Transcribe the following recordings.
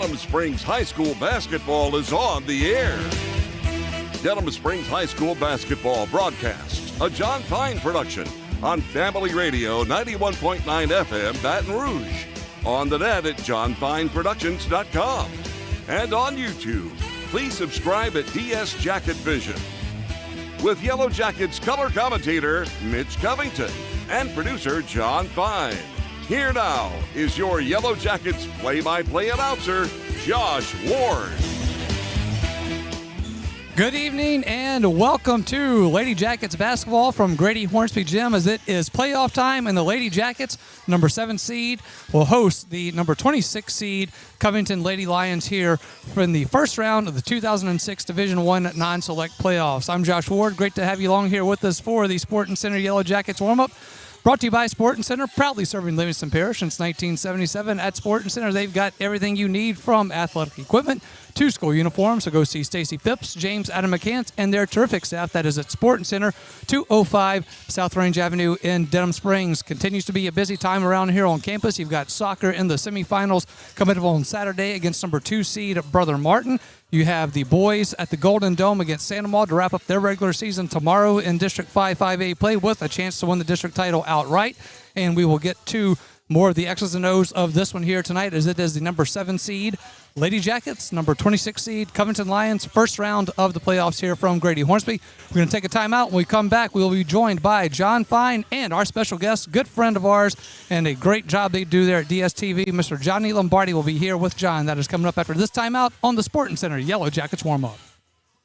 Denham Springs High School basketball is on the air. Denham Springs High School basketball broadcasts, a John Fine production on Family Radio 91.9 FM Baton Rouge, on the net at johnfineproductions.com, and on YouTube. Please subscribe at DS Jacket Vision. With Yellow Jackets color commentator Mitch Covington and producer John Fine. Here now is your Yellow Jackets play-by-play announcer, Josh Ward. Good evening and welcome to Lady Jackets basketball from Grady Hornsby Gym, as it is playoff time, and the Lady Jackets, number 7 seed, will host the number 26 seed Covington Lady Lions here in the first round of the 2006 Division I non-select playoffs. I'm Josh Ward. Great to have you along here with us for the Sporting Center Yellow Jackets warm-up. Brought to you by Sporting Center, proudly serving Livingston Parish since 1977. At Sporting Center, they've got everything you need from athletic equipment to school uniforms. So go see Stacy Phipps, James Adam McCants, and their terrific staff. That is at Sporting Center, 205 South Range Avenue in Denham Springs. Continues to be a busy time around here on campus. You've got soccer in the semifinals coming up on Saturday against number 2 seed Brother Martin. You have the boys at the Golden Dome against Santa Maud to wrap up their regular season tomorrow in District 5 5A play with a chance to win the district title outright. And we will get to more of the X's and O's of this one here tonight, as it is the number 7 seed Lady Jackets, number 26 seed Covington Lions, first round of the playoffs here from Grady Hornsby. We're going to take a timeout. When we come back, we will be joined by John Fine and our special guest, good friend of ours, and a great job they do there at DSTV. Mr. Johnny Lombardi will be here with John. That is coming up after this timeout on the Sporting Center Yellow Jackets warm-up.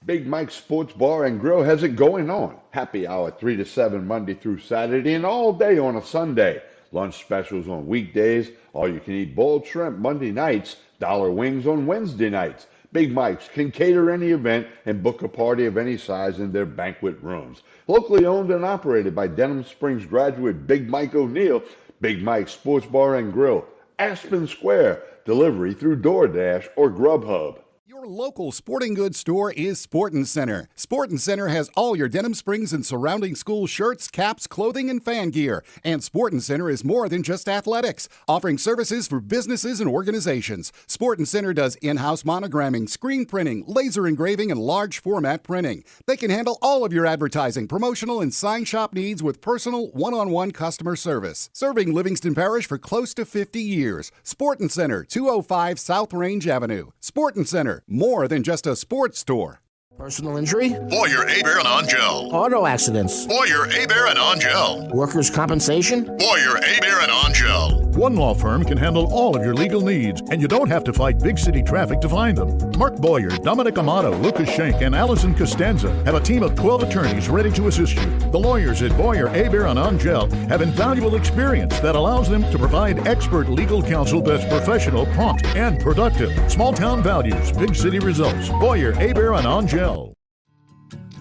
Big Mike's Sports Bar and Grill has it going on. Happy hour 3 to 7 Monday through Saturday and all day on a Sunday. Lunch specials on weekdays, all-you-can-eat boiled shrimp Monday nights, dollar wings on Wednesday nights. Big Mike's can cater any event and book a party of any size in their banquet rooms. Locally owned and operated by Denham Springs graduate Big Mike O'Neill, Big Mike's Sports Bar and Grill, Aspen Square, delivery through DoorDash or Grubhub. Your local sporting goods store is Sporting Center. Sporting Center has all your Denham Springs and surrounding school shirts, caps, clothing, and fan gear. And Sporting Center is more than just athletics, offering services for businesses and organizations. Sporting Center does in-house monogramming, screen printing, laser engraving, and large format printing. They can handle all of your advertising, promotional, and sign shop needs with personal, one-on-one customer service. Serving Livingston Parish for close to 50 years. Sporting Center, 205 South Range Avenue. Sporting Center, more than just a sports store. Personal injury? Boyer, Abear, and Angel. Auto accidents? Boyer, Abear, and Angel. Workers' compensation? Boyer, Abear, and Angel. One law firm can handle all of your legal needs, and you don't have to fight big city traffic to find them. Mark Boyer, Dominic Amato, Lucas Schenck, and Allison Costanza have a team of 12 attorneys ready to assist you. The lawyers at Boyer, Abear, and Angel have invaluable experience that allows them to provide expert legal counsel that's professional, prompt, and productive. Small town values, big city results. Boyer, Abear, and Angel.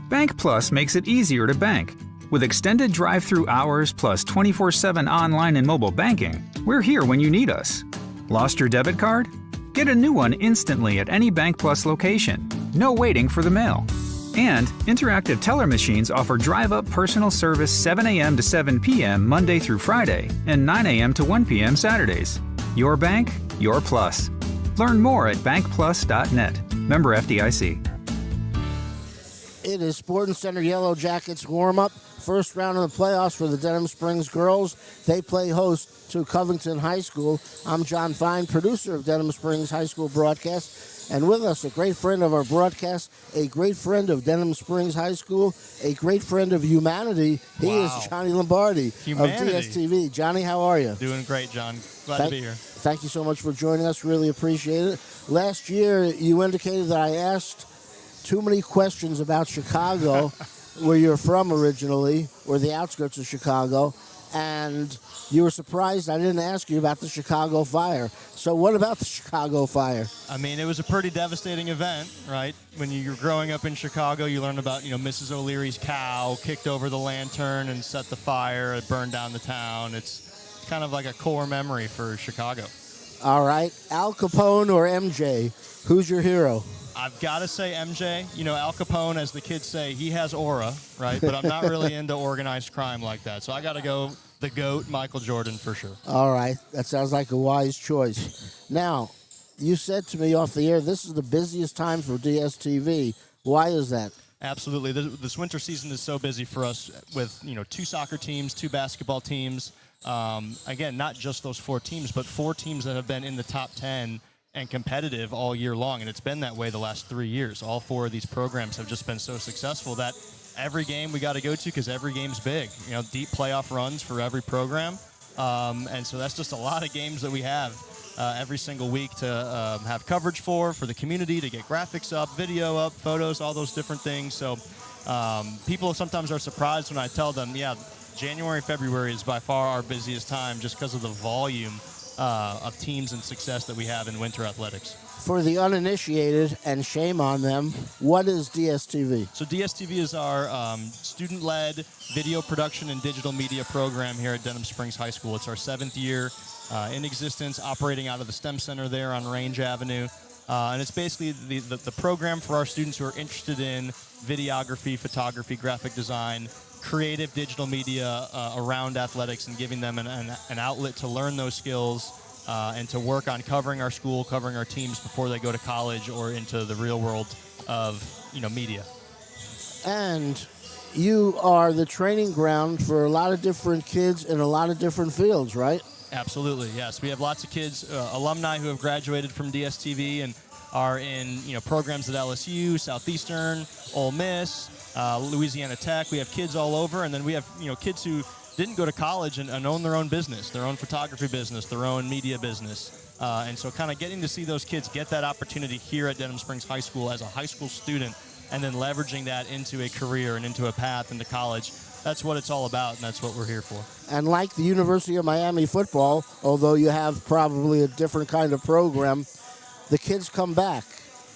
Bank Plus makes it easier to bank. With extended drive-through hours plus 24/7 online and mobile banking, we're here when you need us. Lost your debit card? Get a new one instantly at any Bank Plus location. No waiting for the mail. And interactive teller machines offer drive-up personal service 7 a.m. to 7 p.m. Monday through Friday and 9 a.m. to 1 p.m. Saturdays. Your bank, your plus. Learn more at bankplus.net. Member FDIC. It is Sporting Center Yellow Jackets warm-up. First round of the playoffs for the Denham Springs girls. They play host to Covington High School. I'm John Fine, producer of Denham Springs High School broadcast. And with us, a great friend of our broadcast, a great friend of Denham Springs High School, a great friend of humanity. He is Johnny Lombardi of DSTV. Johnny, how are you? Doing great, John. Glad to be here. Thank you so much for joining us. Really appreciate it. Last year, you indicated that I asked too many questions about Chicago, where you're from originally, or the outskirts of Chicago, and you were surprised I didn't ask you about the Chicago fire. So what about the Chicago fire? I mean, it was a pretty devastating event, right? When you're growing up in Chicago, you learn about, Mrs. O'Leary's cow kicked over the lantern and set the fire. It burned down the town. It's kind of like a core memory for Chicago. All right. Al Capone or MJ? Who's your hero? I've got to say MJ. Al Capone, as the kids say, he has aura, right? But I'm not really into organized crime like that. So I got to go the GOAT, Michael Jordan, for sure. All right. That sounds like a wise choice. Now, you said to me off the air, this is the busiest time for DSTV. Why is that? Absolutely. This winter season is so busy for us with, 2 soccer teams, 2 basketball teams. Again, not just those 4 teams, but 4 teams that have been in the top 10 and competitive all year long. And it's been that way the last 3 years. All 4 of these programs have just been so successful that every game we got to go to because every game's big. Deep playoff runs for every program. And so that's just a lot of games that we have every single week to have coverage for the community, to get graphics up, video up, photos, all those different things. So people sometimes are surprised when I tell them, January, February is by far our busiest time just because of the volume of teams and success that we have in winter athletics. For the uninitiated, and shame on them, what is DSTV? So DSTV is our student-led video production and digital media program here at Denham Springs High School. It's our 7th year in existence, operating out of the STEM Center there on Range Avenue. And it's basically the program for our students who are interested in videography, photography, graphic design, creative digital media around athletics, and giving them an outlet to learn those skills and to work on covering our school, covering our teams before they go to college or into the real world of media. And you are the training ground for a lot of different kids in a lot of different fields, right? Absolutely, yes. We have lots of kids, alumni who have graduated from DSTV and are in programs at LSU, Southeastern, Ole Miss, Louisiana Tech. We have kids all over, and then we have kids who didn't go to college and own their own business, their own photography business, their own media business. And so kind of getting to see those kids get that opportunity here at Denham Springs High School as a high school student, and then leveraging that into a career and into a path into college. That's what it's all about, and that's what we're here for. And like the University of Miami football, although you have probably a different kind of program, the kids come back.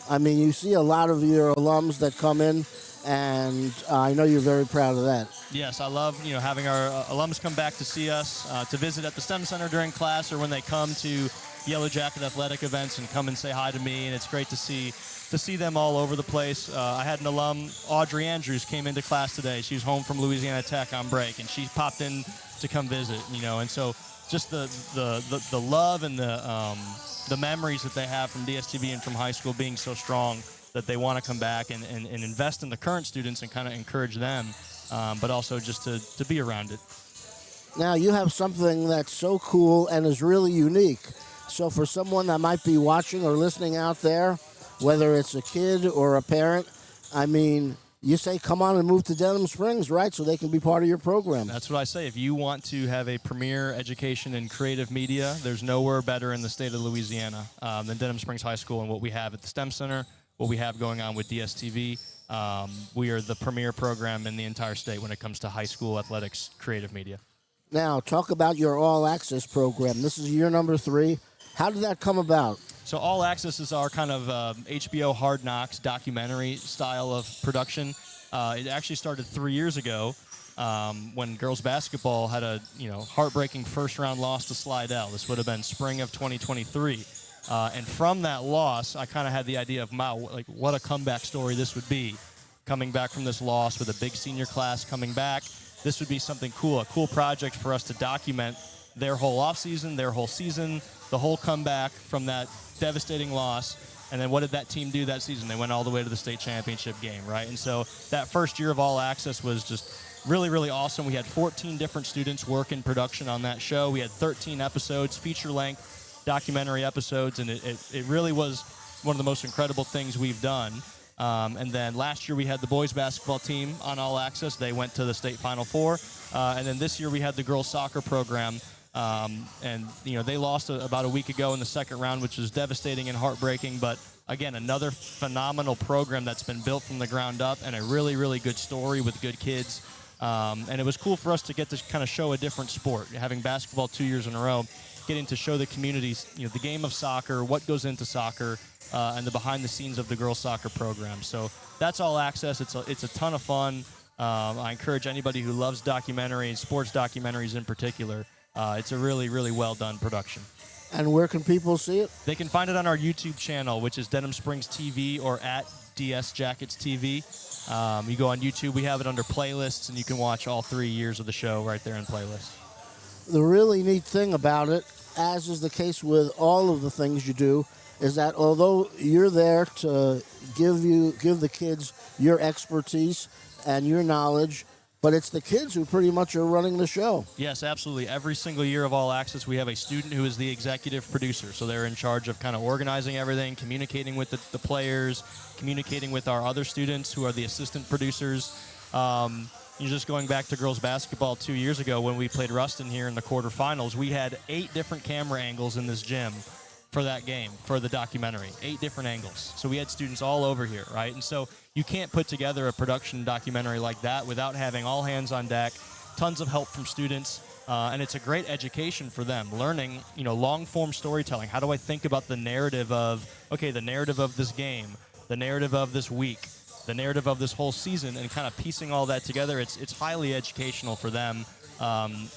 I mean, you see a lot of your alums that come in, and I know you're very proud of that. Yes, I love having our alums come back to see us, to visit at the STEM Center during class, or when they come to Yellow Jacket athletic events and come and say hi to me. And it's great to see them all over the place. I had an alum, Audrey Andrews, came into class today. She was home from Louisiana Tech on break, and she popped in to come visit. And so just the love and the memories that they have from DSTV and from high school being so strong that they want to come back and invest in the current students and kind of encourage them, but also just to be around it. Now, you have something that's so cool and is really unique. So for someone that might be watching or listening out there, whether it's a kid or a parent, I mean, you say come on and move to Denham Springs, right, so they can be part of your program. That's what I say. If you want to have a premier education in creative media, there's nowhere better in the state of Louisiana than Denham Springs High School and what we have at the STEM Center, what we have going on with DSTV. We are the premier program in the entire state when it comes to high school athletics, creative media. Now, talk about your All Access program. This is year number 3. How did that come about? So All Access is our kind of HBO Hard Knocks documentary style of production. It actually started 3 years ago when girls basketball had a heartbreaking first-round loss to Slidell. This would have been spring of 2023. And from that loss, I kind of had the idea of, wow, like what a comeback story this would be. Coming back from this loss with a big senior class coming back, this would be something cool, a cool project for us to document their whole offseason, their whole season, the whole comeback from that devastating loss. And then what did that team do that season? They went all the way to the state championship game, right? And so that first year of All Access was just really, really awesome. We had 14 different students work in production on that show. We had 13 episodes, feature-length documentary episodes, and it really was one of the most incredible things we've done. And then last year we had the boys basketball team on All Access. They went to the state Final Four. And then this year we had the girls soccer program. And they lost about a week ago in the second round, which was devastating and heartbreaking. But again, another phenomenal program that's been built from the ground up, and a really, really good story with good kids. And it was cool for us to get to kind of show a different sport, having basketball 2 years in a row, getting to show the communities, the game of soccer, what goes into soccer, and the behind the scenes of the girls soccer program. So that's All Access. It's a ton of fun. I encourage anybody who loves documentaries, sports documentaries in particular. It's a really, really well done production. And where can people see it? They can find it on our YouTube channel, which is Denham Springs TV, or at DS Jackets TV. You go on YouTube, we have it under playlists, and you can watch all 3 years of the show right there in playlists. The really neat thing about it, as is the case with all of the things you do, is that although you're there to give the kids your expertise and your knowledge, but it's the kids who pretty much are running the show. Yes, absolutely. Every single year of All Access, we have a student who is the executive producer. So they're in charge of kind of organizing everything, communicating with the players, communicating with our other students who are the assistant producers. Just going back to girls basketball 2 years ago when we played Ruston here in the quarterfinals, we had 8 different camera angles in this gym for that game, for the documentary. 8 different angles. So we had students all over here, right? And so you can't put together a production documentary like that without having all hands on deck, tons of help from students, and it's a great education for them, learning, long-form storytelling. How do I think about the narrative of this game, the narrative of this week, the narrative of this whole season, and kind of piecing all that together? It's highly educational for them,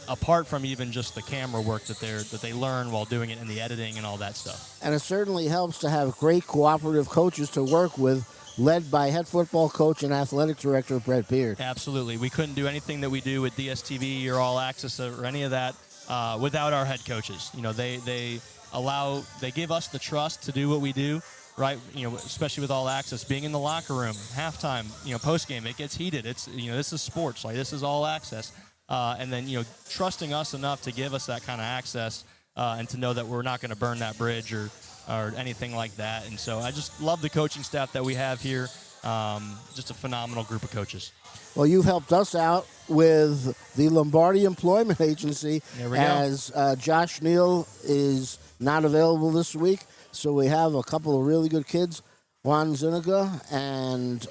apart from even just the camera work that they learn while doing it, and the editing and all that stuff. And it certainly helps to have great cooperative coaches to work with, led by head football coach and athletic director Brett Beard. Absolutely. We couldn't do anything that we do with DSTV or All Access or any of that without our head coaches. They give us the trust to do what we do, right? Especially with All Access, being in the locker room, halftime, post game, it gets heated. It's this is sports, like this is All Access, and then trusting us enough to give us that kind of access and to know that we're not going to burn that bridge or anything like that. And so I just love the coaching staff that we have here. Just a phenomenal group of coaches. Well, you've helped us out with the Lombardi Employment Agency, as Josh Neal is not available this week. So we have a couple of really good kids, Juan Zuniga and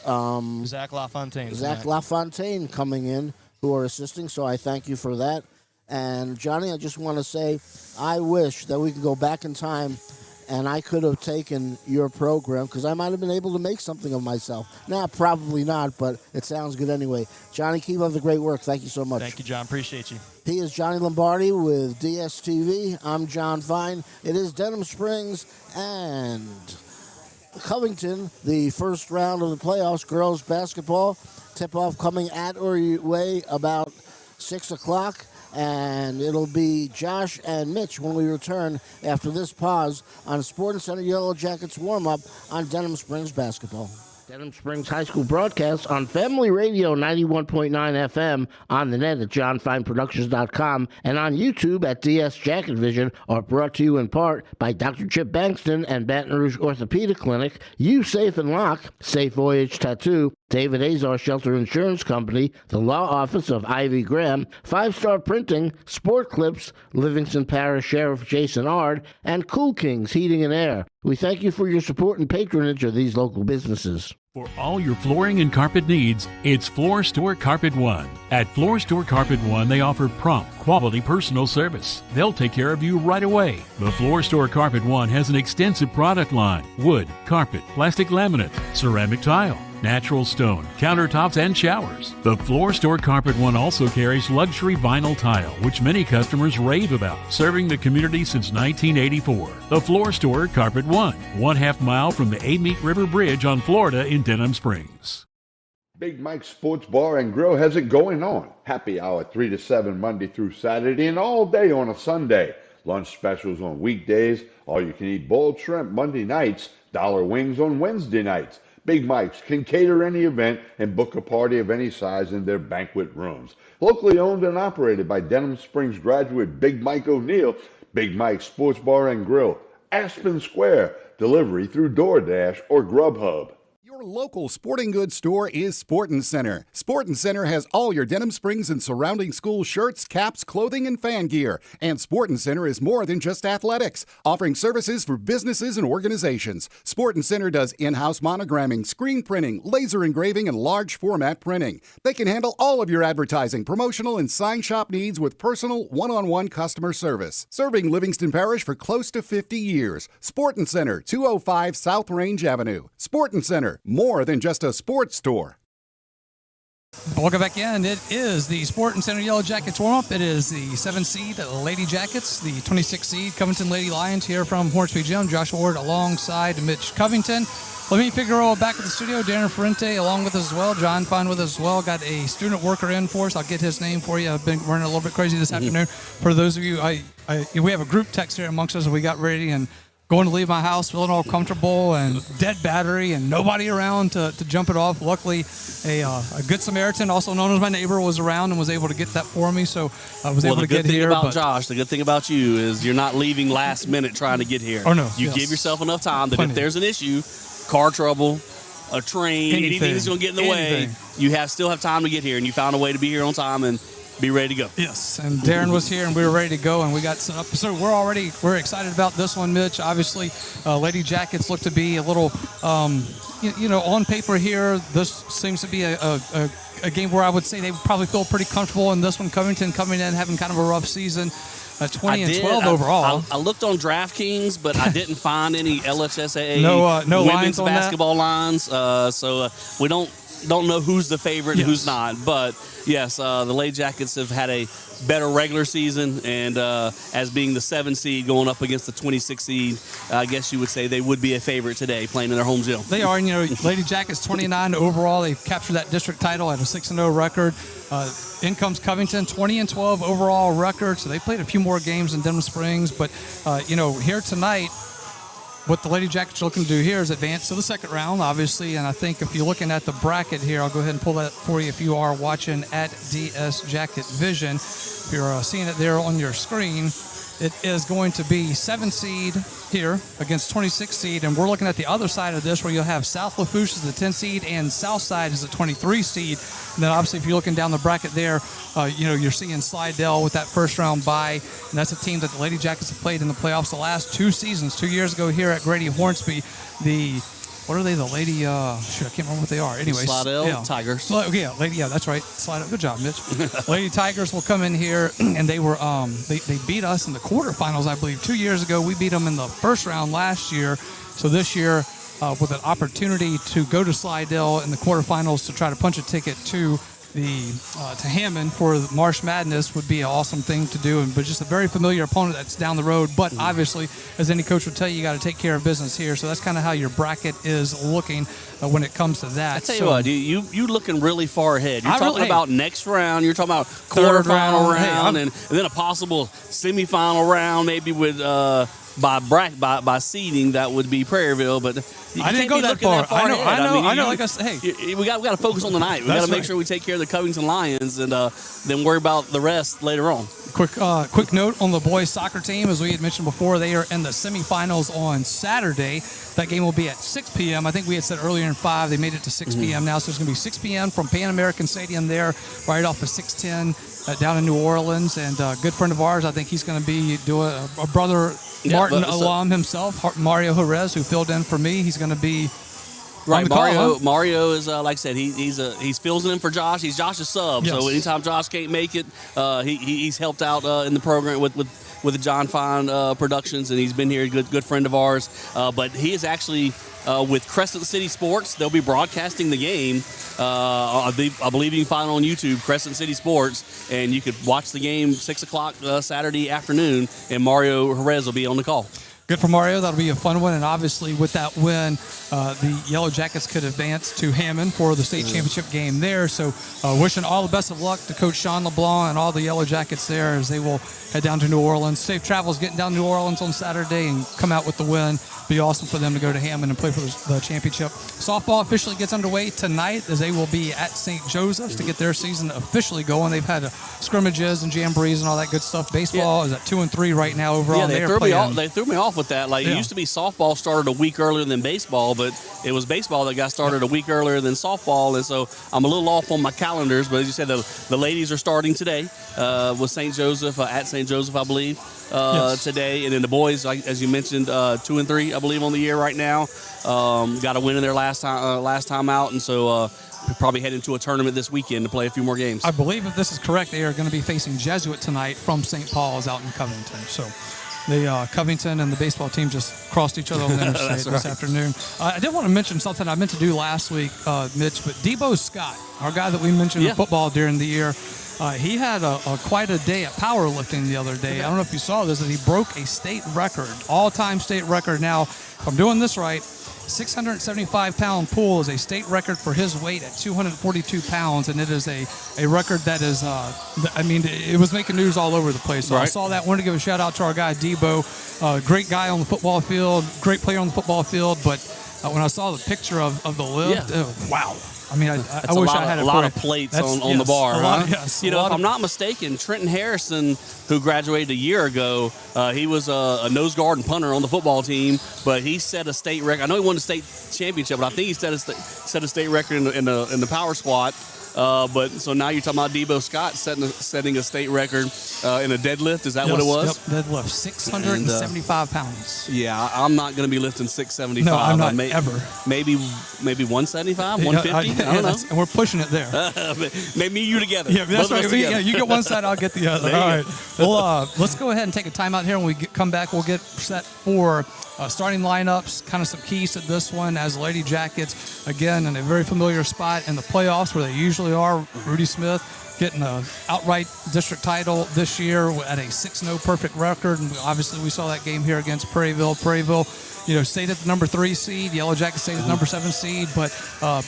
Zach LaFontaine. Zach LaFontaine coming in, who are assisting. So I thank you for that. And Johnny, I just want to say, I wish that we could go back in time and I could have taken your program, because I might have been able to make something of myself. Nah, probably not, but it sounds good anyway. Johnny, keep up the great work. Thank you so much. Thank you, John. Appreciate you. He is Johnny Lombardi with DSTV. I'm John Fine. It is Denham Springs and Covington, the first round of the playoffs, girls basketball. Tip-off coming at or way about 6 o'clock. And it'll be Josh and Mitch when we return after this pause on Sporting Center Yellow Jackets warm-up on Denham Springs basketball. Denham Springs High School broadcasts on Family Radio 91.9 FM, on the net at johnfineproductions.com, and on YouTube at DS Jacket Vision are brought to you in part by Dr. Chip Bankston and Baton Rouge Orthopedic Clinic, You Safe and Lock, Safe Voyage Tattoo, David Azar Shelter Insurance Company, the Law Office of Ivy Graham, 5 Star Printing, Sport Clips, Livingston Parish Sheriff Jason Ard, and Cool Kings Heating and Air. We thank you for your support and patronage of these local businesses. For all your flooring and carpet needs, it's Floor Store Carpet One. At Floor Store Carpet One, they offer prompt, quality personal service. They'll take care of you right away. The Floor Store Carpet One has an extensive product line: wood, carpet, plastic laminate, ceramic tile, natural stone, countertops, and showers. The Floor Store Carpet One also carries luxury vinyl tile, which many customers rave about, serving the community since 1984. The Floor Store Carpet One, 1/2 mile from the Amite River Bridge on Florida in Denham Springs. Big Mike's Sports Bar and Grill has it going on. Happy hour 3 to 7 Monday through Saturday and all day on a Sunday. Lunch specials on weekdays. All you can eat boiled shrimp Monday nights. Dollar wings on Wednesday nights. Big Mike's can cater any event and book a party of any size in their banquet rooms. Locally owned and operated by Denham Springs graduate Big Mike O'Neill, Big Mike's Sports Bar and Grill, Aspen Square, delivery through DoorDash or Grubhub. Your local sporting goods store is Sportin' Center. Sportin' Center has all your Denham Springs and surrounding school shirts, caps, clothing, and fan gear. And Sportin' Center is more than just athletics, offering services for businesses and organizations. Sportin' Center does in-house monogramming, screen printing, laser engraving, and large format printing. They can handle all of your advertising, promotional, and sign shop needs with personal, one-on-one customer service. Serving Livingston Parish for close to 50 years. Sportin' Center, 205 South Range Avenue. Sportin' Center, more than just a sports store. Welcome back in. It is the Sporting Center Yellow Jackets warm-up. It is the 7 seed Lady Jackets, the 26 seed Covington Lady Lions here from Hornsby Gym. Josh Ward alongside Mitch Covington. Lemmy Figueroa back at the studio. Darren Ferrente along with us as well. John Fine with us as well. Got a student worker in for us. I'll get his name for you. I've been running a little bit crazy this afternoon. For those of you, we have a group text here amongst us, and we got ready and going to leave my house, feeling all comfortable and dead battery and nobody around to jump it off. Luckily, a good Samaritan, also known as my neighbor, was around and was able to get that for me. So I was able to get here. Josh, the good thing about you is you're not leaving last minute trying to get here. Oh, no. You give yourself enough time that if there's an issue, car trouble, a train, anything that's going to get in the way, you still have time to get here, and you found a way to be here on time and be ready to go. Yes, and Darren was here, and we were ready to go, and we got set up. So we're excited about this one, Mitch. Obviously, Lady Jackets look to be a little, on paper here. This seems to be a game where I would say they would probably feel pretty comfortable in this one. Covington coming in, having kind of a rough season. 20-12 overall. I looked on DraftKings, but I didn't find any LHSAA no women's lines on basketball lines. So we don't know who's the favorite and who's not. But yes, the Lady Jackets have had a better regular season, and as being the 7 seed going up against the 26 seed, I guess you would say they would be a favorite today playing in their home gym. They are. Lady Jackets 29 overall. They've captured that district title at a 6-0 record. In comes Covington, 20-12 overall record. So they played a few more games in Denham Springs, but here tonight, what the Lady Jackets are looking to do here is advance to the second round, obviously. And I think if you're looking at the bracket here, I'll go ahead and pull that for you if you are watching at DS Jacket Vision. If you're seeing it there on your screen, it is going to be 7 seed here against 26 seed. And we're looking at the other side of this where you'll have South Lafourche as the 10 seed and Southside is the 23 seed. And then obviously if you're looking down the bracket there, you're seeing Slidell with that first round bye. And that's a team that the Lady Jackets have played in the playoffs the last 2 seasons. 2 years ago here at Grady Hornsby, what are they? The Lady, I can't remember what they are. Anyways. Slidell Tigers. That's right. Slidell. Good job, Mitch. Lady Tigers will come in here, and they were, they beat us in the quarterfinals, I believe, 2 years ago. We beat them in the first round last year. So this year, with an opportunity to go to Slidell in the quarterfinals to try to punch a ticket to to Hammond for March Madness would be an awesome thing to do, but just a very familiar opponent that's down the road. But obviously, as any coach would tell you, you got to take care of business here. So that's kind of how your bracket is looking when it comes to that. I tell you what, you looking really far ahead. You're talking about next round. You're talking about quarterfinal round, and then a possible semifinal round, maybe with by seeding. That would be Prairieville, but I didn't go that far. I know. Like I said, hey, we got to focus on the night. We got to make sure we take care of the Covington Lions, and then worry about the rest later on. Quick note on the boys soccer team, as we had mentioned before, they are in the semifinals on Saturday. That game will be at 6 p.m. I think we had said earlier in 5. They made it to 6 p.m. now, so it's going to be 6 p.m. from Pan American Stadium there, right off of 610 down in New Orleans. And a good friend of ours, I think he's going to be doing a brother Martin alum himself, Mario Jerez, who filled in for me. He's going to be right. Mario is like I said, he's filling in for Josh. He's Josh's sub. Yes. So anytime Josh can't make it, he's helped out in the program with the John Fine Productions, and he's been here, a good friend of ours. But he is actually with Crescent City Sports. They'll be broadcasting the game. I believe you can find it on YouTube, Crescent City Sports, and you could watch the game 6 o'clock Saturday afternoon, and Mario Jerez will be on the call. Good for Mario. That'll be a fun one. And obviously with that win, the Yellow Jackets could advance to Hammond for the state championship game there. So wishing all the best of luck to Coach Sean LeBlanc and all the Yellow Jackets there as they will head down to New Orleans. Safe travels getting down to New Orleans on Saturday and come out with the win. Be awesome for them to go to Hammond and play for the championship. Softball officially gets underway tonight as they will be at St. Joseph's to get their season officially going. They've had scrimmages and jamborees and all that good stuff. Baseball is at 2-3 right now overall. Yeah, they threw me off with that. It used to be softball started a week earlier than baseball, but it was baseball that got started a week earlier than softball, and so I'm a little off on my calendars. But as you said, the ladies are starting today with St. Joseph at St. Joseph, I believe, today, and then the boys, as you mentioned, 2-3, I believe, on the year right now. Got a win in their last time out, and so. Probably head into a tournament this weekend to play a few more games. I believe if this is correct, they are going to be facing Jesuit tonight from St. Paul's out in Covington. So the Covington and the baseball team just crossed each other on the interstate this afternoon. I did want to mention something I meant to do last week, Mitch, but Debo Scott, our guy that we mentioned in football during the year, he had quite a day at powerlifting the other day. I don't know if you saw this, that he broke a state record, all-time state record. Now, if I'm doing this right, 675-pound pull is a state record for his weight at 242 pounds, and it is a record that is, it was making news all over the place. So I saw that. Wanted to give a shout out to our guy Debo, great guy on the football field, great player on the football field. But when I saw the picture of the lift, wow. I mean, I wish I had a lot of plates on the bar. If I'm not mistaken, Trenton Harrison, who graduated a year ago, he was a nose guard and punter on the football team, but he set a state record. I know he won the state championship, but I think he set a state record in the power squat. But so now you're talking about Debo Scott setting a state record in a deadlift. Is that what it was? Yep, deadlift, 675 pounds. Yeah, I'm not going to be lifting 675. No, I'm not ever. Maybe 175, 150. I don't know. And we're pushing it there. Maybe you together. Yeah, that's right. You get one side, I'll get the other. All right. Well, let's go ahead and take a timeout here. When we come back, we'll get set for starting lineups, kind of some keys to this one as Lady Jackets, again, in a very familiar spot in the playoffs where they usually are. Rudy Smith getting an outright district title this year at a 6-0 perfect record. And obviously we saw that game here against Prairieville. Prairieville, stayed at the number 3 seed. Yellow Jackets stayed at the number 7 seed. But a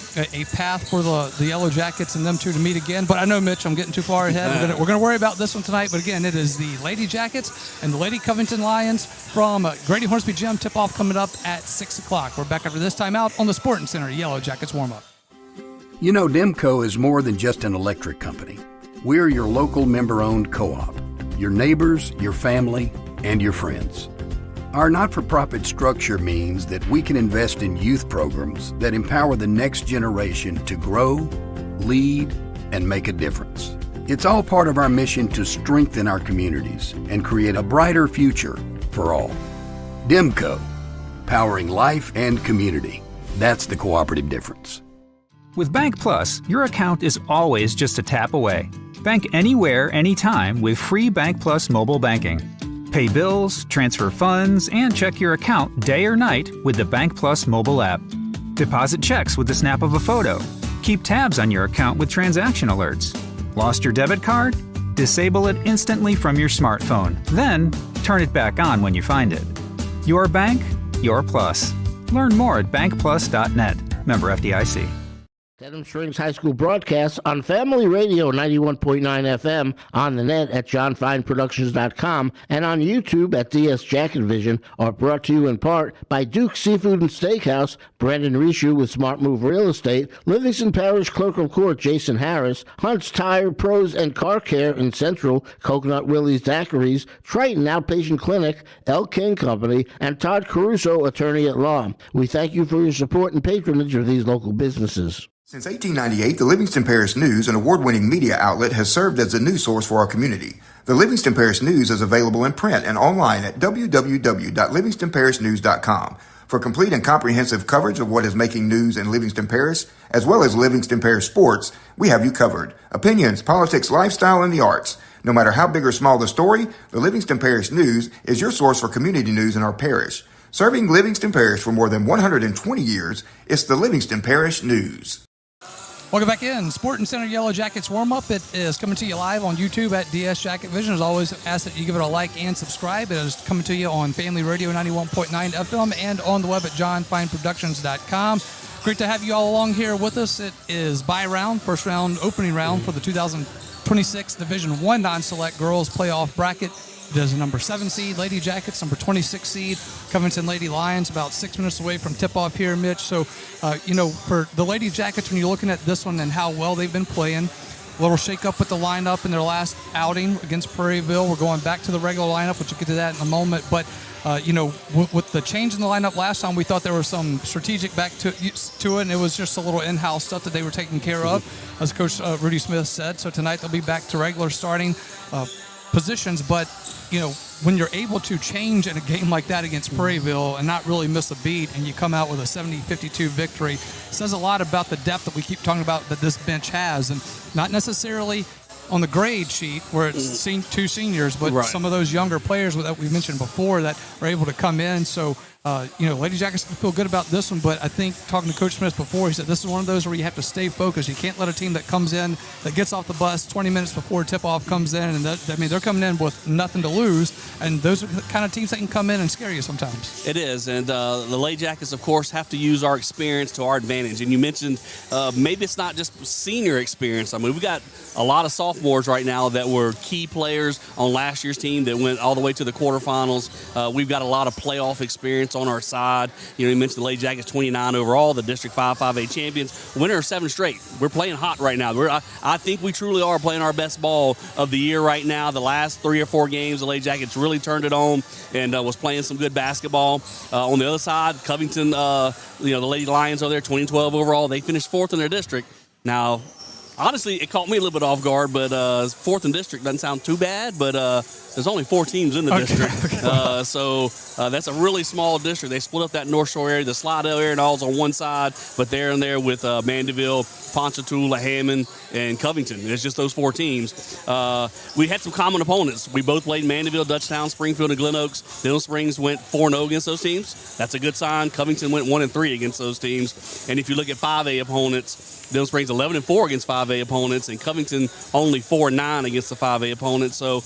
path for the Yellow Jackets and them two to meet again. But I know, Mitch, I'm getting too far ahead. We're going to worry about this one tonight. But again, it is the Lady Jackets and the Lady Covington Lions from Grady Hornsby Gym. Tip-off coming up at 6 o'clock. We're back after this timeout on the Sporting Center Yellow Jackets warm-up. You know, Demco is more than just an electric company. We're your local member-owned co-op, your neighbors, your family, and your friends. Our not-for-profit structure means that we can invest in youth programs that empower the next generation to grow, lead, and make a difference. It's all part of our mission to strengthen our communities and create a brighter future for all. Demco, powering life and community. That's the cooperative difference. With Bank Plus, your account is always just a tap away. Bank anywhere, anytime with free Bank Plus mobile banking. Pay bills, transfer funds, and check your account day or night with the Bank Plus mobile app. Deposit checks with the snap of a photo. Keep tabs on your account with transaction alerts. Lost your debit card? Disable it instantly from your smartphone. Then, turn it back on when you find it. Your bank, your plus. Learn more at bankplus.net. Member FDIC. Denham Springs High School broadcasts on Family Radio 91.9 FM, on the net at johnfineproductions.com, and on YouTube at DS Jacket Vision are brought to you in part by Duke's Seafood and Steakhouse, Brandon Rishu with Smart Move Real Estate, Livingston Parish Clerk of Court Jason Harris, Hunt's Tire Pros and Car Care in Central, Coconut Willie's Daiquiris, Triton Outpatient Clinic, El King Company, and Todd Caruso, Attorney at Law. We thank you for your support and patronage of these local businesses. Since 1898, the Livingston Parish News, an award-winning media outlet, has served as the news source for our community. The Livingston Parish News is available in print and online at www.livingstonparishnews.com. For complete and comprehensive coverage of what is making news in Livingston Parish, as well as Livingston Parish sports, we have you covered. Opinions, politics, lifestyle, and the arts. No matter how big or small the story, the Livingston Parish News is your source for community news in our parish. Serving Livingston Parish for more than 120 years, it's the Livingston Parish News. Welcome back in. Sporting Center Yellow Jackets warm-up. It is coming to you live on YouTube at DS Jacket Vision. As always, ask that you give it a like and subscribe. It is coming to you on Family Radio 91.9 FM and on the web at johnfineproductions.com. Great to have you all along here with us. It is bye round, first round, opening round for the 2026 Division I non-select girls playoff bracket. It is a number 7 seed, Lady Jackets, number 26 seed, Covington Lady Lions, about 6 minutes away from tip-off here, Mitch. So, for the Lady Jackets, when you're looking at this one and how well they've been playing, a little shake-up with the lineup in their last outing against Prairieville. We're going back to the regular lineup, which we'll get to that in a moment. But, with the change in the lineup last time, we thought there was some strategic back to it, and it was just a little in-house stuff that they were taking care of, as Coach Rudy Smith said. So tonight they'll be back to regular starting positions, but when you're able to change in a game like that against Prairieville and not really miss a beat, and you come out with a 70-52 victory, says a lot about the depth that we keep talking about that this bench has, and not necessarily on the grade sheet where it's two seniors, but some of those younger players that we mentioned before that are able to come in. So Lady Jackets feel good about this one, but I think talking to Coach Smith before, he said this is one of those where you have to stay focused. You can't let a team that comes in, that gets off the bus 20 minutes before tip-off comes in, and they're coming in with nothing to lose, and those are the kind of teams that can come in and scare you sometimes. It is, and the Lady Jackets, of course, have to use our experience to our advantage. And you mentioned maybe it's not just senior experience. I mean, we've got a lot of sophomores right now that were key players on last year's team that went all the way to the quarterfinals. We've got a lot of playoff experience on our side. You mentioned the Lady Jackets 29 overall, the District 5-5A champions, winner of 7 straight. We're playing hot right now. I think we truly are playing our best ball of the year right now. The last 3 or 4 games, the Lady Jackets really turned it on and was playing some good basketball. On the other side, Covington, the Lady Lions are there, 2012 overall. They finished 4th in their district. Now, honestly, it caught me a little bit off guard, but 4th in district doesn't sound too bad, but there's only 4 teams in the district. So that's a really small district. They split up that North Shore area. The Slidell area and all's on one side, but they're in there with Mandeville, Ponchatoula, Hammond, and Covington. It's just those 4 teams. We had some common opponents. We both played Mandeville, Dutchtown, Springfield, and Glen Oaks. Denham Springs went 4-0 against those teams. That's a good sign. Covington went 1-3 against those teams. And if you look at 5A opponents, Denham Springs 11-4 against 5A opponents, and Covington only 4-9 against the 5A opponents. So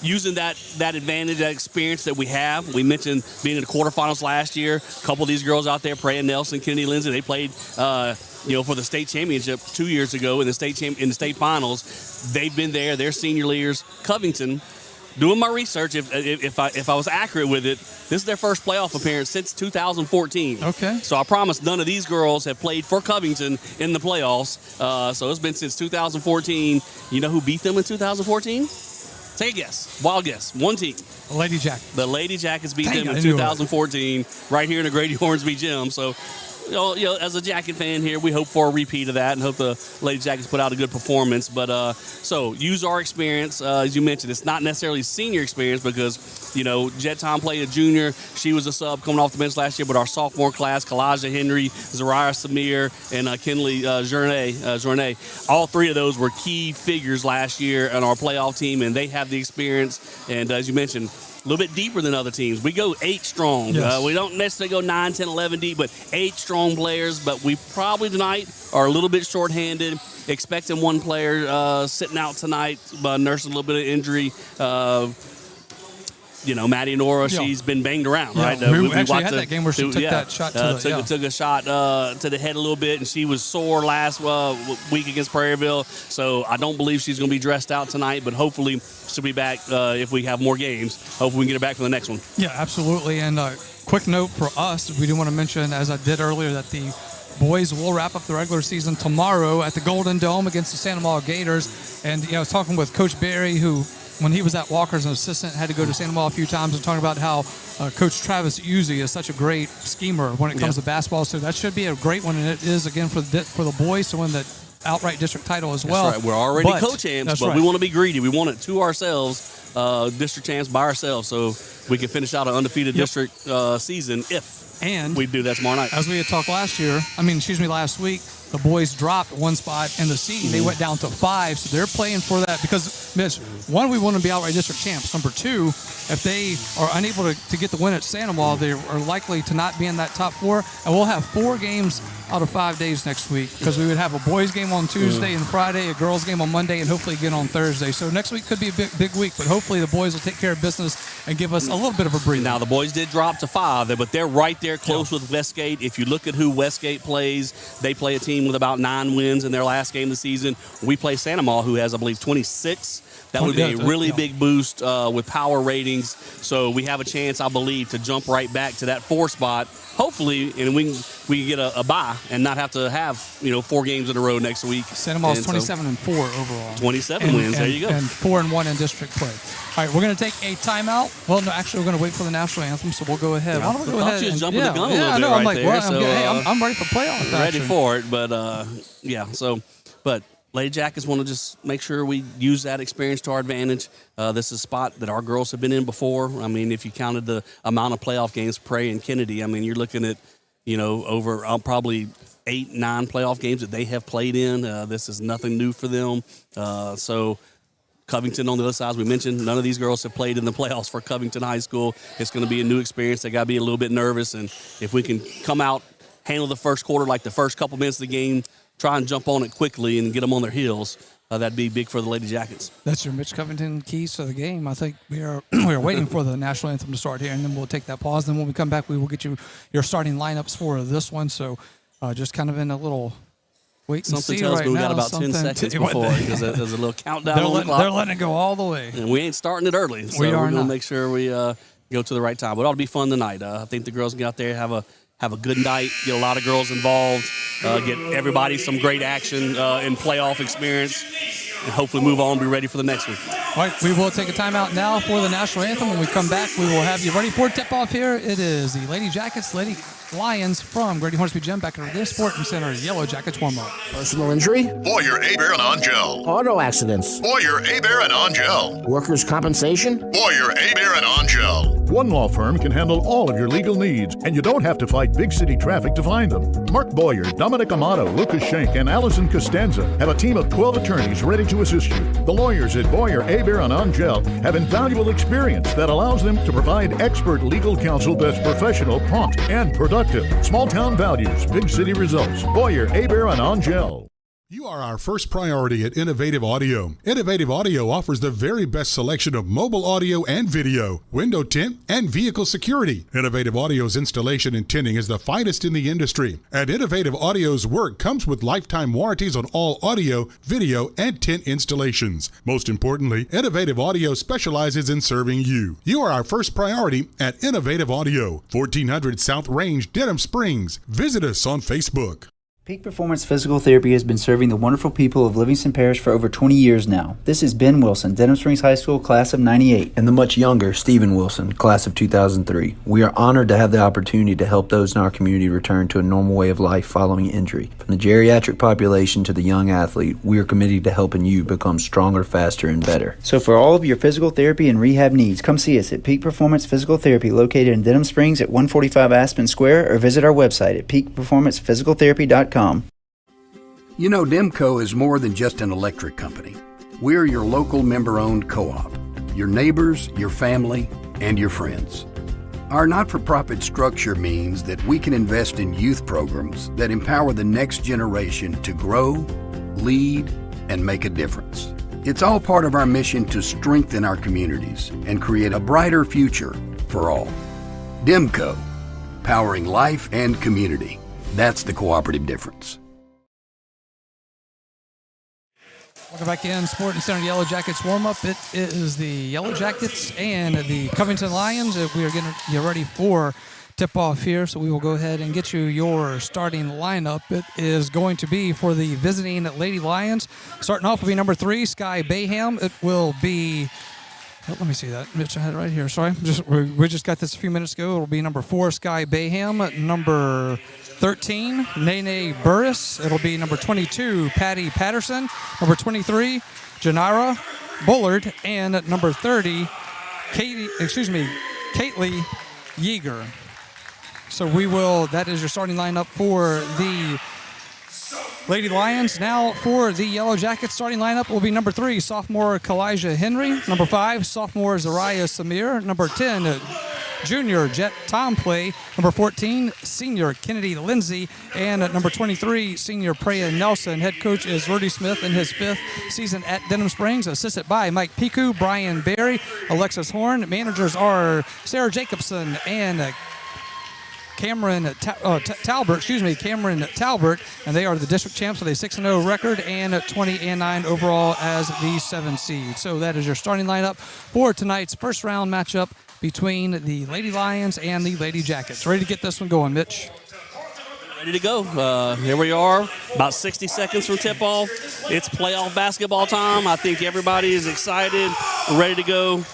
using that advantage, that experience that we have. We mentioned being in the quarterfinals last year. A couple of these girls out there, Praya Nelson, Kennedy Lindsay, they played for the state championship 2 years ago in the state finals. They've been there. They're senior leaders. Covington, doing my research, if I was accurate with it, this is their first playoff appearance since 2014. Okay. So I promise none of these girls have played for Covington in the playoffs. So it's been since 2014. You know who beat them in 2014? Take a guess. Wild guess. One team. The Lady Jackets. The Lady Jackets beat them in 2014 right here in the Grady Hornsby Gym. So, as a Jacket fan here, we hope for a repeat of that and hope the Lady Jackets put out a good performance. But so use our experience. As you mentioned, it's not necessarily senior experience because, Jet Tom played a junior. She was a sub coming off the bench last year. But our sophomore class, Kalaja Henry, Zariah Samir, and Kinley Journay, all 3 of those were key figures last year on our playoff team, and they have the experience. And as you mentioned, a little bit deeper than other teams. We go 8 strong. Yes. We don't necessarily go 9, 10, 11 deep, but 8 strong players. But we probably tonight are a little bit shorthanded. Expecting one player sitting out tonight, nursing a little bit of injury. Maddie Nora, she's been banged around, right? We actually had that game where she took that shot took a shot to the head a little bit, and she was sore last week against Prairieville. So I don't believe she's going to be dressed out tonight, but hopefully she'll be back if we have more games. Hopefully we can get her back for the next one. Yeah, absolutely. And quick note for us, we do want to mention, as I did earlier, that the boys will wrap up the regular season tomorrow at the Golden Dome against the Santa Maria Gators. And, I was talking with Coach Barry, who, when he was at Walker as an assistant, had to go to Santa Maria a few times, and talking about how Coach Travis Uzi is such a great schemer when it comes to basketball. So that should be a great one, and it is, again, for the boys to win the outright district title as well. That's right. We're already co-champs, but we want to be greedy. We want it to ourselves, district champs by ourselves, so we can finish out an undefeated district season if we do that tomorrow night. As we had talked last week, the boys dropped 1 spot in the seed. They went down to 5, so they're playing for that because, Mitch, 1, we want to be outright district champs. Number 2, if they are unable to get the win at Santa Maria, they are likely to not be in that top 4. And we'll have 4 games out of 5 days next week because we would have a boys game on Tuesday and Friday, a girls game on Monday, and hopefully again on Thursday. So next week could be a big week, but hopefully the boys will take care of business and give us a little bit of a breather. Now, the boys did drop to 5, but they're right there close with Westgate. If you look at who Westgate plays, they play a team with about 9 wins in their last game of the season. We play Santa Maria, who has, I believe, 26. That would be a really big boost with power ratings. So we have a chance, I believe, to jump right back to that 4 spot. Hopefully, and we can get a bye and not have to have 4 games in a row next week. Santa Maria's 27-4 overall. 27 wins. There you go. And 4-1 in district play. All right, we're going to take a timeout. Well, no, actually, we're going to wait for the national anthem, so we'll go ahead. I thought you was jumping the gun a little bit I'm right like, there. Well, I'm ready for playoff ready for it, but but Lady Jackets want to just make sure we use that experience to our advantage. This is a spot that our girls have been in before. I mean, if you counted the amount of playoff games, Prey and Kennedy, I mean, you're looking at, over probably 8-9 playoff games that they have played in. This is nothing new for them. So Covington on the other side, as we mentioned, none of these girls have played in the playoffs for Covington High School. It's going to be a new experience. They got to be a little bit nervous, and if we can come out, handle the first quarter like the first couple minutes of the game, try and jump on it quickly and get them on their heels, that'd be big for the Lady Jackets. That's your Mitch Covington keys to the game. I think we are waiting for the national anthem to start here, and then we'll take that pause. Then when we come back, we will get you your starting lineups for this one. So just kind of in a little wait and Something see tells right me we now. got about 10 seconds before because there's a little countdown on the clock. They're letting it go all the way. And we ain't starting it early, so we're going to make sure we go to the right time. But it ought to be fun tonight. I think the girls can get out there, have a good night, get a lot of girls involved, get everybody some great action in playoff experience, and hopefully move on and be ready for the next one. All right, we will take a timeout now for the national anthem. When we come back, we will have you ready for tip-off here. It is the Lady Jackets, Lady Lions from Grady Hornsby Gym back at the Sporting Center. Yellow Jackets warm-up. Personal injury? Boyer, Aber, and Angel. Auto accidents? Boyer, Aber, and Angel. Workers' compensation? Boyer, Aber, and Angel. One law firm can handle all of your legal needs, and you don't have to fight big city traffic to find them. Mark Boyer, Dominic Amato, Lucas Schenk, and Allison Costanza have a team of 12 attorneys ready to assist you. The lawyers at Boyer, Aber, and Angel have invaluable experience that allows them to provide expert legal counsel that's professional, prompt, and productive. Small town values, big city results. Boyer, Aber, and Angel. You are our first priority at Innovative Audio. Innovative Audio offers the very best selection of mobile audio and video, window tint, and vehicle security. Innovative Audio's installation and tinting is the finest in the industry, and Innovative Audio's work comes with lifetime warranties on all audio, video, and tint installations. Most importantly, Innovative Audio specializes in serving you. You are our first priority at Innovative Audio, 1400 South Range, Denham Springs. Visit us on Facebook. Peak Performance Physical Therapy has been serving the wonderful people of Livingston Parish for over 20 years now. This is Ben Wilson, Denham Springs High School, class of 98. And the much younger Stephen Wilson, class of 2003. We are honored to have the opportunity to help those in our community return to a normal way of life following injury. From the geriatric population to the young athlete, we are committed to helping you become stronger, faster, and better. So for all of your physical therapy and rehab needs, come see us at Peak Performance Physical Therapy located in Denham Springs at 145 Aspen Square, or visit our website at peakperformancephysicaltherapy.com. You know, Demco is more than just an electric company. We're your local member-owned co-op, your neighbors, your family, and your friends. Our not-for-profit structure means that we can invest in youth programs that empower the next generation to grow, lead, and make a difference. It's all part of our mission to strengthen our communities and create a brighter future for all. Demco, powering life and community. That's the cooperative difference. Welcome back in. Sporting Center Yellow Jackets warm-up. It is the Yellow Jackets and the Covington Lions. We are getting you ready for tip-off here, so we will go ahead and get you your starting lineup. It is going to be for the visiting Lady Lions. Starting off will be number 3, Sky Bayham. It will be... Let me see that. Mitch, I had it right here. Sorry. We just got this a few minutes ago. It will be number 4, Sky Bayham. Number 13, Nene Burris. It'll be number 22, Patty Patterson. Number 23, Janara Bullard. And at number 30, Kaylee Yeager. So that is your starting lineup for the Lady Lions. Now for the Yellow Jackets, starting lineup will be number 3, sophomore Kalijah Henry. Number 5, sophomore Zariah Samir. Number 10, junior Jet Tomplay. Number 14, senior Kennedy Lindsay. And at number 23, senior Preya Nelson. Head coach is Rudy Smith in his 5th season at Denham Springs. Assisted by Mike Piku, Brian Berry, Alexis Horn. Managers are Sarah Jacobson and Cameron Talbert, and they are the district champs with a 6-0 record and 20-9 overall as the 7th seed. So that is your starting lineup for tonight's first round matchup between the Lady Lions and the Lady Jackets. Ready to get this one going, Mitch? Ready to go. Here we are, about 60 seconds from tip-off. It's playoff basketball time. I think everybody is excited, ready to go.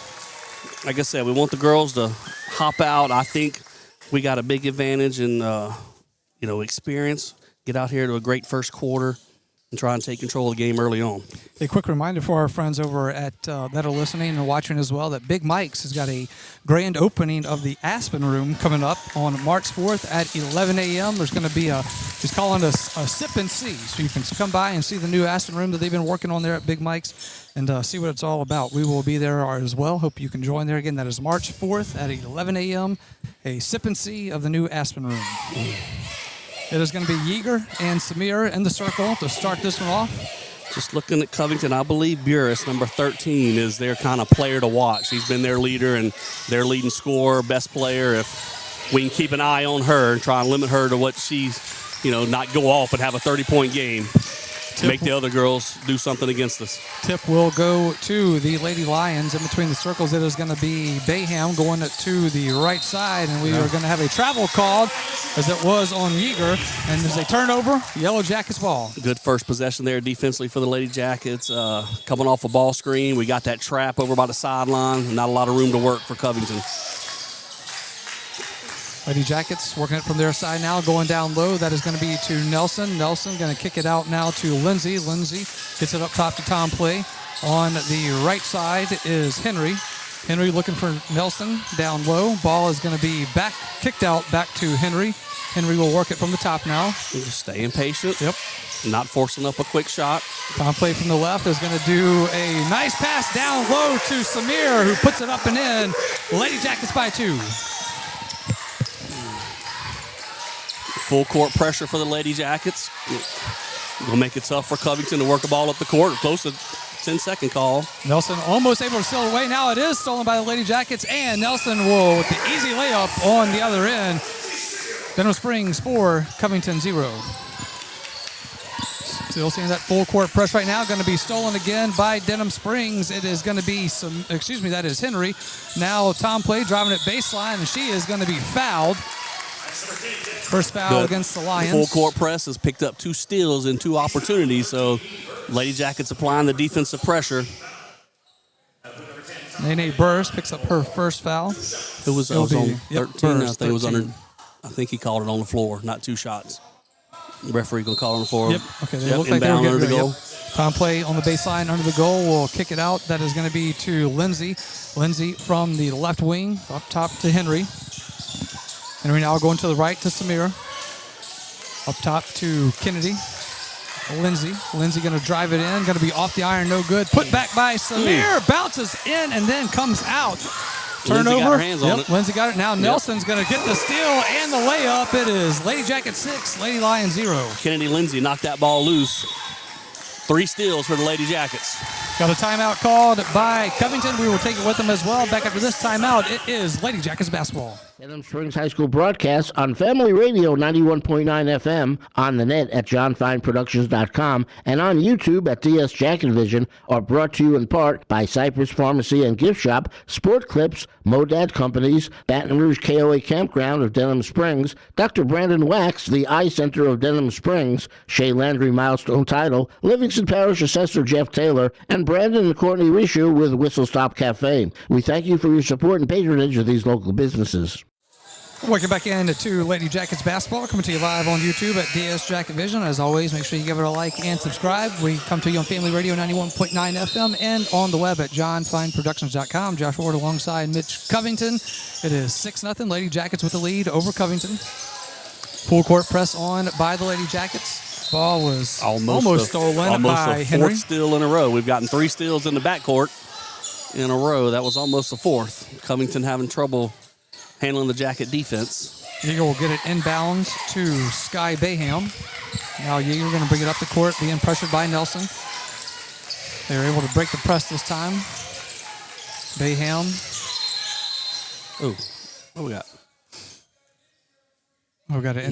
Like I said, we want the girls to hop out. I think we got a big advantage in, experience. Get out here to a great first quarter. and try and take control of the game early on. A quick reminder for our friends over at that are listening and watching as well that Big Mike's has got a grand opening of the Aspen Room coming up on March 4th at 11 a.m. There's going to be he's calling a sip and see, so you can come by and see the new Aspen Room that they've been working on there at Big Mike's and see what it's all about. We will be there as well. Hope you can join there again. That is March 4th at 11 a.m. A sip and see of the new Aspen Room. It is going to be Yeager and Samir in the circle to start this one off. Just looking at Covington, I believe Burris, number 13, is their kind of player to watch. He's been their leader and their leading scorer, best player. If we can keep an eye on her and try and limit her to what she's, not go off and have a 30-point game. Make the other girls do something against us. Tip will go to the Lady Lions. In between the circles, it is going to be Bayham going to the right side, and we are going to have a travel called as it was on Yeager. And there's a turnover, Yellow Jackets ball. Good first possession there defensively for the Lady Jackets. Coming off a ball screen, we got that trap over by the sideline. Not a lot of room to work for Covington. Lady Jackets working it from their side now, going down low. That is going to be to Nelson. Nelson going to kick it out now to Lindsay. Lindsay gets it up top to Tom Play. On the right side is Henry. Henry looking for Nelson down low. Ball is going to be kicked out back to Henry. Henry will work it from the top now. Just staying patient. Yep. Not forcing up a quick shot. Tom Play from the left is going to do a nice pass down low to Samir, who puts it up and in. Lady Jackets by 2. Full court pressure for the Lady Jackets. Will make it tough for Covington to work the ball up the court. Close to 10-second call. Nelson almost able to steal it away. Now it is stolen by the Lady Jackets, and Nelson will, with the easy layup on the other end. Denham Springs 4, Covington 0. Still seeing that full court press right now. Going to be stolen again by Denham Springs. It is going to be that is Henry. Now Tom Play driving it baseline, and she is going to be fouled. First foul against the Lions. Full court press has picked up 2 steals and 2 opportunities, so Lady Jackets applying the defensive pressure. Nene Burris picks up her first foul. It was on 13. Burris, I think it was under. I think he called it on the floor, not 2 shots. The referee gonna call on the floor. Yep. Okay. They look like they were getting the goal. Yep. Tom Play on the baseline under the goal will kick it out. That is going to be to Lindsay. Lindsay from the left wing up top to Henry. Henry now going to the right to Samir. Up top to Kennedy. Lindsay. Lindsay going to drive it in. Going to be off the iron, no good. Put back by Samir. Bounces in and then comes out. Turnover. Lindsay got her hands on it. Lindsay got it. Now Nelson's going to get the steal and the layup. It is Lady Jacket 6, Lady Lions 0. Kennedy Lindsay knocked that ball loose. 3 steals for the Lady Jackets. Got a timeout called by Covington. We will take it with them as well. Back after this timeout, it is Lady Jackets basketball. Denham Springs High School broadcast on Family Radio 91.9 FM, on the net at johnfineproductions.com, and on YouTube at DS Jack and Vision, are brought to you in part by Cypress Pharmacy and Gift Shop, Sport Clips, Modad Companies, Baton Rouge KOA Campground of Denham Springs, Dr. Brandon Wax, the Eye Center of Denham Springs, Shea Landry Milestone Title, Livingston Parish Assessor Jeff Taylor, and Brandon and Courtney Rishu with Whistle Stop Cafe. We thank you for your support and patronage of these local businesses. Welcome back into Lady Jackets basketball. Coming to you live on YouTube at DS Jacket Vision. As always, make sure you give it a like and subscribe. We come to you on Family Radio 91.9 FM and on the web at johnfineproductions.com. Josh Ward alongside Mitch Covington. It is 6-0. Lady Jackets with the lead over Covington. Full court press on by the Lady Jackets. Ball was almost stolen by Henry. Almost a 4th steal in a row. We've gotten 3 steals in the backcourt in a row. That was almost the 4th. Covington having trouble handling the Jacket defense. Yeager will get it inbounds to Sky Bayham. Now Yeager going to bring it up the court, being pressured by Nelson. They were able to break the press this time. Bayham. Oh, what we got? Oh, got a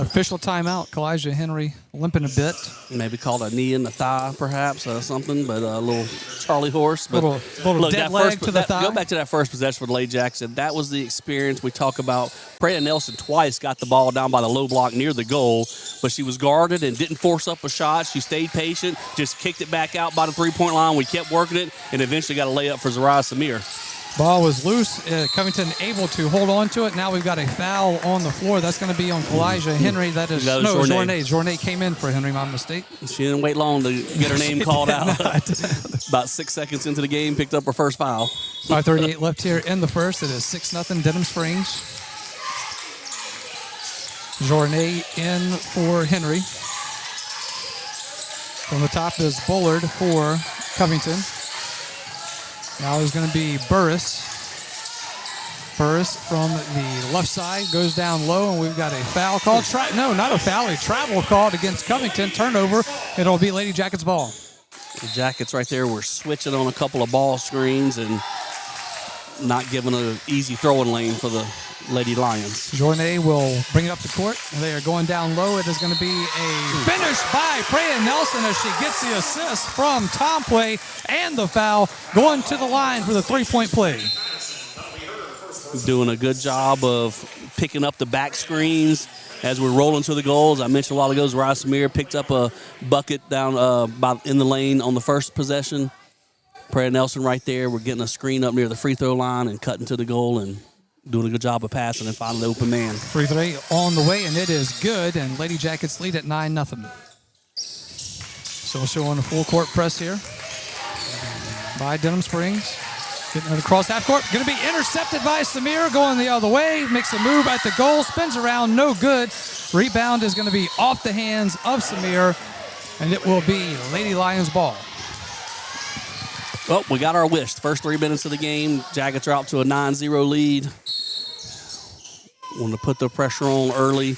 official timeout. Kalijah Henry limping a bit. Maybe called a knee in the thigh, perhaps, something, but a little Charlie horse. But little dead leg to the thigh. Go back to that first possession for the Lady Jackson. That was the experience we talk about. Preya Nelson twice got the ball down by the low block near the goal, but she was guarded and didn't force up a shot. She stayed patient, just kicked it back out by the 3-point line. We kept working it, and eventually got a layup for Zariah Samir. Ball was loose. Covington able to hold on to it. Now we've got a foul on the floor. That's going to be on Kalijah Henry. That is Journay. Journay came in for Henry, my mistake. She didn't wait long to get her name called out. About 6 seconds into the game, picked up her first foul. 5:38 left here in the first. It is 6-0 Denham Springs. Journay in for Henry. From the top is Bullard for Covington. Now there's going to be Burris. Burris from the left side goes down low, and we've got a foul called. No, not a foul. A travel called against Covington. Turnover. It'll be Lady Jackets ball. The Jackets right there were switching on a couple of ball screens and not giving an easy throwing lane for the Lady Lions. Journay will bring it up the court. They are going down low. It is going to be a finish by Freya Nelson as she gets the assist from Tom Play and the foul, going to the line for the three-point play. Doing a good job of picking up the back screens as we're rolling to the goals. I mentioned a while ago, Zariah Samir picked up a bucket down in the lane on the first possession. Freya Nelson right there. We're getting a screen up near the free throw line and cutting to the goal and doing a good job of passing and finding the open man. Free throw on the way, and it is good, and Lady Jackets lead at 9-0. So showing a full court press here by Denham Springs. Getting it across half court. Going to be intercepted by Samir, going the other way. Makes a move at the goal, spins around, no good. Rebound is going to be off the hands of Samir, and it will be Lady Lions ball. Well, we got our wish. First 3 minutes of the game, Jackets are out to a 9-0 lead. Want to put the pressure on early.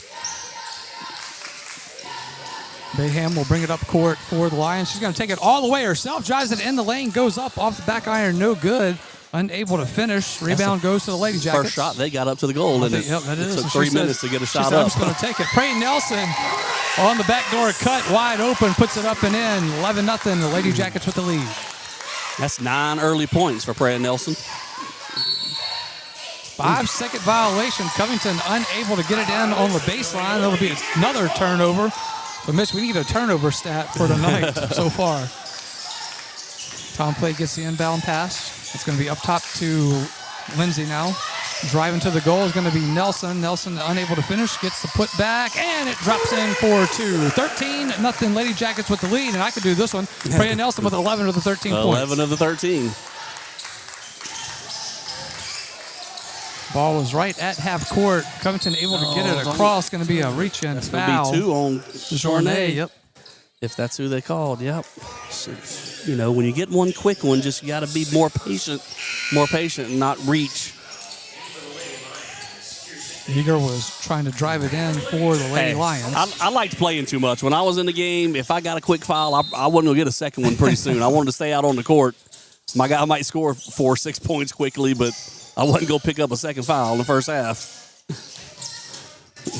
Bayham will bring it up court for the Lions. She's going to take it all the way herself. Drives it in the lane, goes up off the back iron, no good. Unable to finish. Rebound goes to the Lady Jackets. First shot, they got up to the goal. And it took 3 minutes to get a shot up. I'm just going to take it. Prey Nelson on the backdoor cut, wide open, puts it up and in. 11-0, the Lady Jackets with the lead. That's 9 early points for Freya Nelson. 5-second violation. Covington unable to get it in on the baseline. That'll be another turnover. But, Mitch, we need a turnover stat for tonight so far. Tom Play gets the inbound pass. It's going to be up top to Lindsay now. Driving to the goal is going to be Nelson. Nelson unable to finish, gets the put back, and it drops in for 2. 13-0 Lady Jackets with the lead, and I could do this one. Freya Nelson with 11 of the 13 points. 11 of the 13. Ball was right at half court. Covington able to get it across. Going to be a reach-in foul. Going to be 2 on Journay. Yep. If that's who they called, yep. So, you know, when you get one quick one, just you got to be more patient and not reach. Eager was trying to drive it in for the Lady Lions. I liked playing too much. When I was in the game, if I got a quick foul, I wasn't going to get a second one pretty soon. I wanted to stay out on the court. My guy might score 4 or 6 points quickly, but I wasn't going to pick up a second foul in the first half.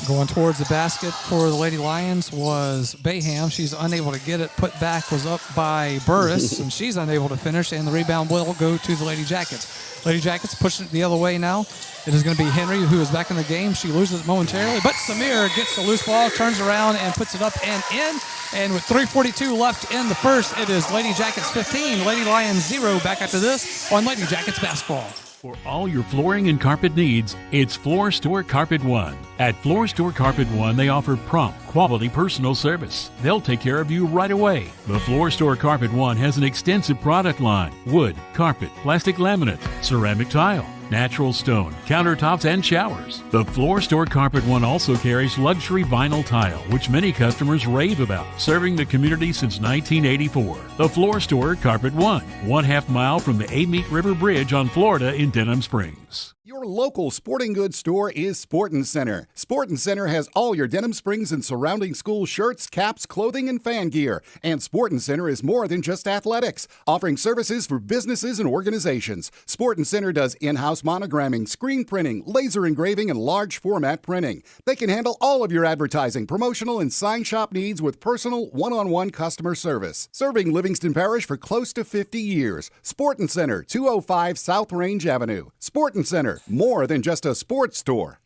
Going towards the basket for the Lady Lions was Bayham. She's unable to get it. Put back was up by Burris, and she's unable to finish, and the rebound will go to the Lady Jackets. Lady Jackets pushing it the other way now. It is going to be Henry, who is back in the game. She loses it momentarily, but Samir gets the loose ball, turns around, and puts it up and in. And with 3:42 left in the first, it is Lady Jackets 15, Lady Lions 0. Back after this on Lady Jackets basketball. For all your flooring and carpet needs, it's Floor Store Carpet One. At Floor Store Carpet One, they offer prompt, quality personal service. They'll take care of you right away. The Floor Store Carpet One has an extensive product line: wood, carpet, plastic laminate, ceramic tile, natural stone, countertops, and showers. The Floor Store Carpet One also carries luxury vinyl tile, which many customers rave about, serving the community since 1984. The Floor Store Carpet One, 1/2 mile from the Amite River Bridge on Florida in Denham Springs. Your local sporting goods store is Sportin' Center. Sportin' Center has all your Denham Springs and surrounding school shirts, caps, clothing, and fan gear. And Sportin' Center is more than just athletics, offering services for businesses and organizations. Sportin' Center does in-house monogramming, screen printing, laser engraving, and large format printing. They can handle all of your advertising, promotional, and sign shop needs with personal, one-on-one customer service. Serving Livingston Parish for close to 50 years. Sportin' Center, 205 South Range Avenue. Sportin' Center, more than just a sports store.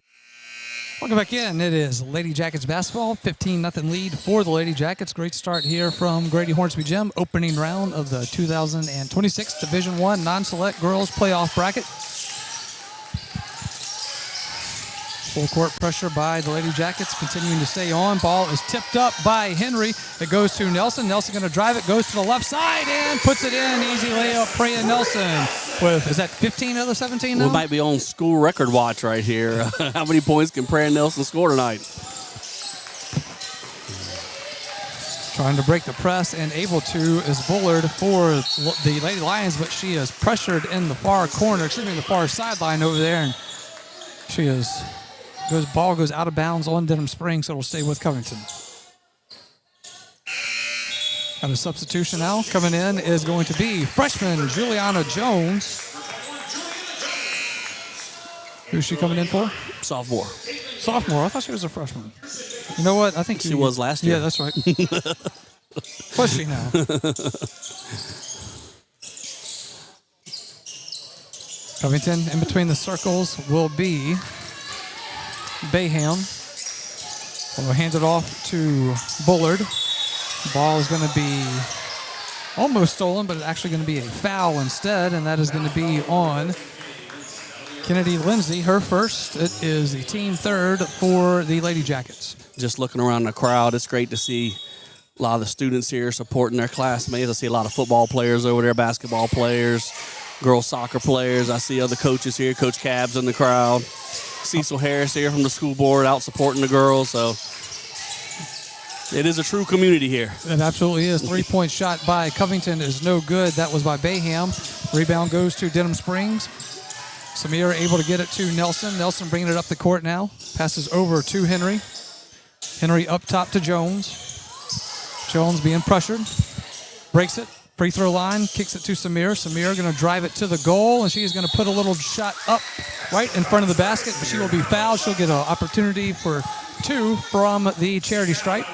Welcome back in. It is Lady Jackets basketball, 15-0 lead for the Lady Jackets. Great start here from Grady Hornsby Gym, opening round of the 2026 Division I non-select girls playoff bracket. Full court pressure by the Lady Jackets, continuing to stay on. Ball is tipped up by Henry. It goes to Nelson. Nelson going to drive it, goes to the left side, and puts it in. Easy layup, Freya Nelson. With, is that 15 out of the 17 now? We might be on school record watch right here. How many points can Freya Nelson score tonight? Trying to break the press, and able to is Bullard for the Lady Lions, but she is pressured in the far corner, the far sideline over there, and she is... ball goes out of bounds on Denham Springs, so it'll stay with Covington. Got a substitution now. Coming in is going to be freshman Juliana Jones. Who's she coming in for? Sophomore. Sophomore? I thought she was a freshman. You know what? I think she was last year. Yeah, that's right. Was she now? Covington in between the circles will be Bayham. We'll hand it off to Bullard. Ball is going to be almost stolen, but it's actually going to be a foul instead, and that is going to be on Kennedy Lindsay, her first. It is the team third for the Lady Jackets. Just looking around the crowd, it's great to see a lot of the students here supporting their classmates. I see a lot of football players over there, basketball players, girls soccer players. I see other coaches here. Coach Cab's in the crowd. Cecil Harris here from the school board out supporting the girls. So it is a true community here. It absolutely is. Three-point shot by Covington is no good. That was by Bayham. Rebound goes to Denham Springs. Samir able to get it to Nelson. Nelson bringing it up the court now. Passes over to Henry. Henry up top to Jones. Jones being pressured. Breaks it. Free throw line, kicks it to Samir. Samir going to drive it to the goal, and she is going to put a little shot up right in front of the basket, but she will be fouled. She'll get an opportunity for two from the charity stripe.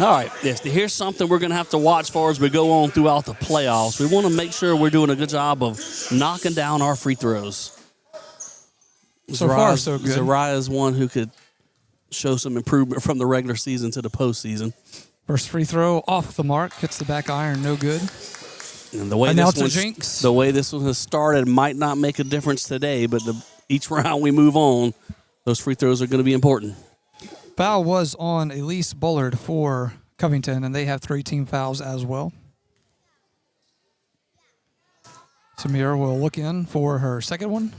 All right, here's something we're going to have to watch for as we go on throughout the playoffs. We want to make sure we're doing a good job of knocking down our free throws. So far, so good. Zariah is one who could show some improvement from the regular season to the postseason. First free throw off the mark, hits the back iron, no good. And the way this one has started might not make a difference today, but each round we move on, those free throws are going to be important. Foul was on Elise Bullard for Covington, and they have 3 team fouls as well. Samir will look in for her second one.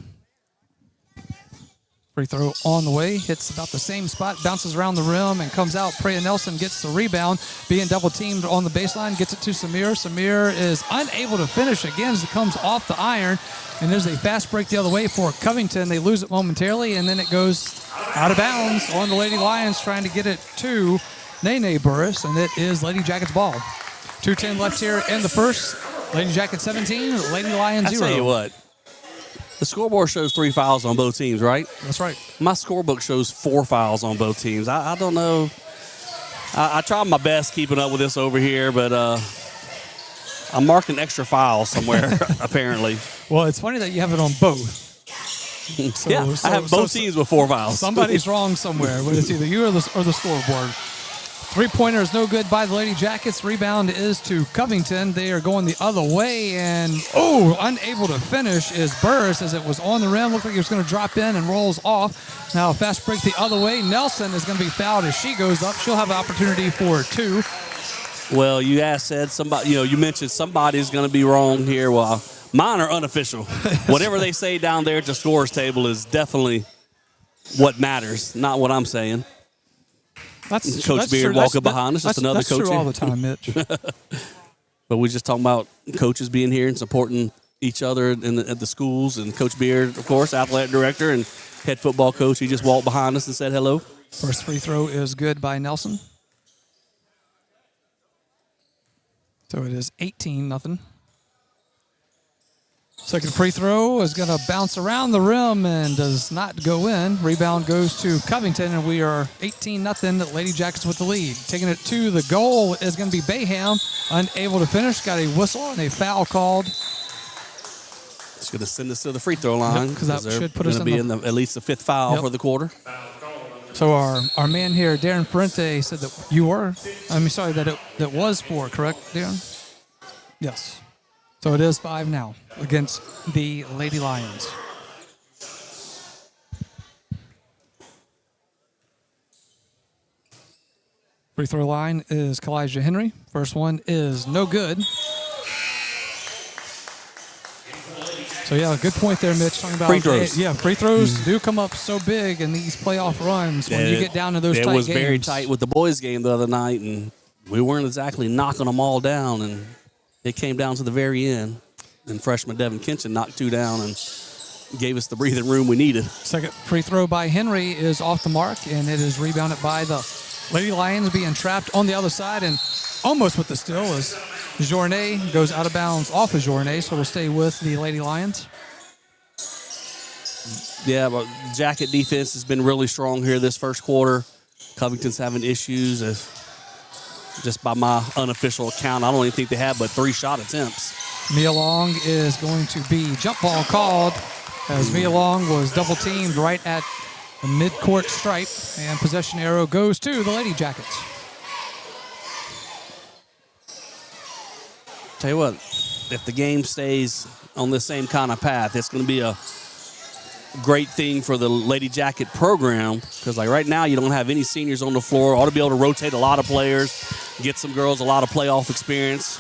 Free throw on the way, hits about the same spot, bounces around the rim and comes out. Freya Nelson gets the rebound, being double teamed on the baseline, gets it to Samir. Samir is unable to finish again as it comes off the iron, and there's a fast break the other way for Covington. They lose it momentarily, and then it goes out of bounds on the Lady Lions, trying to get it to Nene Burris, and it is Lady Jackets ball. 2:10 left here in the first. Lady Jackets 17, Lady Lions 0. I tell you what. The scoreboard shows 3 fouls on both teams, right? That's right. My scorebook shows 4 fouls on both teams. I don't know. I tried my best keeping up with this over here, but I'm marking extra fouls somewhere, apparently. Well, it's funny that you have it on both. I have both teams with 4 fouls. Somebody's wrong somewhere, but it's either you or the scoreboard. Three-pointer is no good by the Lady Jackets. Rebound is to Covington. They are going the other way, and unable to finish is Burris as it was on the rim. Looked like he was going to drop in and rolls off. Now a fast break the other way. Nelson is going to be fouled as she goes up. She'll have an opportunity for 2. Well, you said somebody. You mentioned somebody's going to be wrong here. Well, mine are unofficial. Whatever they say down there at the scores table is definitely what matters, not what I'm saying. Coach Beard walking behind us. Just another coach. That's true all the time, Mitch. But we're just talking about coaches being here and supporting each other at the schools. And Coach Beard, of course, athletic director and head football coach, he just walked behind us and said hello. First free throw is good by Nelson. So it is 18-0. Second free throw is going to bounce around the rim and does not go in. Rebound goes to Covington, and we are 18-0. Lady Jackets with the lead. Taking it to the goal is going to be Bayham. Unable to finish. Got a whistle and a foul called. It's going to send us to the free throw line. Because that should put us in at least the 5th foul for the quarter. So So our man here, Darren Ferrente, said that you were. That was 4, correct, Darren? Yes. So it is 5 now against the Lady Lions. Free throw line is Kalijah Henry. First one is no good. So, yeah, good point there, Mitch. Talking about free throws. Free throws do come up so big in these playoff runs when you get down to those tight games. It was very tight with the boys' game the other night, and we weren't exactly knocking them all down, and it came down to the very end. And freshman Devin Kinchin knocked 2 down and gave us the breathing room we needed. Second free throw by Henry is off the mark, and it is rebounded by the Lady Lions, being trapped on the other side, and almost with the steal as Journet goes out of bounds off of Journet, so we'll stay with the Lady Lions. Yeah, but Jacket defense has been really strong here this first quarter. Covington's having issues. Just by my unofficial account, I don't even think they have but 3 shot attempts. Mia Long is going to be jump ball called as Mia Long was double teamed right at the midcourt stripe, and possession arrow goes to the Lady Jackets. Tell you what, if the game stays on the same kind of path, it's going to be a great thing for the Lady Jacket program, because like right now you don't have any seniors on the floor. Ought to be able to rotate a lot of players, get some girls a lot of playoff experience.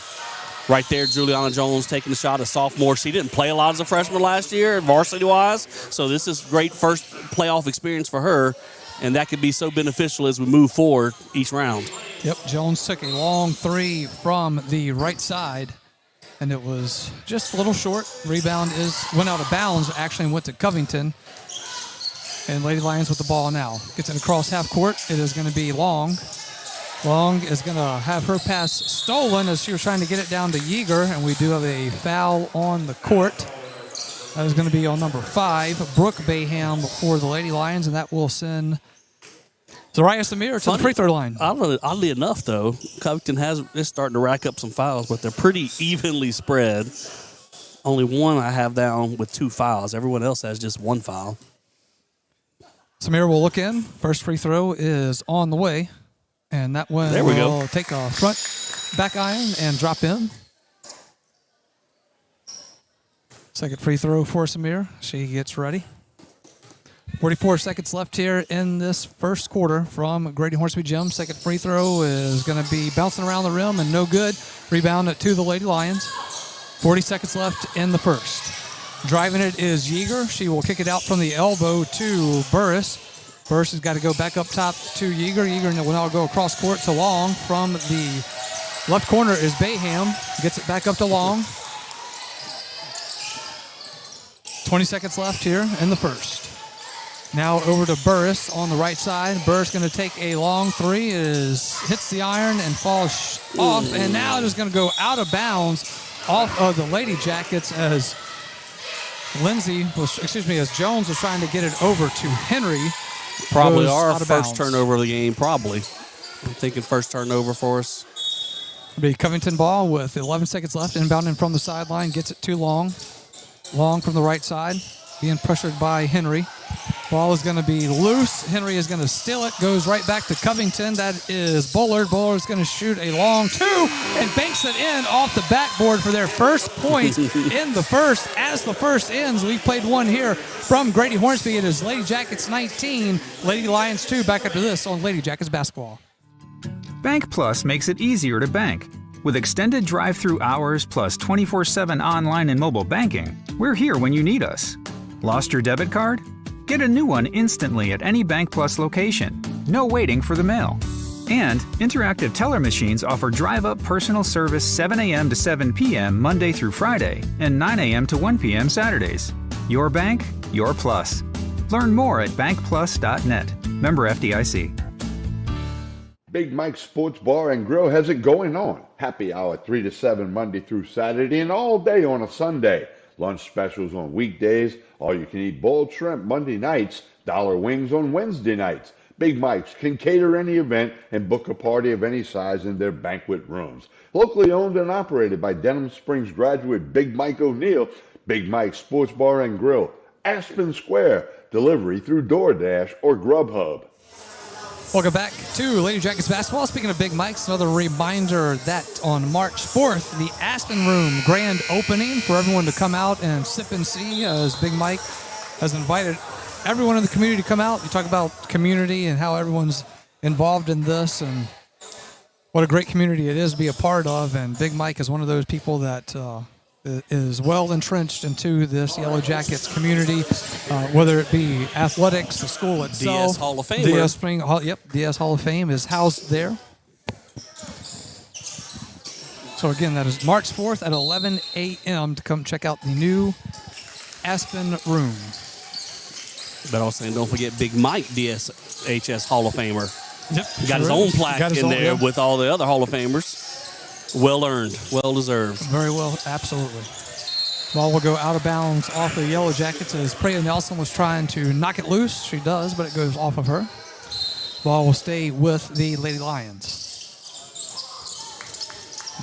Right there, Juliana Jones taking the shot, a sophomore. She didn't play a lot as a freshman last year, varsity-wise, so this is great first playoff experience for her, and that could be so beneficial as we move forward each round. Yep, Jones took a long 3 from the right side, and it was just a little short. Rebound went out of bounds, actually went to Covington, and Lady Lions with the ball now. Gets it across half court. It is going to be Long. Long is going to have her pass stolen as she was trying to get it down to Yeager, and we do have a foul on the court. That is going to be on number 5, Brooke Bayham for the Lady Lions, and that will send Zariah Samir to the free throw line. Oddly enough, though, Covington is starting to rack up some fouls, but they're pretty evenly spread. Only one I have down with 2 fouls. Everyone else has just 1 foul. Samir will look in. First free throw is on the way. And that one will take a front back iron and drop in. Second free throw for Samir. She gets ready. 44 seconds left here in this first quarter from Grady Hornsby Gym. Second free throw is going to be bouncing around the rim and no good. Rebound to the Lady Lions. 40 seconds left in the first. Driving it is Yeager. She will kick it out from the elbow to Burris. Burris has got to go back up top to Yeager. Yeager will now go across court to Long. From the left corner is Bayham. Gets it back up to Long. 20 seconds left here in the first. Now over to Burris on the right side. Burris going to take a long 3. Hits the iron and falls off. And now it is going to go out of bounds off of the Lady Jackets as as Jones was trying to get it over to Henry. Probably our first turnover of the game, probably. I'm thinking first turnover for us. It'll be Covington ball with 11 seconds left. Inbounding from the sideline. Gets it to Long. Long from the right side. Being pressured by Henry. Ball is going to be loose. Henry is going to steal it. Goes right back to Covington. That is Bullard. Bullard is going to shoot a long 2 and banks it in off the backboard for their first point in the first. As the first ends, we played one here from Grady Hornsby. It is Lady Jackets 19, Lady Lions 2. Back after this on Lady Jackets basketball. Bank Plus makes it easier to bank. With extended drive-through hours plus 24/7 online and mobile banking, we're here when you need us. Lost your debit card? Get a new one instantly at any Bank Plus location. No waiting for the mail. And interactive teller machines offer drive-up personal service 7 a.m. to 7 p.m. Monday through Friday and 9 a.m. to 1 p.m. Saturdays. Your bank, your plus. Learn more at bankplus.net. Member FDIC. Big Mike's Sports Bar and Grill has it going on. Happy hour 3 to 7 Monday through Saturday and all day on a Sunday. Lunch specials on weekdays. All you can eat boiled shrimp Monday nights. Dollar wings on Wednesday nights. Big Mike's can cater any event and book a party of any size in their banquet rooms. Locally owned and operated by Denham Springs graduate Big Mike O'Neill. Big Mike's Sports Bar and Grill. Aspen Square. Delivery through DoorDash or Grubhub. Welcome back to Lady Jackets basketball. Speaking of Big Mike's, another reminder that on March 4th, the Aspen Room grand opening for everyone to come out and sip and see, as Big Mike has invited everyone in the community to come out. You talk about community and how everyone's involved in this and what a great community it is to be a part of. And Big Mike is one of those people that is well entrenched into this Yellow Jackets community, whether it be athletics, the school itself. DS Hall of Fame. DS Hall of Fame is housed there. So again, that is March 4th at 11 a.m. to come check out the new Aspen Room. But also, don't forget Big Mike, DSHS Hall of Famer. Yep. He got his own plaque in there with all the other Hall of Famers. Well earned, well deserved. Very well, absolutely. Ball will go out of bounds off the Yellow Jackets as Priya Nelson was trying to knock it loose. She does, but it goes off of her. Ball will stay with the Lady Lions.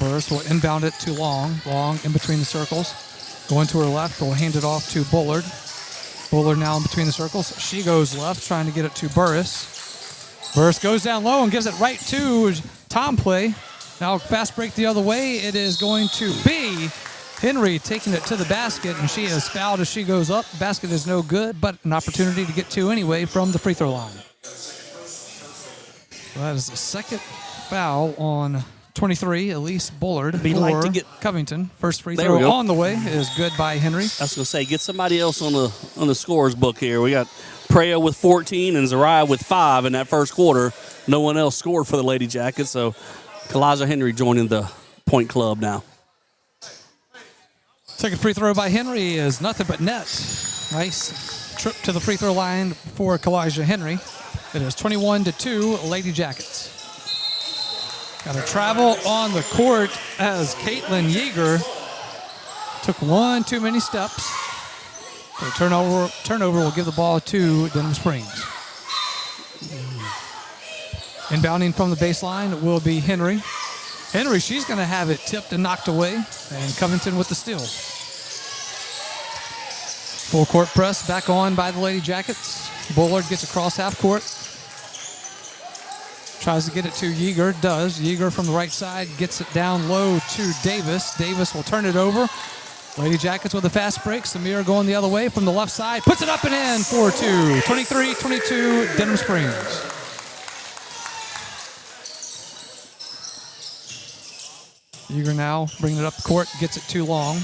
Burris will inbound it to Long. Long in between the circles. Going to her left, will hand it off to Bullard. Bullard now in between the circles. She goes left, trying to get it to Burris. Burris goes down low and gives it right to Tom Play. Now fast break the other way. It is going to be Henry taking it to the basket, and she is fouled as she goes up. Basket is no good, but an opportunity to get two anyway from the free throw line. So that is the second foul on 23, Elise Bullard for Covington. First free throw on the way is good by Henry. I was going to say, get somebody else on the scorer's book here. We got Preya with 14 and Zariah with 5 in that first quarter. No one else scored for the Lady Jackets, so Kalijah Henry joining the point club now. Second free throw by Henry is nothing but net. Nice trip to the free throw line for Kalijah Henry. It is 21-2, Lady Jackets. Got to travel on the court as Caitlin Yeager took one too many steps. So turnover will give the ball to Denham Springs. Inbounding from the baseline will be Henry. Henry, she's going to have it tipped and knocked away, and Covington with the steal. Full court press back on by the Lady Jackets. Bullard gets across half court. Tries to get it to Yeager, does. Yeager from the right side gets it down low to Davis. Davis will turn it over. Lady Jackets with a fast break. Samir going the other way from the left side. Puts it up and in for 2. 23-22, Denham Springs. Yeager now bringing it up the court, gets it too Long.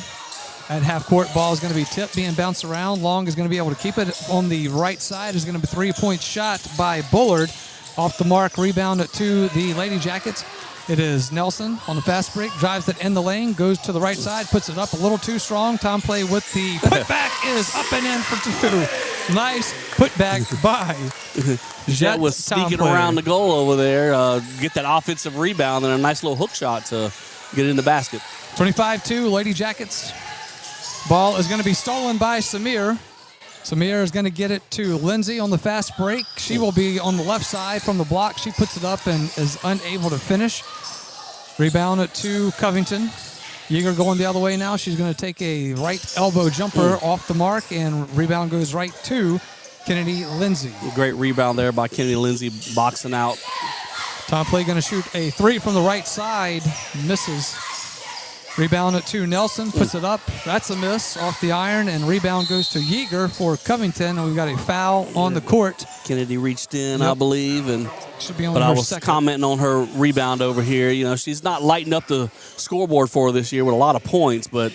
At half court, ball is going to be tipped, being bounced around. Long is going to be able to keep it on the right side. Is going to be a three-point shot by Bullard. Off the mark, rebound it to the Lady Jackets. It is Nelson on the fast break, drives it in the lane, goes to the right side, puts it up a little too strong. Tom Play with the putback is up and in for 2. Nice putback by Jet was sneaking around the goal over there, get that offensive rebound and a nice little hook shot to get it in the basket. 25-2, Lady Jackets. Ball is going to be stolen by Samir. Samir is going to get it to Lindsay on the fast break. She will be on the left side from the block. She puts it up and is unable to finish. Rebound it to Covington. Yeager going the other way now. She's going to take a right elbow jumper off the mark, and rebound goes right to Kennedy Lindsay. Great rebound there by Kennedy Lindsay, boxing out. Tom Play going to shoot a 3 from the right side. Misses. Rebound it to Nelson, puts it up. That's a miss off the iron, and rebound goes to Yeager for Covington, and we've got a foul on the court. Kennedy reached in, I believe, and should be on but her I was second. Commenting on her rebound over here. You know, she's not lighting up the scoreboard for her this year with a lot of points, but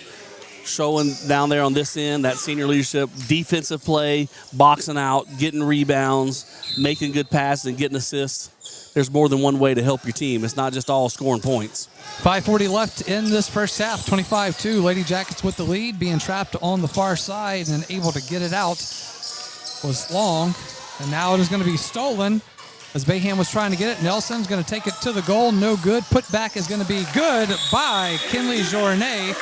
showing down there on this end, that senior leadership, defensive play, boxing out, getting rebounds, making good passes, and getting assists. There's more than one way to help your team. It's not just all scoring points. 5:40 left in this first half. 25-2. Lady Jackets with the lead, being trapped on the far side and able to get it out was Long. And now it is going to be stolen as Bayham was trying to get it. Nelson's going to take it to the goal. No good. Putback is going to be good by Kinley Journet.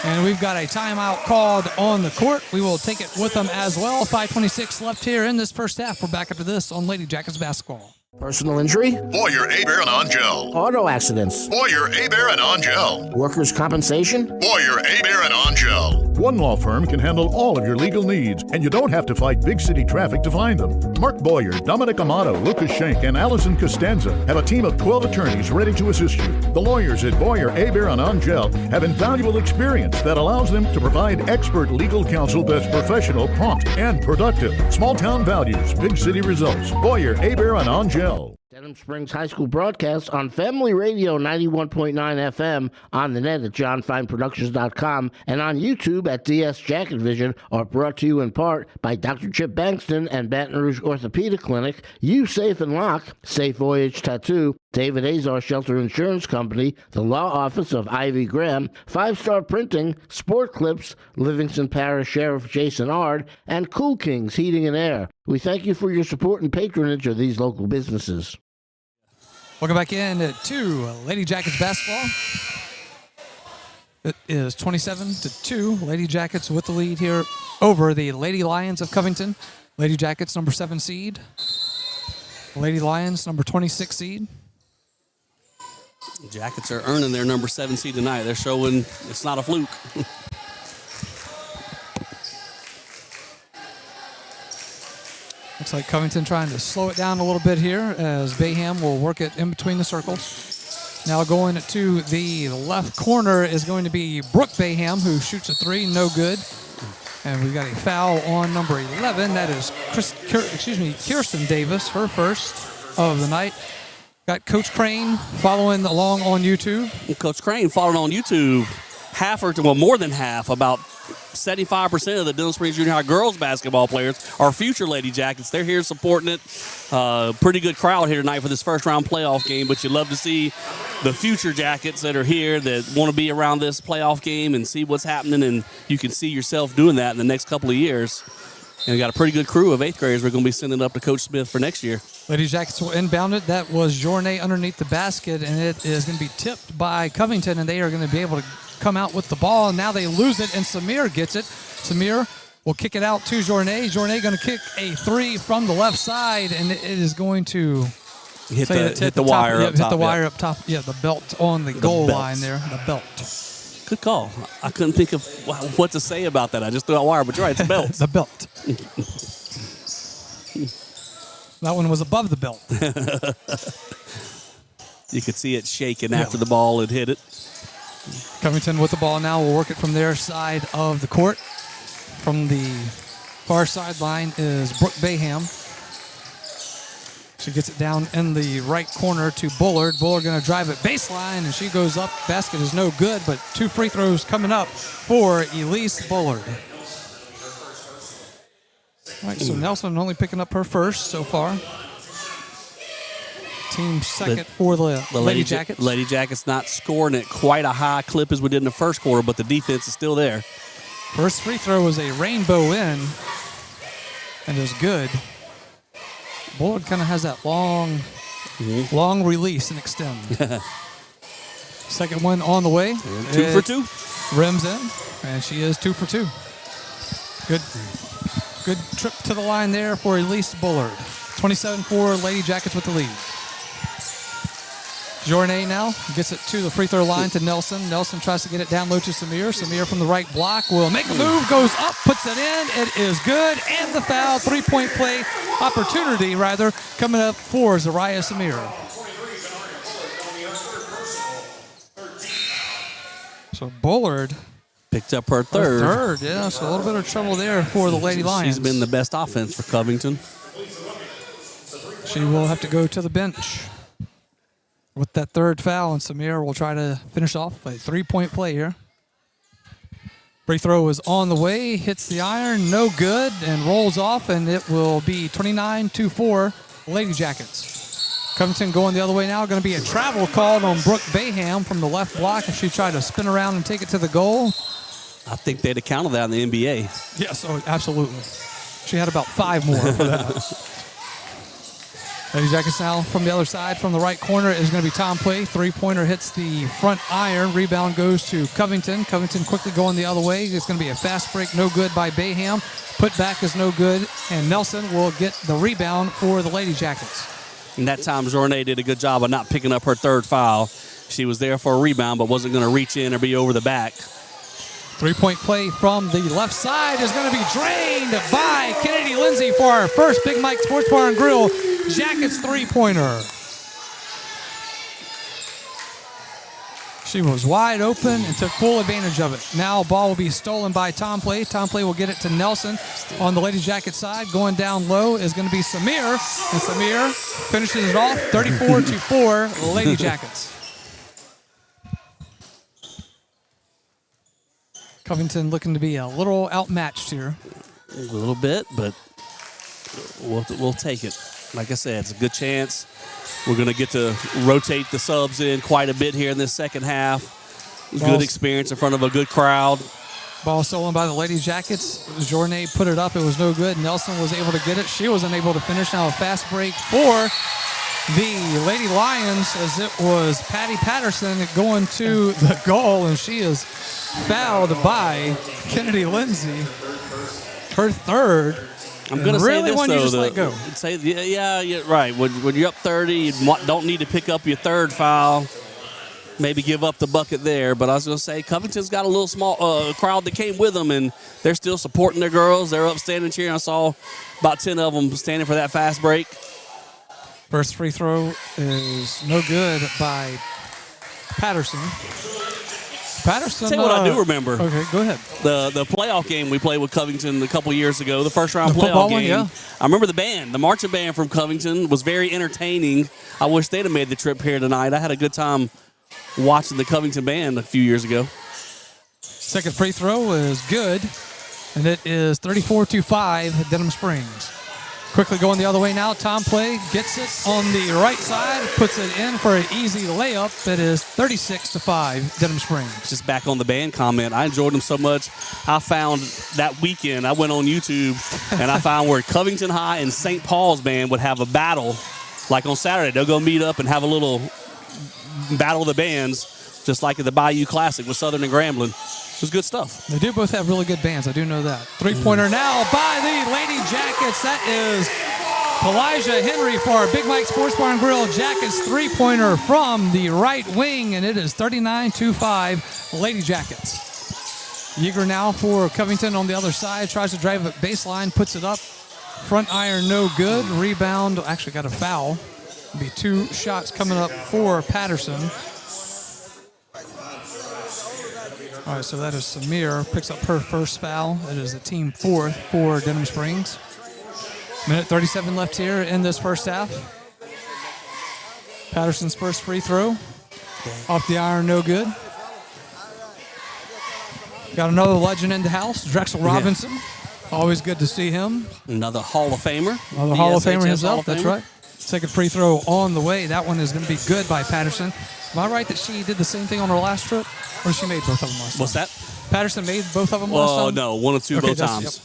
And we've got a timeout called on the court. We will take it with them as well. 5:26 left here in this first half. We're back after this on Lady Jackets basketball. Personal injury? Boyer, Aber, and Angel. Auto accidents? Boyer, Aber, and Angel. Workers' compensation? Boyer, Aber, and Angel. One law firm can handle all of your legal needs, and you don't have to fight big city traffic to find them. Mark Boyer, Dominic Amato, Lucas Schenck, and Allison Costanza have a team of 12 attorneys ready to assist you. The lawyers at Boyer, Aber, and Angel have invaluable experience that allows them to provide expert legal counsel that's professional, prompt, and productive. Small town values, big city results. Boyer, Aber, and Angel. Denham Springs High School broadcasts on Family Radio 91.9 FM, on the net at johnfineproductions.com, and on YouTube at DS Jacket Vision are brought to you in part by Dr. Chip Bankston and Baton Rouge Orthopedic Clinic, You Safe and Lock, Safe Voyage Tattoo, David Azar Shelter Insurance Company, the Law Office of Ivy Graham, 5 Star Printing, Sport Clips, Livingston Parish Sheriff Jason Ard, and Cool Kings Heating and Air. We thank you for your support and patronage of these local businesses. Welcome back in to Lady Jackets basketball. It is 27-2. Lady Jackets with the lead here over the Lady Lions of Covington. Lady Jackets, number 7 seed. Lady Lions, number 26 seed. Jackets are earning their number 7 seed tonight. They're showing it's not a fluke. Looks like Covington trying to slow it down a little bit here as Bayham will work it in between the circles. Now going to the left corner is going to be Brooke Bayham, who shoots a 3, no good. And we've got a foul on number 11. That is Kirsten Davis, her first of the night. Got Coach Crane following along on YouTube. Coach Crane following on YouTube. More than half, about 75% of the Denham Springs Junior High girls basketball players are future Lady Jackets. They're here supporting it. Pretty good crowd here tonight for this first round playoff game, but you love to see the future Jackets that are here that want to be around this playoff game and see what's happening, and you can see yourself doing that in the next couple of years. And we got a pretty good crew of 8th graders we're going to be sending up to Coach Smith for next year. Lady Jackets will inbound it. That was Journey underneath the basket, and it is going to be tipped by Covington, and they are going to be able to come out with the ball. And now they lose it, and Samir gets it. Samir will kick it out to Journey. Journey going to kick a 3 from the left side, and it is going to hit the wire up top. Hit the wire up top. Yeah, the belt on the goal line there. The belt. Good call. I couldn't think of what to say about that. I just threw out wire, but you're right, it's a belt. The belt. That one was above the belt. You could see it shaking after the ball had hit it. Covington with the ball now will work it from their side of the court. From the far sideline is Brooke Bayham. She gets it down in the right corner to Bullard. Bullard going to drive it baseline, and she goes up. Basket is no good, but 2 free throws coming up for Elise Bullard. All right, so Nelson only picking up her first so far. Team second for the Lady Jackets. Lady Jackets not scoring at quite a high clip as we did in the first quarter, but the defense is still there. First free throw was a rainbow in, and is good. Bullard kind of has that long release and extend. Second one on the way. 2 for 2. Rims in, and she is 2 for 2. Good trip to the line there for Elise Bullard. 27-4, Lady Jackets with the lead. Journey now gets it to the free throw line to Nelson. Nelson tries to get it down low to Samir. Samir from the right block will make a move, goes up, puts it in. It is good, and the foul, 3-point play opportunity, coming up for Zariah Samir. So Bullard picked up her third. Yeah, so a little bit of trouble there for the Lady Lions. She's been the best offense for Covington. She will have to go to the bench with that third foul, and Samir will try to finish off a 3-point play here. Free throw is on the way, hits the iron, no good, and rolls off, and it will be 29-4 Lady Jackets. Covington going the other way now. Going to be a travel called on Brooke Bayham from the left block if she tried to spin around and take it to the goal. I think they'd have counted that in the NBA. Yes, oh, absolutely. She had about 5 more for that. Lady Jackets now from the other side, from the right corner is going to be Tom Play. 3-pointer hits the front iron. Rebound goes to Covington. Covington quickly going the other way. It's going to be a fast break, no good by Bayham. Put back is no good, and Nelson will get the rebound for the Lady Jackets. And that time, Journey did a good job of not picking up her third foul. She was there for a rebound, but wasn't going to reach in or be over the back. Three-point play from the left side is going to be drained by Kennedy Lindsay for our first Big Mike Sports Bar and Grill Jackets three-pointer. She was wide open and took full advantage of it. Now ball will be stolen by Tom Play. Tom Play will get it to Nelson on the Lady Jacket side. Going down low is going to be Samir. And Samir finishes it off 34-4 Lady Jackets. Covington looking to be a little outmatched here. A little bit, but we'll take it. Like I said, it's a good chance. We're going to get to rotate the subs in quite a bit here in this second half. Good experience in front of a good crowd. Ball stolen by the Lady Jackets. Journey put it up. It was no good. Nelson was able to get it. She was unable to finish. Now a fast break for the Lady Lions as it was Patty Patterson going to the goal, and she is fouled by Kennedy Lindsay. Her third. I'm going to really say this, when though. You just let go. Yeah, right. When you're up 30, you don't need to pick up your third foul. Maybe give up the bucket there. But I was going to say, Covington's got a little small crowd that came with them, and they're still supporting their girls. They're up standing cheering. I saw about 10 of them standing for that fast break. First free throw is no good by Patterson. Patterson. Tell you what I do remember. Okay, go ahead. The playoff game we played with Covington a couple years ago, the first round playoff game. One, yeah. I remember the band, the marching band from Covington was very entertaining. I wish they'd have made the trip here tonight. I had a good time watching the Covington band a few years ago. Second free throw is good, and it is 34-5 Denham Springs. Quickly going the other way now. Tom Play gets it on the right side, puts it in for an easy layup. It is 36-5 Denham Springs. Just back on the band comment, I enjoyed them so much. I found that weekend, I went on YouTube, and I found where Covington High and St. Paul's band would have a battle. Like on Saturday, they'll go meet up and have a little battle of the bands, just like at the Bayou Classic with Southern and Grambling. It was good stuff. They do both have really good bands. I do know that. Three-pointer now by the Lady Jackets. That is Elijah Henry for our Big Mike Sports Bar and Grill Jackets three-pointer from the right wing, and it is 39-5 Lady Jackets. Yeager now for Covington on the other side. Tries to drive it baseline, puts it up. Front iron no good. Rebound, actually got a foul. It'll be two shots coming up for Patterson. All right, so that is Samir, picks up her first foul. It is the team fourth for Denham Springs. Minute 37 left here in this first half. Patterson's first free throw. Off the iron, no good. Got another legend in the house, Drexel Robinson. Yeah. Always good to see him. Another Hall of Famer. Another Hall of Famer himself, that's right. Second free throw on the way. That one is going to be good by Patterson. Am I right that she did the same thing on her last trip? Or she made both of them last time? What's that? Patterson made both of them last time? Oh, no. One or two both times.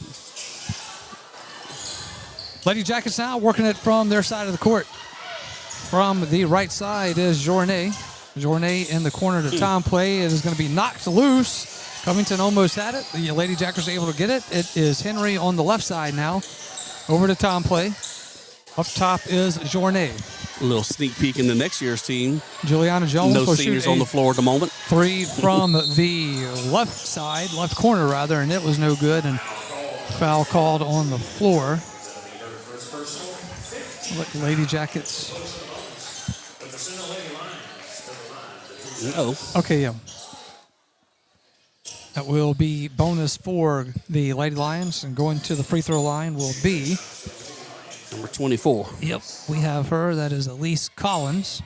Yep. Lady Jackets now working it from their side of the court. From the right side is Journey. Journey in the corner to Tom Play. It is going to be knocked loose. Covington almost had it. The Lady Jackets are able to get it. It is Henry on the left side now. Over to Tom Play. Up top is Journey. A little sneak peek into next year's team. Juliana Jones no will seniors shoot on the floor at the moment. Three from the left side, left corner rather, and it was no good. And foul called on the floor. Lady Jackets. Oh. Okay, yeah. That will be bonus for the Lady Lions, and going to the free throw line will be number 24. Yep, we have her. That is Elise Collins.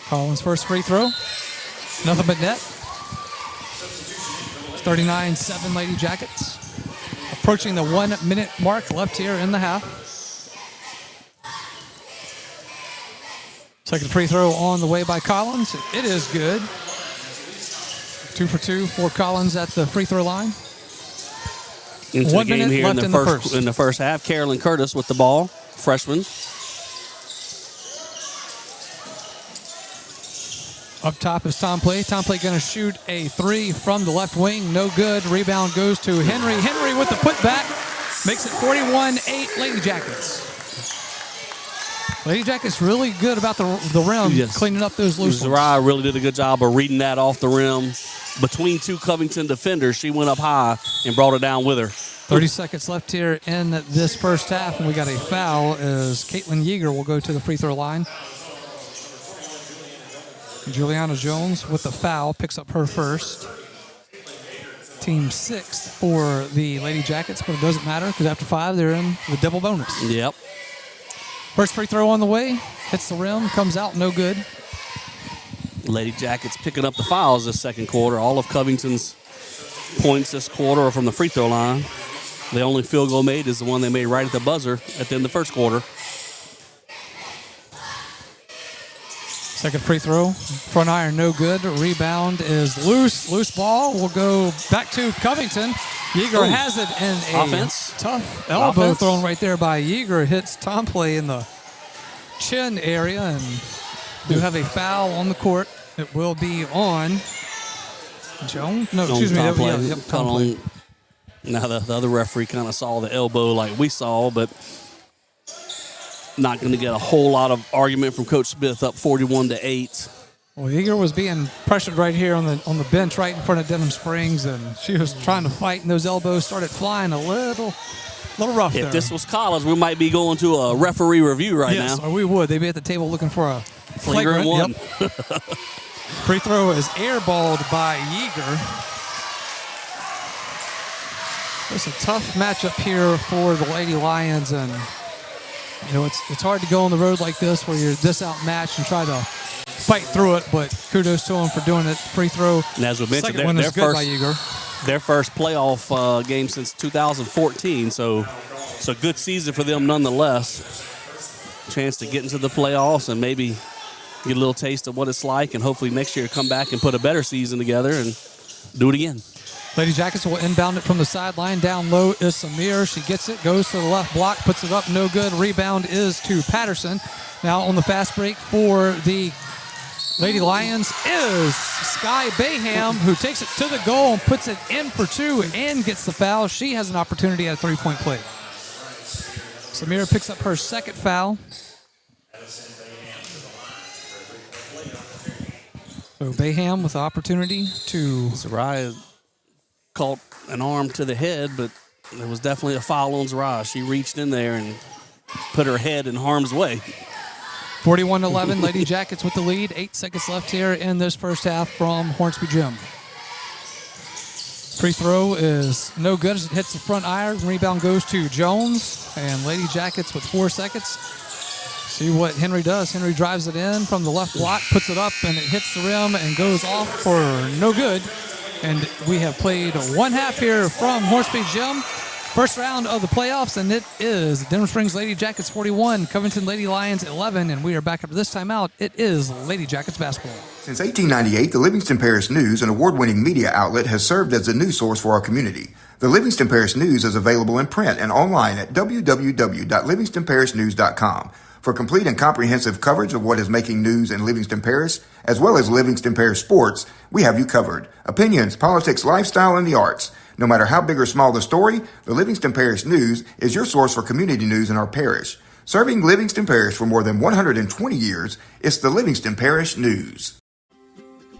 Collins' first free throw. Nothing but net. 39-7 Lady Jackets. Approaching the 1 minute mark left here in the half. Second free throw on the way by Collins. It is good. 2 for 2 for Collins at the free throw line. Into 1 the game minute here left in the first half. Carolyn Curtis with the ball, freshman. Up top is Tom Play. Tom Play going to shoot a three from the left wing. No good. Rebound goes to Henry. Henry with the putback. Makes it 41-8 Lady Jackets. Lady Jackets really good about the rim, cleaning up those loose ones. Zariah really did a good job of reading that off the rim. Between two Covington defenders, she went up high and brought it down with her. 30 seconds left here in this first half, and we got a foul as Caitlin Yeager will go to the free throw line. Juliana Jones with the foul, picks up her first. Team sixth for the Lady Jackets, but it doesn't matter because after 5, they're in the double bonus. Yep. First free throw on the way, hits the rim, comes out, no good. Lady Jackets picking up the fouls this second quarter. All of Covington's points this quarter are from the free throw line. The only field goal made is the one they made right at the buzzer at the end of the first quarter. Second free throw, front iron, no good. Rebound is loose. Loose ball will go back to Covington. Yeager has it in a tough elbow thrown right there by Yeager. Hits Tom Play in the chin area, and do have a foul on the court. It will be on Jones. No, excuse me. Tom Play. Now the other referee kind of saw the elbow like we saw, but not going to get a whole lot of argument from Coach Smith, up 41-8. Well, Yeager was being pressured right here on the bench right in front of Denham Springs, and she was trying to fight, and those elbows started flying a little rough there. If this was college, we might be going to a referee review right now. Yes, or we would. They'd be at the table looking for a flagrant one. Yep. Free throw is airballed by Yeager. It's a tough matchup here for the Lady Lions, and you know, it's hard to go on the road like this where you're this outmatched and try to fight through it, but kudos to them for doing it. Free throw. And as we mentioned, their first playoff game since 2014, so good season for them nonetheless. Chance to get into the playoffs and maybe get a little taste of what it's like, and hopefully next year come back and put a better season together and do it again. Lady Jackets will inbound it from the sideline. Down low is Samir. She gets it, goes to the left block, puts it up, no good. Rebound is to Patterson. Now on the fast break for the Lady Lions is Sky Bayham, who takes it to the goal and puts it in for 2 and gets the foul. She has an opportunity at a three-point play. Samir picks up her second foul. So Bayham with the opportunity to... Zariah caught an arm to the head, but there was definitely a foul on Zariah. She reached in there and put her head in harm's way. 41-11, Lady Jackets with the lead. 8 seconds left here in this first half from Hornsby Gym. Free throw is no good as it hits the front iron. Rebound goes to Jones, and Lady Jackets with 4 seconds. See what Henry does. Henry drives it in from the left block, puts it up, and it hits the rim and goes off for no good. And we have played one half here from Hornsby Gym. First round of the playoffs, and it is Denham Springs Lady Jackets 41, Covington Lady Lions 11, and we are back after this timeout. It is Lady Jackets basketball. Since 1898, the Livingston Parish News, an award-winning media outlet, has served as the news source for our community. The Livingston Parish News is available in print and online at www.livingstonparishnews.com. For complete and comprehensive coverage of what is making news in Livingston Parish, as well as Livingston Parish sports, we have you covered. Opinions, politics, lifestyle, and the arts. No matter how big or small the story, the Livingston Parish News is your source for community news in our parish. Serving Livingston Parish for more than 120 years, it's the Livingston Parish News.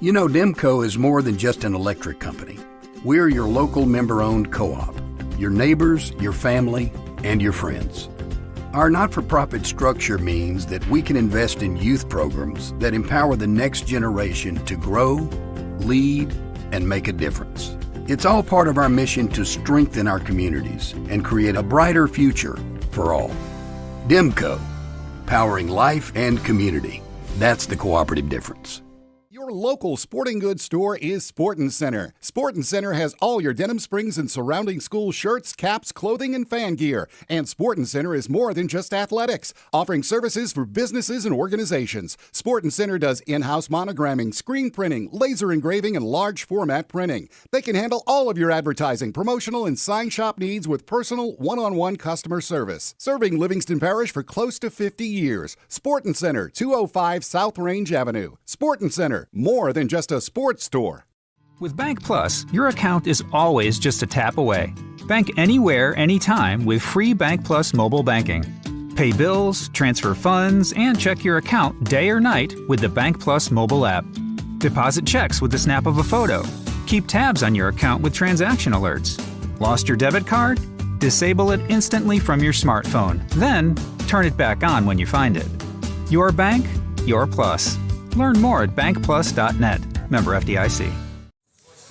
You know, Demco is more than just an electric company. We're your local member-owned co-op. Your neighbors, your family, and your friends. Our not-for-profit structure means that we can invest in youth programs that empower the next generation to grow, lead, and make a difference. It's all part of our mission to strengthen our communities and create a brighter future for all. Demco, powering life and community. That's the cooperative difference. Your local sporting goods store is Sportin' Center. Sportin' Center has all your Denham Springs and surrounding school shirts, caps, clothing, and fan gear. And Sportin' Center is more than just athletics, offering services for businesses and organizations. Sportin' Center does in-house monogramming, screen printing, laser engraving, and large format printing. They can handle all of your advertising, promotional, and sign shop needs with personal, one-on-one customer service. Serving Livingston Parish for close to 50 years. Sportin' Center, 205 South Range Avenue. Sportin' Center, more than just a sports store. With Bank Plus, your account is always just a tap away. Bank anywhere, anytime with free Bank Plus mobile banking. Pay bills, transfer funds, and check your account day or night with the Bank Plus mobile app. Deposit checks with the snap of a photo. Keep tabs on your account with transaction alerts. Lost your debit card? Disable it instantly from your smartphone. Then, turn it back on when you find it. Your bank, your plus. Learn more at bankplus.net. Member FDIC.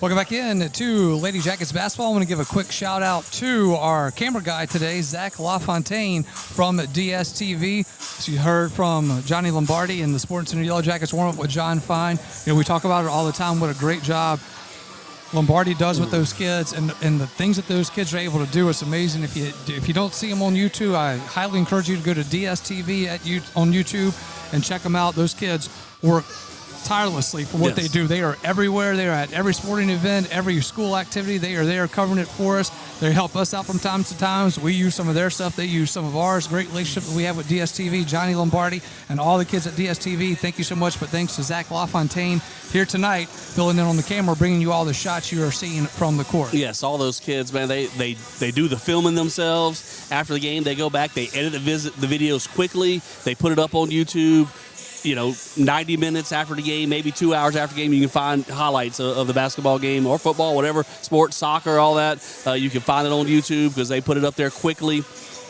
Welcome back in to Lady Jackets basketball. I want to give a quick shout out to our camera guy today, Zach LaFontaine from DSTV. So you heard from Johnny Lombardi in the Sports Center Yellow Jackets warm-up with John Fine. You know, we talk about it all the time, what a great job Lombardi does with those kids and the things that those kids are able to do. It's amazing. If you don't see them on YouTube, I highly encourage you to go to DSTV on YouTube and check them out. Those kids work tirelessly for what they do. They are everywhere. They are at every sporting event, every school activity. They are there covering it for us. They help us out from time to time. We use some of their stuff. They use some of ours. Great relationship that we have with DSTV, Johnny Lombardi, and all the kids at DSTV. Thank you so much. But thanks to Zach LaFontaine here tonight, filling in on the camera, bringing you all the shots you are seeing from the court. Yes, all those kids, man, they do the filming themselves. After the game, they go back, they edit the videos quickly. They put it up on YouTube. 90 minutes after the game, maybe 2 hours after the game, you can find highlights of the basketball game or football, whatever, sports, soccer, all that. You can find it on YouTube because they put it up there quickly.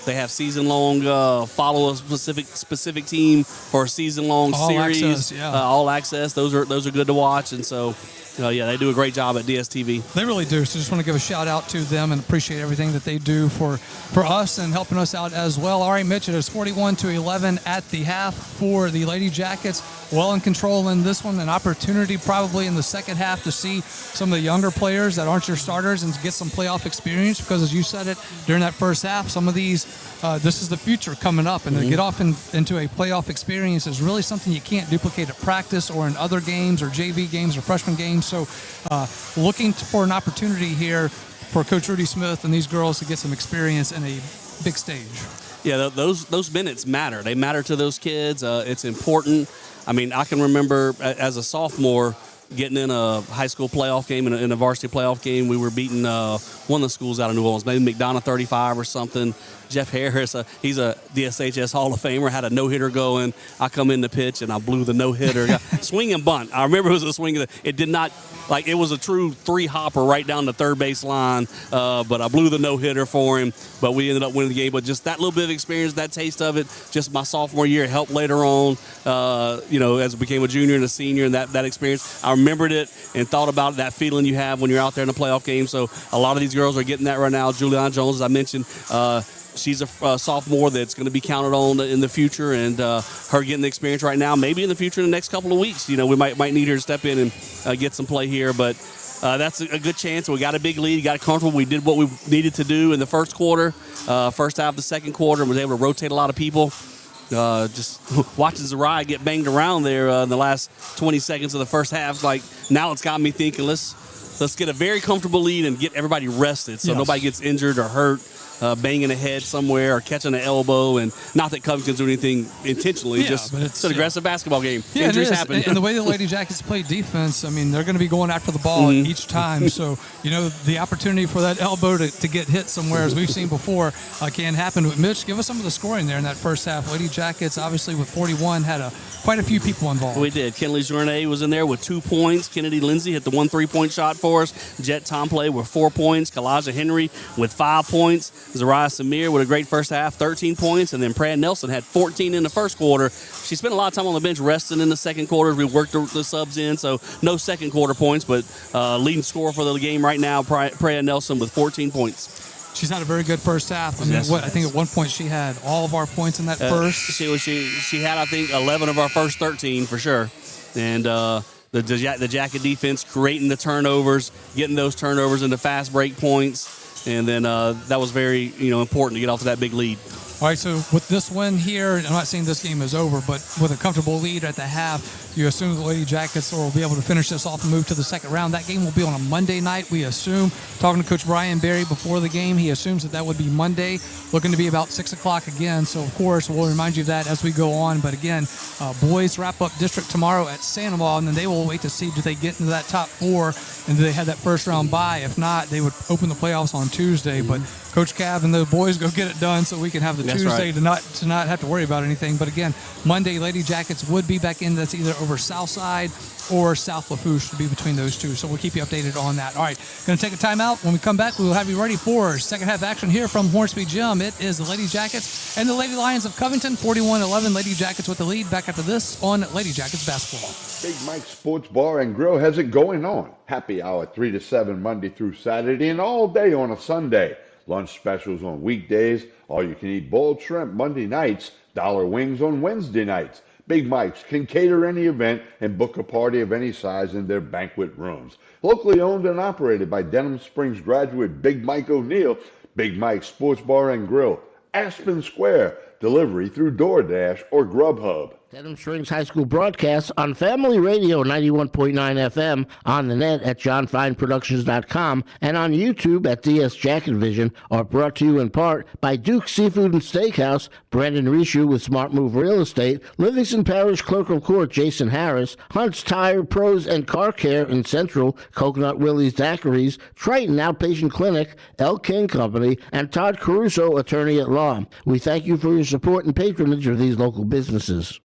They have season-long follow a specific team for a season-long series. Access, yeah. All access. Those are good to watch, and so. They do a great job at DSTV. They really do. So just want to give a shout out to them and appreciate everything that they do for us and helping us out as well. All right, Mitch, it is 41-11 at the half for the Lady Jackets. Well in control in this one. An opportunity probably in the second half to see some of the younger players that aren't your starters and get some playoff experience because, as you said it, during that first half, some of these, this is the future coming up. And to get off into a playoff experience is really something you can't duplicate at practice or in other games or JV games or freshman games. So looking for an opportunity here for Coach Rudy Smith and these girls to get some experience in a big stage. Yeah, those minutes matter. They matter to those kids. It's important. I mean, I can remember as a sophomore getting in a high school playoff game and in a varsity playoff game. We were beating one of the schools out of New Orleans, maybe McDonough 35 or something. Jeff Harris, he's a DSHS Hall of Famer, had a no-hitter going. I come in the pitch, and I blew the no-hitter. Swing and bunt. I remember it was a swing. It did not, it was a true three-hopper right down the third base line, but I blew the no-hitter for him. But we ended up winning the game. But just that little bit of experience, that taste of it, just my sophomore year helped later on, as I became a junior and a senior, and that experience. I remembered it and thought about that feeling you have when you're out there in a playoff game. So a lot of these girls are getting that right now. Juliana Jones, as I mentioned, she's a sophomore that's going to be counted on in the future, and her getting the experience right now. Maybe in the future, in the next couple of weeks, we might need her to step in and get some play here. But that's a good chance. We got a big lead, got comfortable. We did what we needed to do in the first quarter, first half of the second quarter, and was able to rotate a lot of people. Just watching Zariah get banged around there in the last 20 seconds of the first half, now it's got me thinking, let's get a very comfortable lead and get everybody rested so nobody gets injured or hurt. Banging a head somewhere or catching an elbow, and not that Covington's doing anything intentionally, but it's an aggressive basketball game. Yeah, injuries happen. And the way the Lady Jackets play defense, I mean, they're going to be going after the ball each time. So, the opportunity for that elbow to get hit somewhere, as we've seen before, can happen. But Mitch, give us some of the scoring there in that first half. Lady Jackets, obviously with 41, had quite a few people involved. We did. Kenley Journay was in there with 2 points. Kennedy Lindsay hit the 1 3-point shot for us. Jet Tomplay with 4 points. Kalaja Henry with 5 points. Zariah Samir with a great first half, 13 points. And then Pratt Nelson had 14 in the first quarter. She spent a lot of time on the bench resting in the second quarter. We worked the subs in, so no second quarter points. But leading scorer for the game right now, Pratt Nelson with 14 points. She's had a very good first half. I think at one point she had all of our points in that first. She had, I think, 11 of our first 13 for sure. And the Jacket defense creating the turnovers, getting those turnovers into fast break points. And then that was very important to get off to that big lead. All right, so with this win here, I'm not saying this game is over, but with a comfortable lead at the half, You assume the Lady Jackets will be able to finish this off and move to the second round. That game will be on a Monday night, we assume. Talking to Coach Brian Berry before the game, he assumes that would be Monday, looking to be about 6 o'clock again. So, of course, we'll remind you of that as we go on. But, again, boys wrap up district tomorrow at Sandoval, and then they will wait to see do they get into that top 4 and do they have that first round bye. If not, they would open the playoffs on Tuesday. But Coach Cav and the boys go get it done so we can have the Tuesday to not have to worry about anything. But, again, Monday, Lady Jackets would be back in. That's either over Southside or South Lafourche to be between those two. So we'll keep you updated on that. All right, going to take a timeout. When we come back, we will have you ready for second half action here from Hornsby Gym. It is the Lady Jackets and the Lady Lions of Covington, 41-11. Lady Jackets with the lead. Back after this on Lady Jackets basketball. Big Mike's Sports Bar and Grill has it going on. Happy hour 3 to 7 Monday through Saturday and all day on a Sunday. Lunch specials on weekdays. All you can eat boiled shrimp Monday nights. Dollar wings on Wednesday nights. Big Mike's can cater any event and book a party of any size in their banquet rooms. Locally owned and operated by Denham Springs graduate Big Mike O'Neill, Big Mike's Sports Bar and Grill, Aspen Square, delivery through DoorDash or Grubhub. Denham Springs High School broadcasts on Family Radio 91.9 FM, on the net at johnfineproductions.com, and on YouTube at DS Jacket Vision are brought to you in part by Duke Seafood and Steakhouse, Brandon Rishu with Smart Move Real Estate, Livingston Parish Clerk of Court Jason Harris, Hunt's Tire Pros and Car Care in Central, Coconut Willie's Daiquiris, Triton Outpatient Clinic, El King Company, and Todd Caruso, Attorney at Law. We thank you for your support and patronage of these local businesses.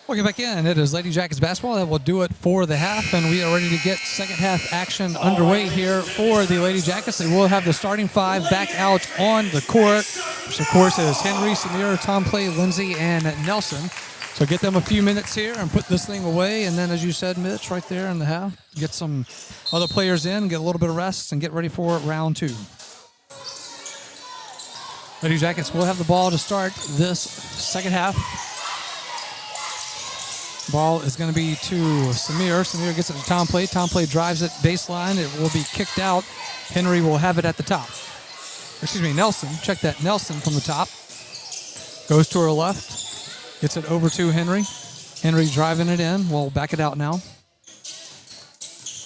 Welcome back in. It is Lady Jackets basketball. That will do it for the half, and we are ready to get second half action underway here for the Lady Jackets. They will have the starting 5 back out on the court, which of course is Henry, Samir, Tom Play, Lindsay, and Nelson. So get them a few minutes here and put this thing away, and then as you said, Mitch, right there in the half, get some other players in, get a little bit of rest, and get ready for round 2. Lady Jackets will have the ball to start this second half. Ball is going to be to Samir. Samir gets it to Tom Play. Tom Play drives it baseline. It will be kicked out. Henry will have it at the top. Excuse me, Nelson. Check that. Nelson from the top. Goes to her left. Gets it over to Henry. Henry driving it in. We'll back it out now.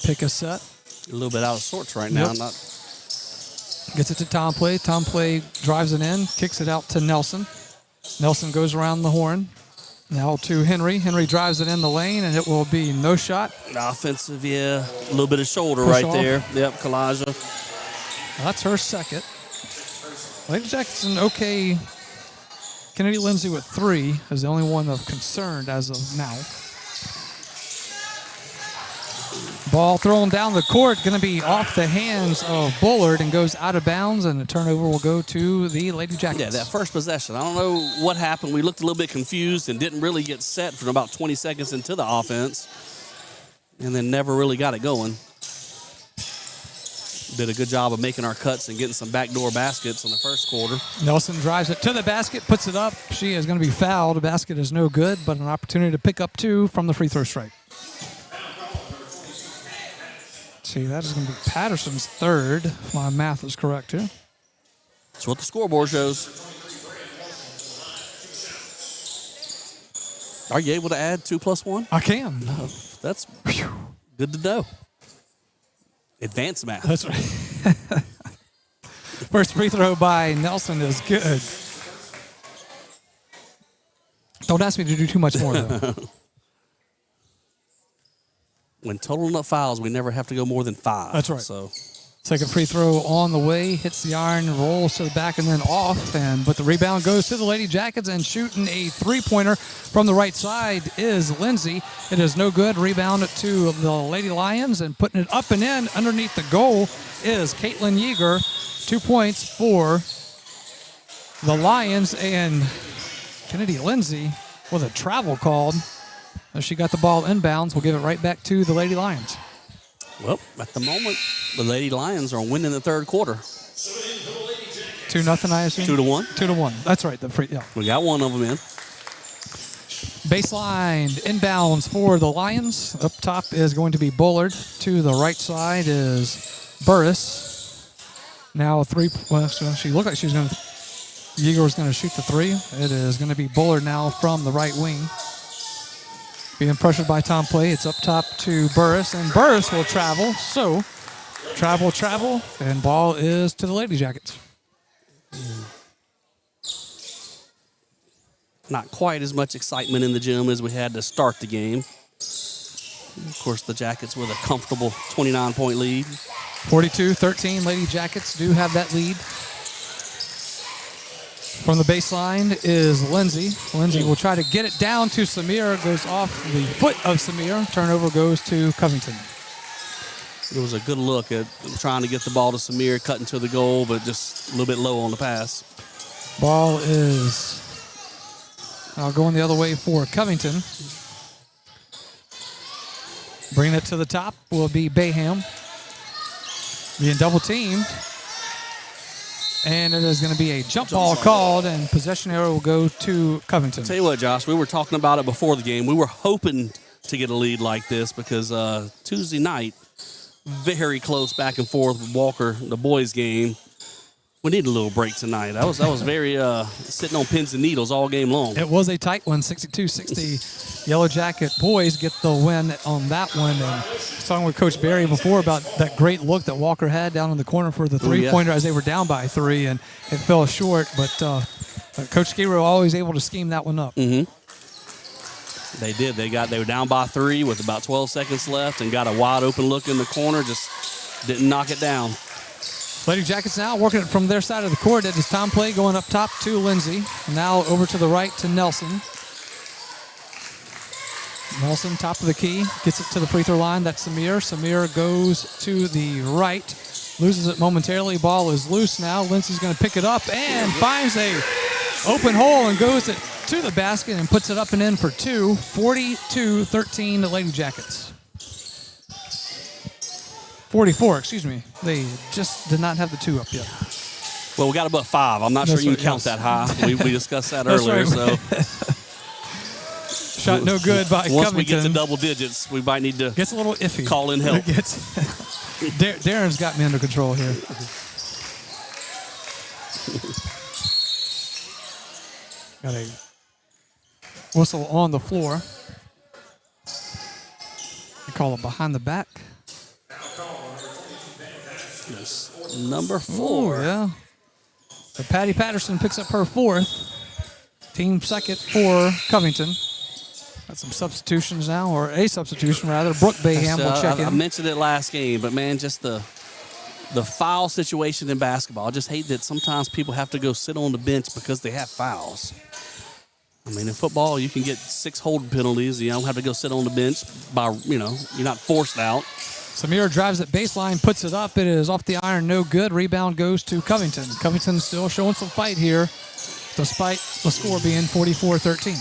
Pick a set. A little bit out of sorts right now. Not. Gets it to Tom Play. Tom Play drives it in. Kicks it out to Nelson. Nelson goes around the horn. Now to Henry. Henry drives it in the lane, and it will be no shot. Offensive, yeah. A little bit of shoulder Push right off. there. Yep, Kalaja. That's her second. Lady Jackson, okay. Kennedy Lindsay with 3 is the only one of concern as of now. Ball thrown down the court, going to be off the hands of Bullard and goes out of bounds, and the turnover will go to the Lady Jackets. Yeah, that first possession. I don't know what happened. We looked a little bit confused and didn't really get set for about 20 seconds into the offense, and then never really got it going. Did a good job of making our cuts and getting some backdoor baskets in the first quarter. Nelson drives it to the basket, puts it up. She is going to be fouled. The basket is no good, but an opportunity to pick up 2 from the free throw stripe. See, that is going to be Patterson's 3rd, if my math is correct here. That's what the scoreboard shows. Are you able to add 2 plus 1? I can. That's good to know. Advanced math. That's right. First free throw by Nelson is good. Don't ask me to do too much more, though. When totaling up fouls, we never have to go more than 5. That's right. So, second free throw on the way, hits the iron, rolls to the back and then off. But the rebound goes to the Lady Jackets, and shooting a 3-pointer from the right side is Lindsay. It is no good. Rebound to the Lady Lions, and putting it up and in underneath the goal is Caitlin Yeager. 2 points for the Lions, and Kennedy Lindsay with a travel called. As she got the ball inbounds, we'll give it right back to the Lady Lions. Well, at the moment, the Lady Lions are winning the third quarter. 2-0, I assume? 2-1. 2-1. That's right. We got one of them in. Baseline inbounds for the Lions. Up top is going to be Bullard. To the right side is Burris. Now she looked like she was going to. Yeager was going to shoot the 3. It is going to be Bullard now from the right wing. Being pressured by Tom Play. It's up top to Burris, and Burris will travel. So, travel, and ball is to the Lady Jackets. Not quite as much excitement in the gym as we had to start the game. Of course, the Jackets with a comfortable 29-point lead. 42-13, Lady Jackets do have that lead. From the baseline is Lindsay. Lindsay will try to get it down to Samir. Goes off the foot of Samir. Turnover goes to Covington. It was a good look at trying to get the ball to Samir, cutting to the goal, but just a little bit low on the pass. Ball is going the other way for Covington. Bringing it to the top will be Bayham. Being double teamed. And it is going to be a jump ball called, and possession arrow will go to Covington. Tell you what, Josh, we were talking about it before the game. We were hoping to get a lead like this because Tuesday night, very close back and forth with Walker, the boys' game. We need a little break tonight. That was very sitting on pins and needles all game long. It was a tight one, 62-60. Yellow Jacket boys get the win on that one. And I was talking with Coach Barry before about that great look that Walker had down in the corner for the three-pointer as they were down by 3, and it fell short. But Coach Gabriel always able to scheme that one up. Mm-hmm. They did. They were down by 3 with about 12 seconds left and got a wide open look in the corner. Just didn't knock it down. Lady Jackets now working it from their side of the court. It is Tom Play going up top to Lindsay. Now over to the right to Nelson. Nelson, top of the key, gets it to the free throw line. That's Samir. Samir goes to the right, loses it momentarily. Ball is loose now. Lindsay's going to pick it up and finds a open hole and goes it to the basket and puts it up and in for 2. 42-13 the Lady Jackets. 44, excuse me. They just did not have the 2 up yet. Well, we got above 5. I'm not sure you can count that high. We discussed that earlier. Right. So shot no good by Once Covington. we get to double digits, we might need to gets a little iffy. Call in help. Darren's got me under control here. Got a whistle on the floor. They call it behind the back. Yes. Number 4. Ooh, yeah. So Patty Patterson picks up her 4th. Team second for Covington. Got some substitutions now, or a substitution rather. Brooke Bayham will check in. I mentioned it last game, but man, just the foul situation in basketball. I just hate that sometimes people have to go sit on the bench because they have fouls. I mean, in football, you can get 6 holding penalties. You don't have to go sit on the bench you're not forced out. Samir drives it baseline, puts it up. It is off the iron, no good. Rebound goes to Covington. Covington still showing some fight here, despite the score being 44-13.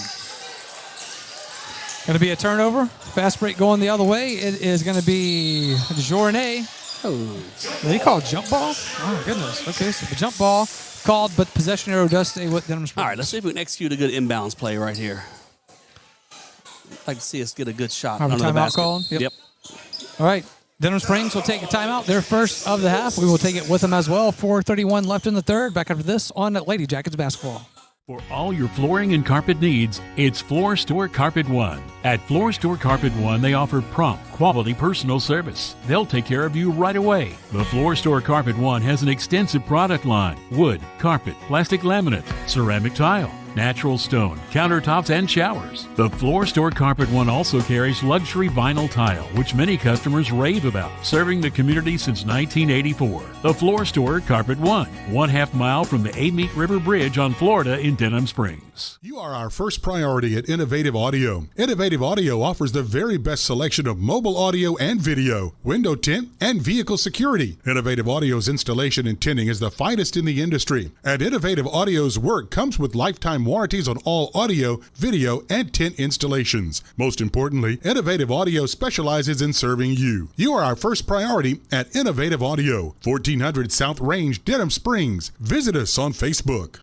Going to be a turnover. Fast break going the other way. It is going to be Journet. Oh. Did he call jump ball? Oh, my goodness. Okay, so the jump ball called, but possession arrow does stay with Denham Springs. All right, let's see if we can execute a good inbounds play right here. I'd like to see us get a good shot under the basket. Called? Yep. All right. Denham Springs will take a timeout. Their first of the half. We will take it with them as well. 4:31 left in the third. Back after this on Lady Jackets basketball. For all your flooring and carpet needs, it's Floor Store Carpet One. At Floor Store Carpet One, they offer prompt, quality personal service. They'll take care of you right away. The Floor Store Carpet One has an extensive product line: wood, carpet, plastic laminate, ceramic tile, natural stone, countertops, and showers. The Floor Store Carpet One also carries luxury vinyl tile, which many customers rave about, serving the community since 1984. The Floor Store Carpet One, 1/2 mile from the Amite River Bridge on Florida in Denham Springs. You are our first priority at Innovative Audio. Innovative Audio offers the very best selection of mobile audio and video, window tint, and vehicle security. Innovative Audio's installation and tinting is the finest in the industry, and Innovative Audio's work comes with lifetime warranties on all audio, video, and tint installations. Most importantly, Innovative Audio specializes in serving you. You are our first priority at Innovative Audio, 1400 South Range, Denham Springs. Visit us on Facebook.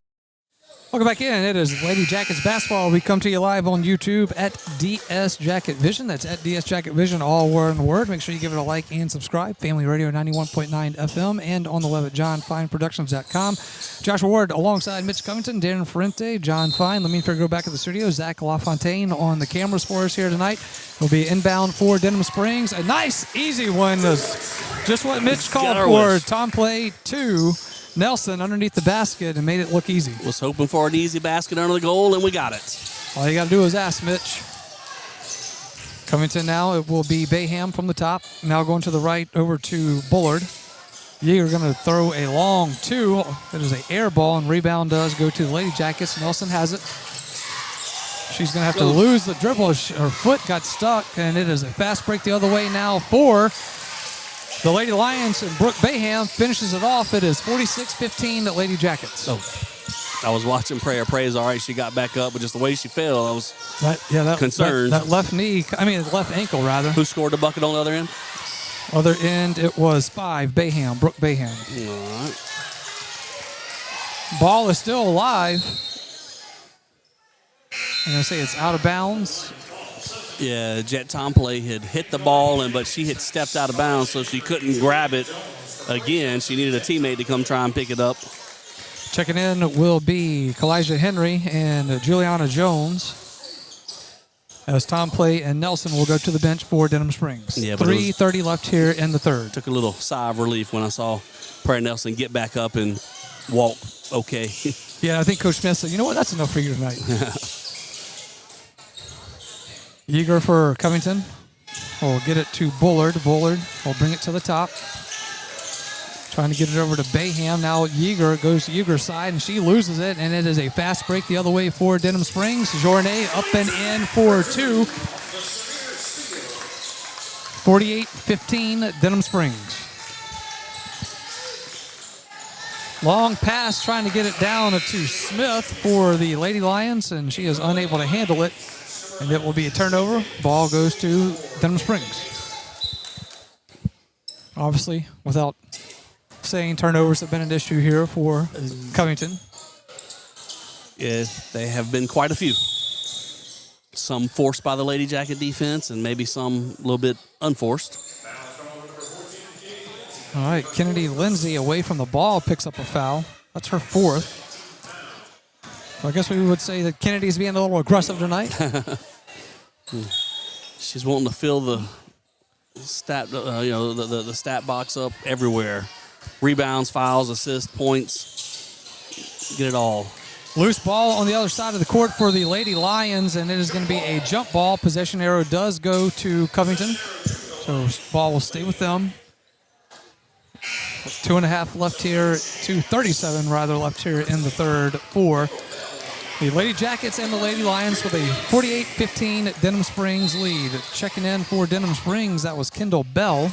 Welcome back in. It is Lady Jackets basketball. We come to you live on YouTube at DS Jacket Vision. That's at DS Jacket Vision, all one word. Make sure you give it a like and subscribe. Family Radio 91.9 FM and on the web at johnfineproductions.com. Joshua Ward alongside Mitch Covington, Darren Ferrente, John Fine. Let me go back to the studio. Zach LaFontaine on the cameras for us here tonight. Will be inbound for Denham Springs. A nice, easy one. Just what Mitch called for. Tom Play 2. Nelson underneath the basket and made it look easy. Was hoping for an easy basket under the goal, and we got it. All you got to do is ask, Mitch. Covington now, it will be Bayham from the top. Now going to the right over to Bullard. Yeager going to throw a long 2. It is an air ball, and rebound does go to the Lady Jackets. Nelson has it. She's going to have to lose the dribble. Her foot got stuck, and it is a fast break the other way now for the Lady Lions, and Brooke Bayham finishes it off. It is 46-15 at Lady Jackets. Oh, I was watching Prayer. Pray's all right. She got back up, but just the way she fell, I was concerned. That left ankle, rather. Who scored the bucket on the other end? Other end, it was 5, Bayham, Brooke Bayham. All right. Ball is still alive. I'm going to say it's out of bounds. Yeah, Jet Tomplay had hit the ball, but she had stepped out of bounds, so she couldn't grab it again. She needed a teammate to come try and pick it up. Checking in will be Kalijah Henry and Juliana Jones, as Tomplay and Nelson will go to the bench for Denham Springs. Yeah, 3:30 left here in the third. Took a little sigh of relief when I saw Prayer Nelson get back up and walk okay. Yeah, I think Coach Smith said, you know what, that's enough for you tonight. Yeager for Covington. We'll get it to Bullard. Bullard will bring it to the top. Trying to get it over to Bayham. Now Yeager goes to Yeager's side, and she loses it, and it is a fast break the other way for Denham Springs. Journay up and in for 2. 48-15 Denham Springs. Long pass trying to get it down to Smith for the Lady Lions, and she is unable to handle it. And it will be a turnover. Ball goes to Denham Springs. Obviously, without saying, turnovers have been an issue here for Covington. Yes, they have been quite a few. Some forced by the Lady Jacket defense and maybe some a little bit unforced. All right, Kennedy Lindsay away from the ball picks up a foul. That's her 4th. I guess we would say that Kennedy's being a little aggressive tonight. She's wanting to fill the stat, the stat box up everywhere. Rebounds, fouls, assists, points. Get it all. Loose ball on the other side of the court for the Lady Lions, and it is going to be a jump ball. Possession arrow does go to Covington, so ball will stay with them. 2.5 left here, 2:37 rather left here in the third for the Lady Jackets and the Lady Lions with a 48-15 Denham Springs lead. Checking in for Denham Springs, that was Kendall Bell. I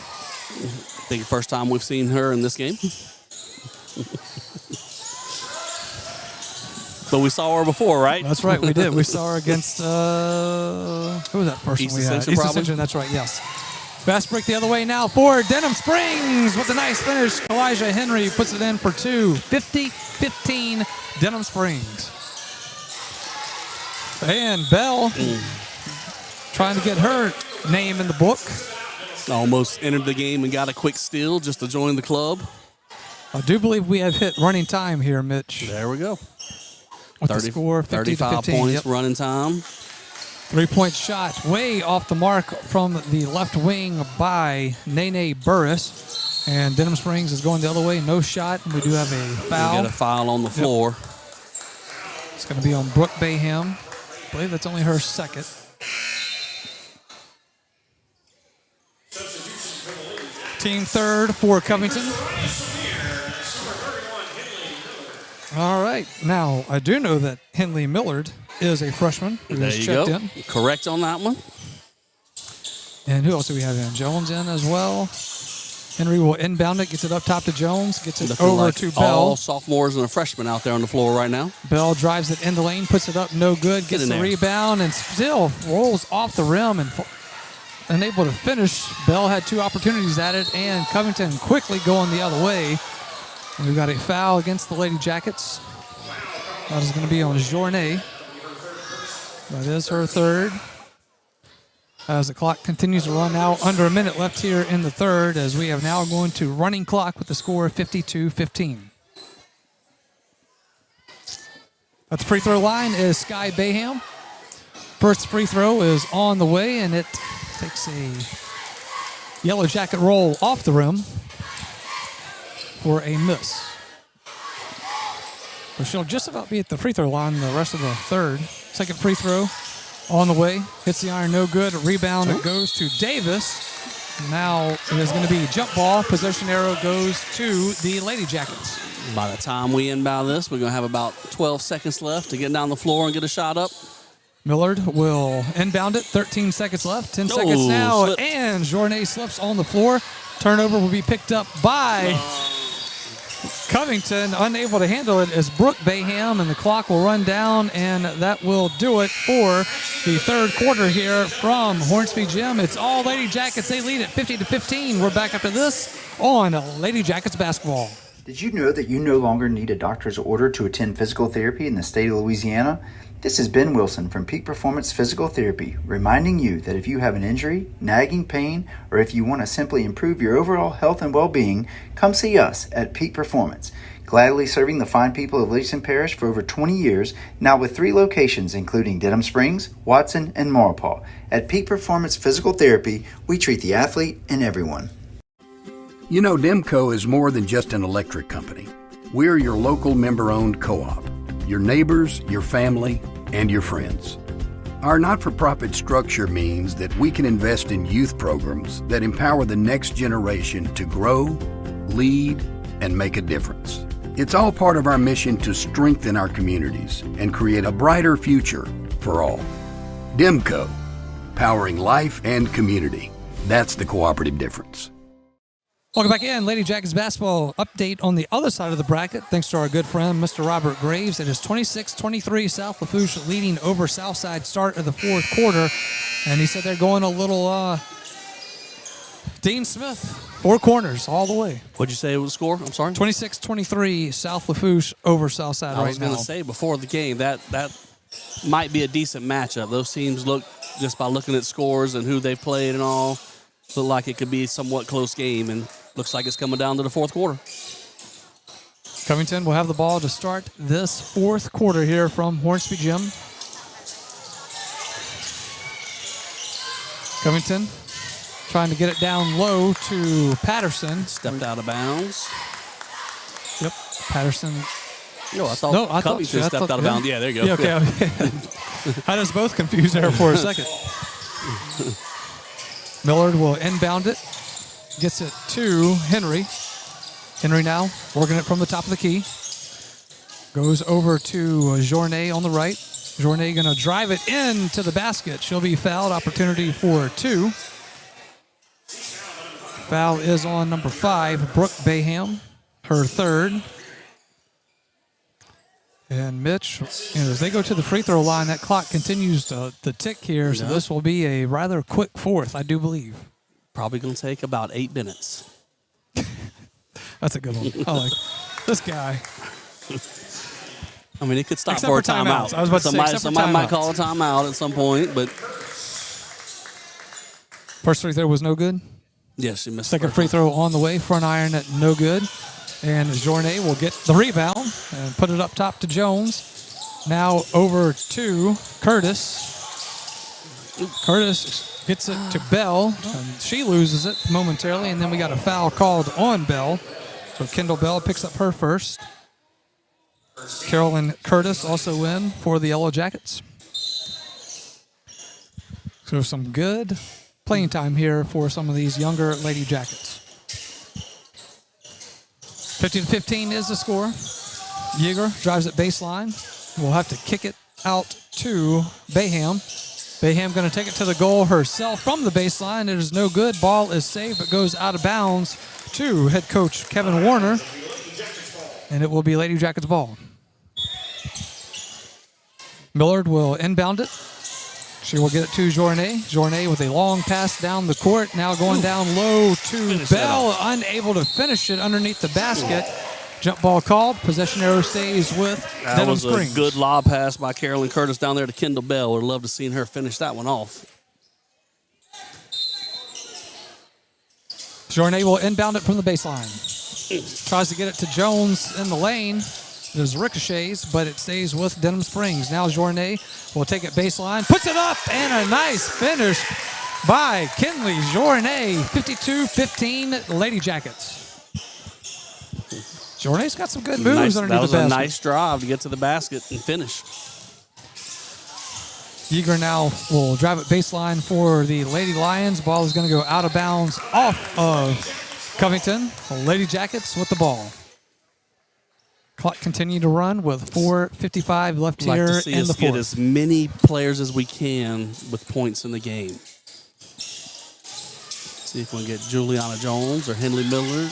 think the first time we've seen her in this game. But we saw her before, right? That's right, we did. We saw her against, who was that person East we had? Ascension, East probably? Ascension, that's right, yes. Fast break the other way now for Denham Springs with a nice finish. Kalijah Henry puts it in for 2. 50-15 Denham Springs. And Bell trying to get her name in the book. Almost entered the game and got a quick steal just to join the club. I do believe we have hit running time here, Mitch. There we go. With the score 35 50-15. points, Yep. running time. 3-point shot way off the mark from the left wing by Nene Burris. And Denham Springs is going the other way. No shot. And we do have a foul. We got a foul on the floor. It's going to be on Brooke Bayham. I believe that's only her second. Team third for Covington. All right. Now, I do know that Henley Millard is a freshman who There is you checked go. in. Correct on that one. And who else do we have in? Jones in as well. Henry will inbound it, gets it up top to Jones, gets it Looking over like to Bell. all sophomores and a freshman out there on the floor right now. Bell drives it in the lane, puts it up, no good, gets in the there. rebound, and still rolls off the rim and unable to finish. Bell had 2 opportunities at it, and Covington quickly going the other way. And we've got a foul against the Lady Jackets. That is going to be on Journée. That is her third. As the clock continues to run now, under a minute left here in the third, as we have now going to running clock with the score 52-15. At the free throw line is Sky Bayham. First free throw is on the way, and it takes a Yellow Jacket roll off the rim for a miss. So she'll just about be at the free throw line the rest of the third. Second free throw on the way. Hits the iron, no good. Rebound, it goes to Davis. Now it is going to be jump ball. Possession arrow goes to the Lady Jackets. By the time we inbound this, we're going to have about 12 seconds left to get down the floor and get a shot up. Millard will inbound it. 13 seconds left. 10 seconds now. Slip. And Journée slips on the floor. Turnover will be picked up by Covington. Unable to handle it is Brooke Bayham, and the clock will run down, and that will do it for the third quarter here from Hornsby Gym. It's all Lady Jackets. They lead at 50-15. We're back after this on Lady Jackets basketball. Did you know that you no longer need a doctor's order to attend physical therapy in the state of Louisiana? This is Ben Wilson from Peak Performance Physical Therapy, reminding you that if you have an injury, nagging pain, or if you want to simply improve your overall health and well-being, come see us at Peak Performance. Gladly serving the fine people of Livingston Parish for over 20 years, now with 3 locations including Denham Springs, Watson, and Maurepas. At Peak Performance Physical Therapy, we treat the athlete and everyone. You know, Demco is more than just an electric company. We're your local member-owned co-op, your neighbors, your family, and your friends. Our not-for-profit structure means that we can invest in youth programs that empower the next generation to grow, lead, and make a difference. It's all part of our mission to strengthen our communities and create a brighter future for all. Demco, powering life and community. That's the cooperative difference. Welcome back in. Lady Jackets basketball update on the other side of the bracket. Thanks to our good friend, Mr. Robert Graves. It is 26-23, South Lafourche leading over Southside start of the fourth quarter. And he said they're going a little Dean Smith, 4 corners all the way. What'd you say it was the score? I'm sorry? 26-23, South Lafourche over Southside right now. I was going to say before the game, that might be a decent matchup. Those teams look, just by looking at scores and who they've played and all, look like it could be a somewhat close game, and looks like it's coming down to the fourth quarter. Covington will have the ball to start this fourth quarter here from Hornsby Gym. Covington trying to get it down low to Patterson. Stepped out of bounds. Yep, Patterson. No, I thought Covington stepped out of bounds. Yeah, there you go. Yeah, okay. Had us both confused there for a second. Millard will inbound it. Gets it to Henry. Henry now working it from the top of the key. Goes over to Journée on the right. Journée going to drive it into the basket. She'll be fouled. Opportunity for 2. Foul is on number 5, Brooke Bayham, her third. And Mitch, as they go to the free throw line, that clock continues to tick here, so this will be a rather quick fourth, I do believe. Probably going to take about 8 minutes. That's a good one. I like this guy. I mean, it could stop Except for a for timeout. timeouts. I was about to say, somebody might call a timeout at some point, but first free throw was no good. Yes, she missed. Second free throw on the way, front iron at no good. And Journée will get the rebound and put it up top to Jones. Now over to Curtis. Curtis gets it to Bell, and she loses it momentarily, and then we got a foul called on Bell. So Kendall Bell picks up her first. Carolyn Curtis also in for the Yellow Jackets. So some good playing time here for some of these younger Lady Jackets. 15-15 is the score. Yeager drives it baseline. We'll have to kick it out to Bayham. Bayham going to take it to the goal herself from the baseline. It is no good. Ball is saved, but goes out of bounds to head coach Kevin Warner. And it will be Lady Jackets ball. Millard will inbound it. She will get it to Journée. Journée with a long pass down the court. Now going down low to Bell. Unable to finish it underneath the basket. Jump ball called. Possession arrow stays with That Denham was Springs. a good lob pass by Carolyn Curtis down there to Kendall Bell. Would love to see her finish that one off. Journey will inbound it from the baseline. Tries to get it to Jones in the lane. There's ricochets, but it stays with Denham Springs. Now Journey will take it baseline, puts it up, and a nice finish by Kinley Journey. 52-15 Lady Jackets. Journey's got some good moves underneath the basket. That was a nice drive to get to the basket and finish. Yeager now will drive it baseline for the Lady Lions. Ball is going to go out of bounds off of Covington. The Lady Jackets with the ball. Clock continue to run with 4:55 left here Like to see in us the get fourth. as many players as we can with points in the game. See if we can get Juliana Jones or Henley Miller.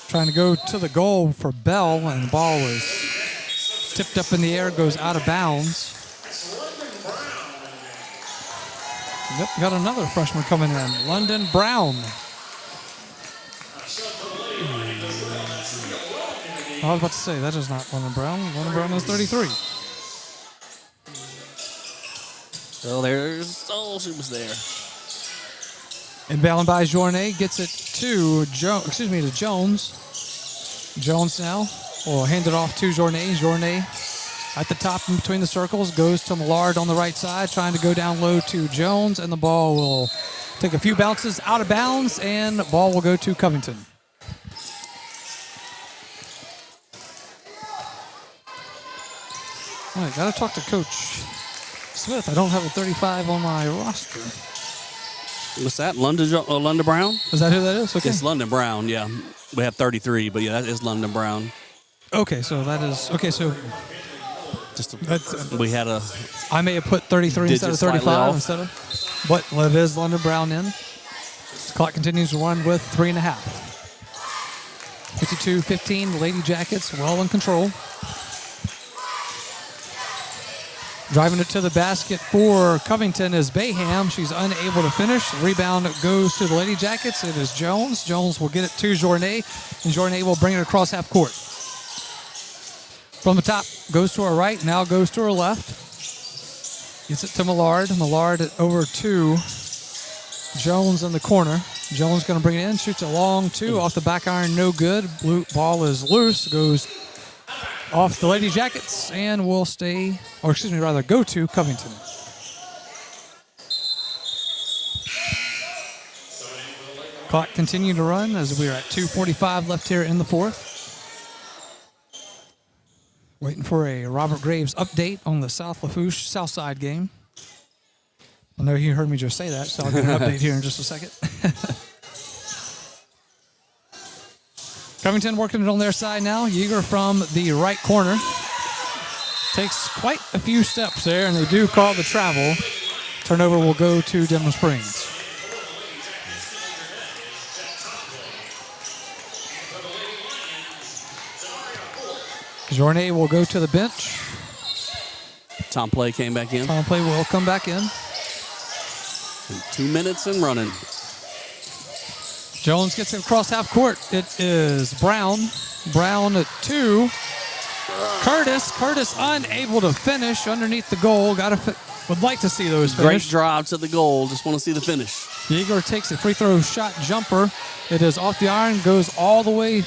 Trying to go to the goal for Bell, and the ball was tipped up in the air, goes out of bounds. Yep, got another freshman coming in, London Brown. I was about to say, that is not London Brown. London Brown is 33. Oh, she was there. Inbound by Journey, gets it to Jones. Jones now will hand it off to Journey. Journey at the top in between the circles, goes to Millard on the right side, trying to go down low to Jones, and the ball will take a few bounces out of bounds, and the ball will go to Covington. All right, got to talk to Coach Smith. I don't have a 35 on my roster. What's that? London Brown? Is that who that is? Okay. It's London Brown, yeah. We have 33, but yeah, that is London Brown. Okay, so that is okay. So we had a. I may have put 33 instead of 35 instead of, but it is London Brown in. The clock continues to run with 3.5. 52-15. The Lady Jackets well in control. Driving it to the basket for Covington is Bayham. She's unable to finish. The rebound goes to the Lady Jackets. It is Jones. Jones will get it to Journey, and Journey will bring it across half court. From the top, goes to her right, now goes to her left. Gets it to Millard. Millard over to Jones in the corner. Jones going to bring it in, shoots a long two off the back iron, no good. Blue ball is loose, goes off the Lady Jackets, and will stay, or excuse me, rather go to Covington. Clock continuing to run as we are at 2:45 left here in the fourth. Waiting for a Robert Graves update on the South Lafourche Southside game. I know you heard me just say that, so I'll get an update here in just a second. Covington working it on their side now. Yeager from the right corner. Takes quite a few steps there, and they do call the travel. Turnover will go to Denham Springs. Journey will go to the bench. Tom Play came back in. Tom Play will come back in. 2 minutes and running. Jones gets it across half court. It is Brown. Brown at 2. Curtis unable to finish underneath the goal. Would like to see those finish. Great drive to the goal. Just want to see the finish. Yeager takes a free throw shot jumper. It is off the iron, goes all the way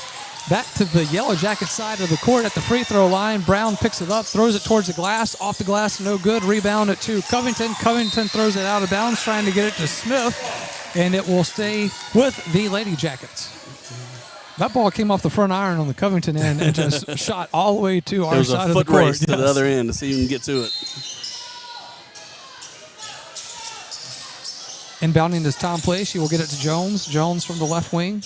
back to the Yellow Jacket side of the court at the free throw line. Brown picks it up, throws it towards the glass. Off the glass, no good. Rebound it to Covington. Covington throws it out of bounds, trying to get it to Smith, and it will stay with the Lady Jackets. That ball came off the front iron on the Covington end and just shot all the way to our side of the court. There was a foot race to the other end to see who can get to it. Inbounding is Tom Play. She will get it to Jones. Jones from the left wing.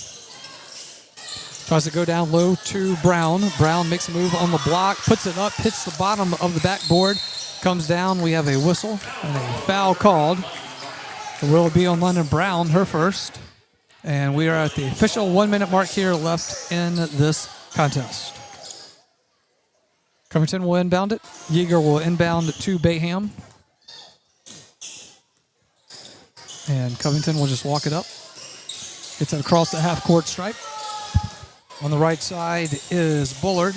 Tries to go down low to Brown. Brown makes a move on the block, puts it up, hits the bottom of the backboard, comes down. We have a whistle and a foul called. It will be on London Brown, her first. And we are at the official 1 minute mark here left in this contest. Covington will inbound it. Yeager will inbound to Bayham. And Covington will just walk it up. Gets it across the half-court stripe. On the right side is Bullard.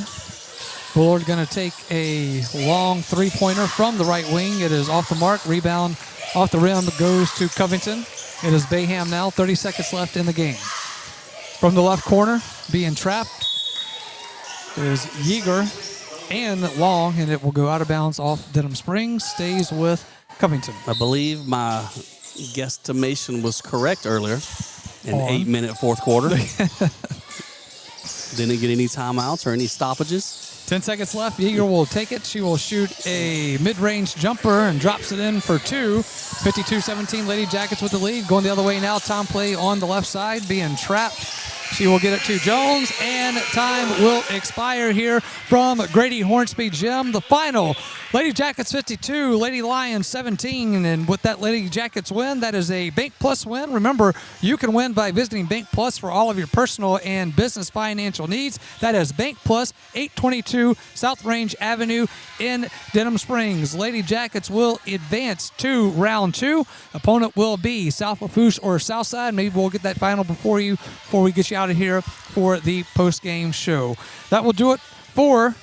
Bullard going to take a long three-pointer from the right wing. It is off the mark. Rebound off the rim goes to Covington. It is Bayham now. 30 seconds left in the game. From the left corner, being trapped, is Yeager and Long, and it will go out of bounds off Denham Springs. Stays with Covington. I believe my guesstimation was correct earlier. An 8-minute fourth quarter. Didn't get any timeouts or any stoppages. 10 seconds left. Yeager will take it. She will shoot a mid-range jumper and drops it in for two. 52-17, Lady Jackets with the lead. Going the other way now. Tom Play on the left side, being trapped. She will get it to Jones, and time will expire here from Grady Hornsby Gym. The final, Lady Jackets 52, Lady Lions 17. And with that Lady Jackets win, that is a Bank Plus win. Remember, you can win by visiting Bank Plus for all of your personal and business financial needs. That is Bank Plus, 822 South Range Avenue in Denham Springs. Lady Jackets will advance to round two. Opponent will be South Lafourche or Southside. Maybe we'll get that final before we get you out of here for the post-game show. That will do it for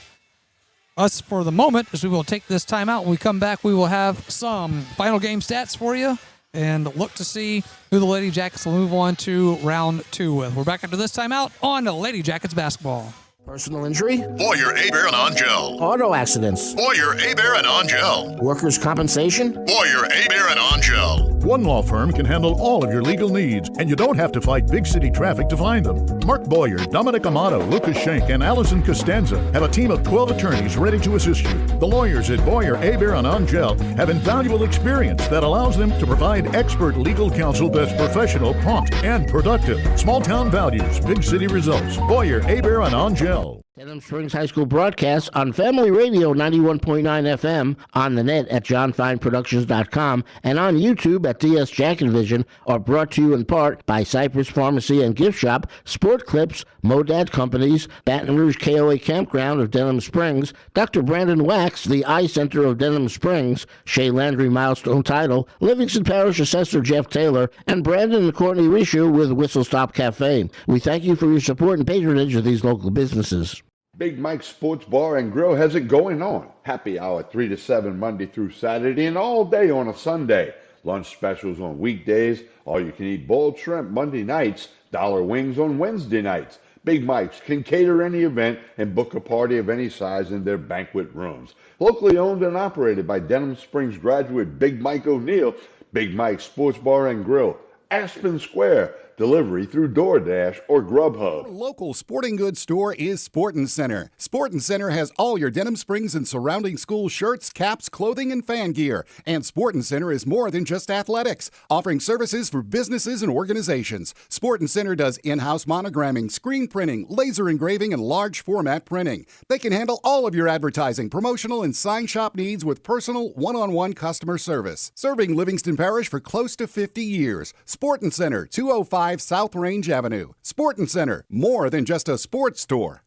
us for the moment, as we will take this time out. When we come back, we will have some final game stats for you and look to see who the Lady Jackets will move on to round two with. We're back after this timeout on Lady Jackets basketball. Personal injury? Boyer, Abear, and Angel. Auto accidents? Boyer, Abear, and Angel. Workers' compensation? Boyer, Abear, and Angel. One law firm can handle all of your legal needs, and you don't have to fight big city traffic to find them. Mark Boyer, Dominic Amato, Lucas Schenk, and Allison Costanza have a team of 12 attorneys ready to assist you. The lawyers at Boyer, Abear, and Angel have invaluable experience that allows them to provide expert legal counsel that's professional, prompt, and productive. Small town values, big city results. Boyer, Abear, and Angel. Denham Springs High School broadcasts on Family Radio 91.9 FM, on the net at johnfineproductions.com, and on YouTube at DS Jacket Vision, are brought to you in part by Cypress Pharmacy and Gift Shop, Sport Clips, Modad Companies, Baton Rouge KOA Campground of Denham Springs, Dr. Brandon Wax, the Eye Center of Denham Springs, Shea Landry Milestone Title, Livingston Parish Assessor Jeff Taylor, and Brandon and Courtney Rishu with Whistle Stop Cafe. We thank you for your support and patronage of these local businesses. Big Mike's Sports Bar and Grill has it going on. Happy hour 3 to 7 Monday through Saturday and all day on a Sunday. Lunch specials on weekdays. All you can eat boiled shrimp Monday nights. Dollar wings on Wednesday nights. Big Mike's can cater any event and book a party of any size in their banquet rooms. Locally owned and operated by Denham Springs graduate Big Mike O'Neill. Big Mike's Sports Bar and Grill. Aspen Square. Delivery through DoorDash or Grubhub. Your local sporting goods store is Sportin' Center. Sportin' Center has all your Denham Springs and surrounding school shirts, caps, clothing, and fan gear. And Sportin' Center is more than just athletics, offering services for businesses and organizations. Sportin' Center does in-house monogramming, screen printing, laser engraving, and large format printing. They can handle all of your advertising, promotional, and sign shop needs with personal, one-on-one customer service. Serving Livingston Parish for close to 50 years. Sportin' Center, 205 South Range Avenue. Sportin' Center, more than just a sports store.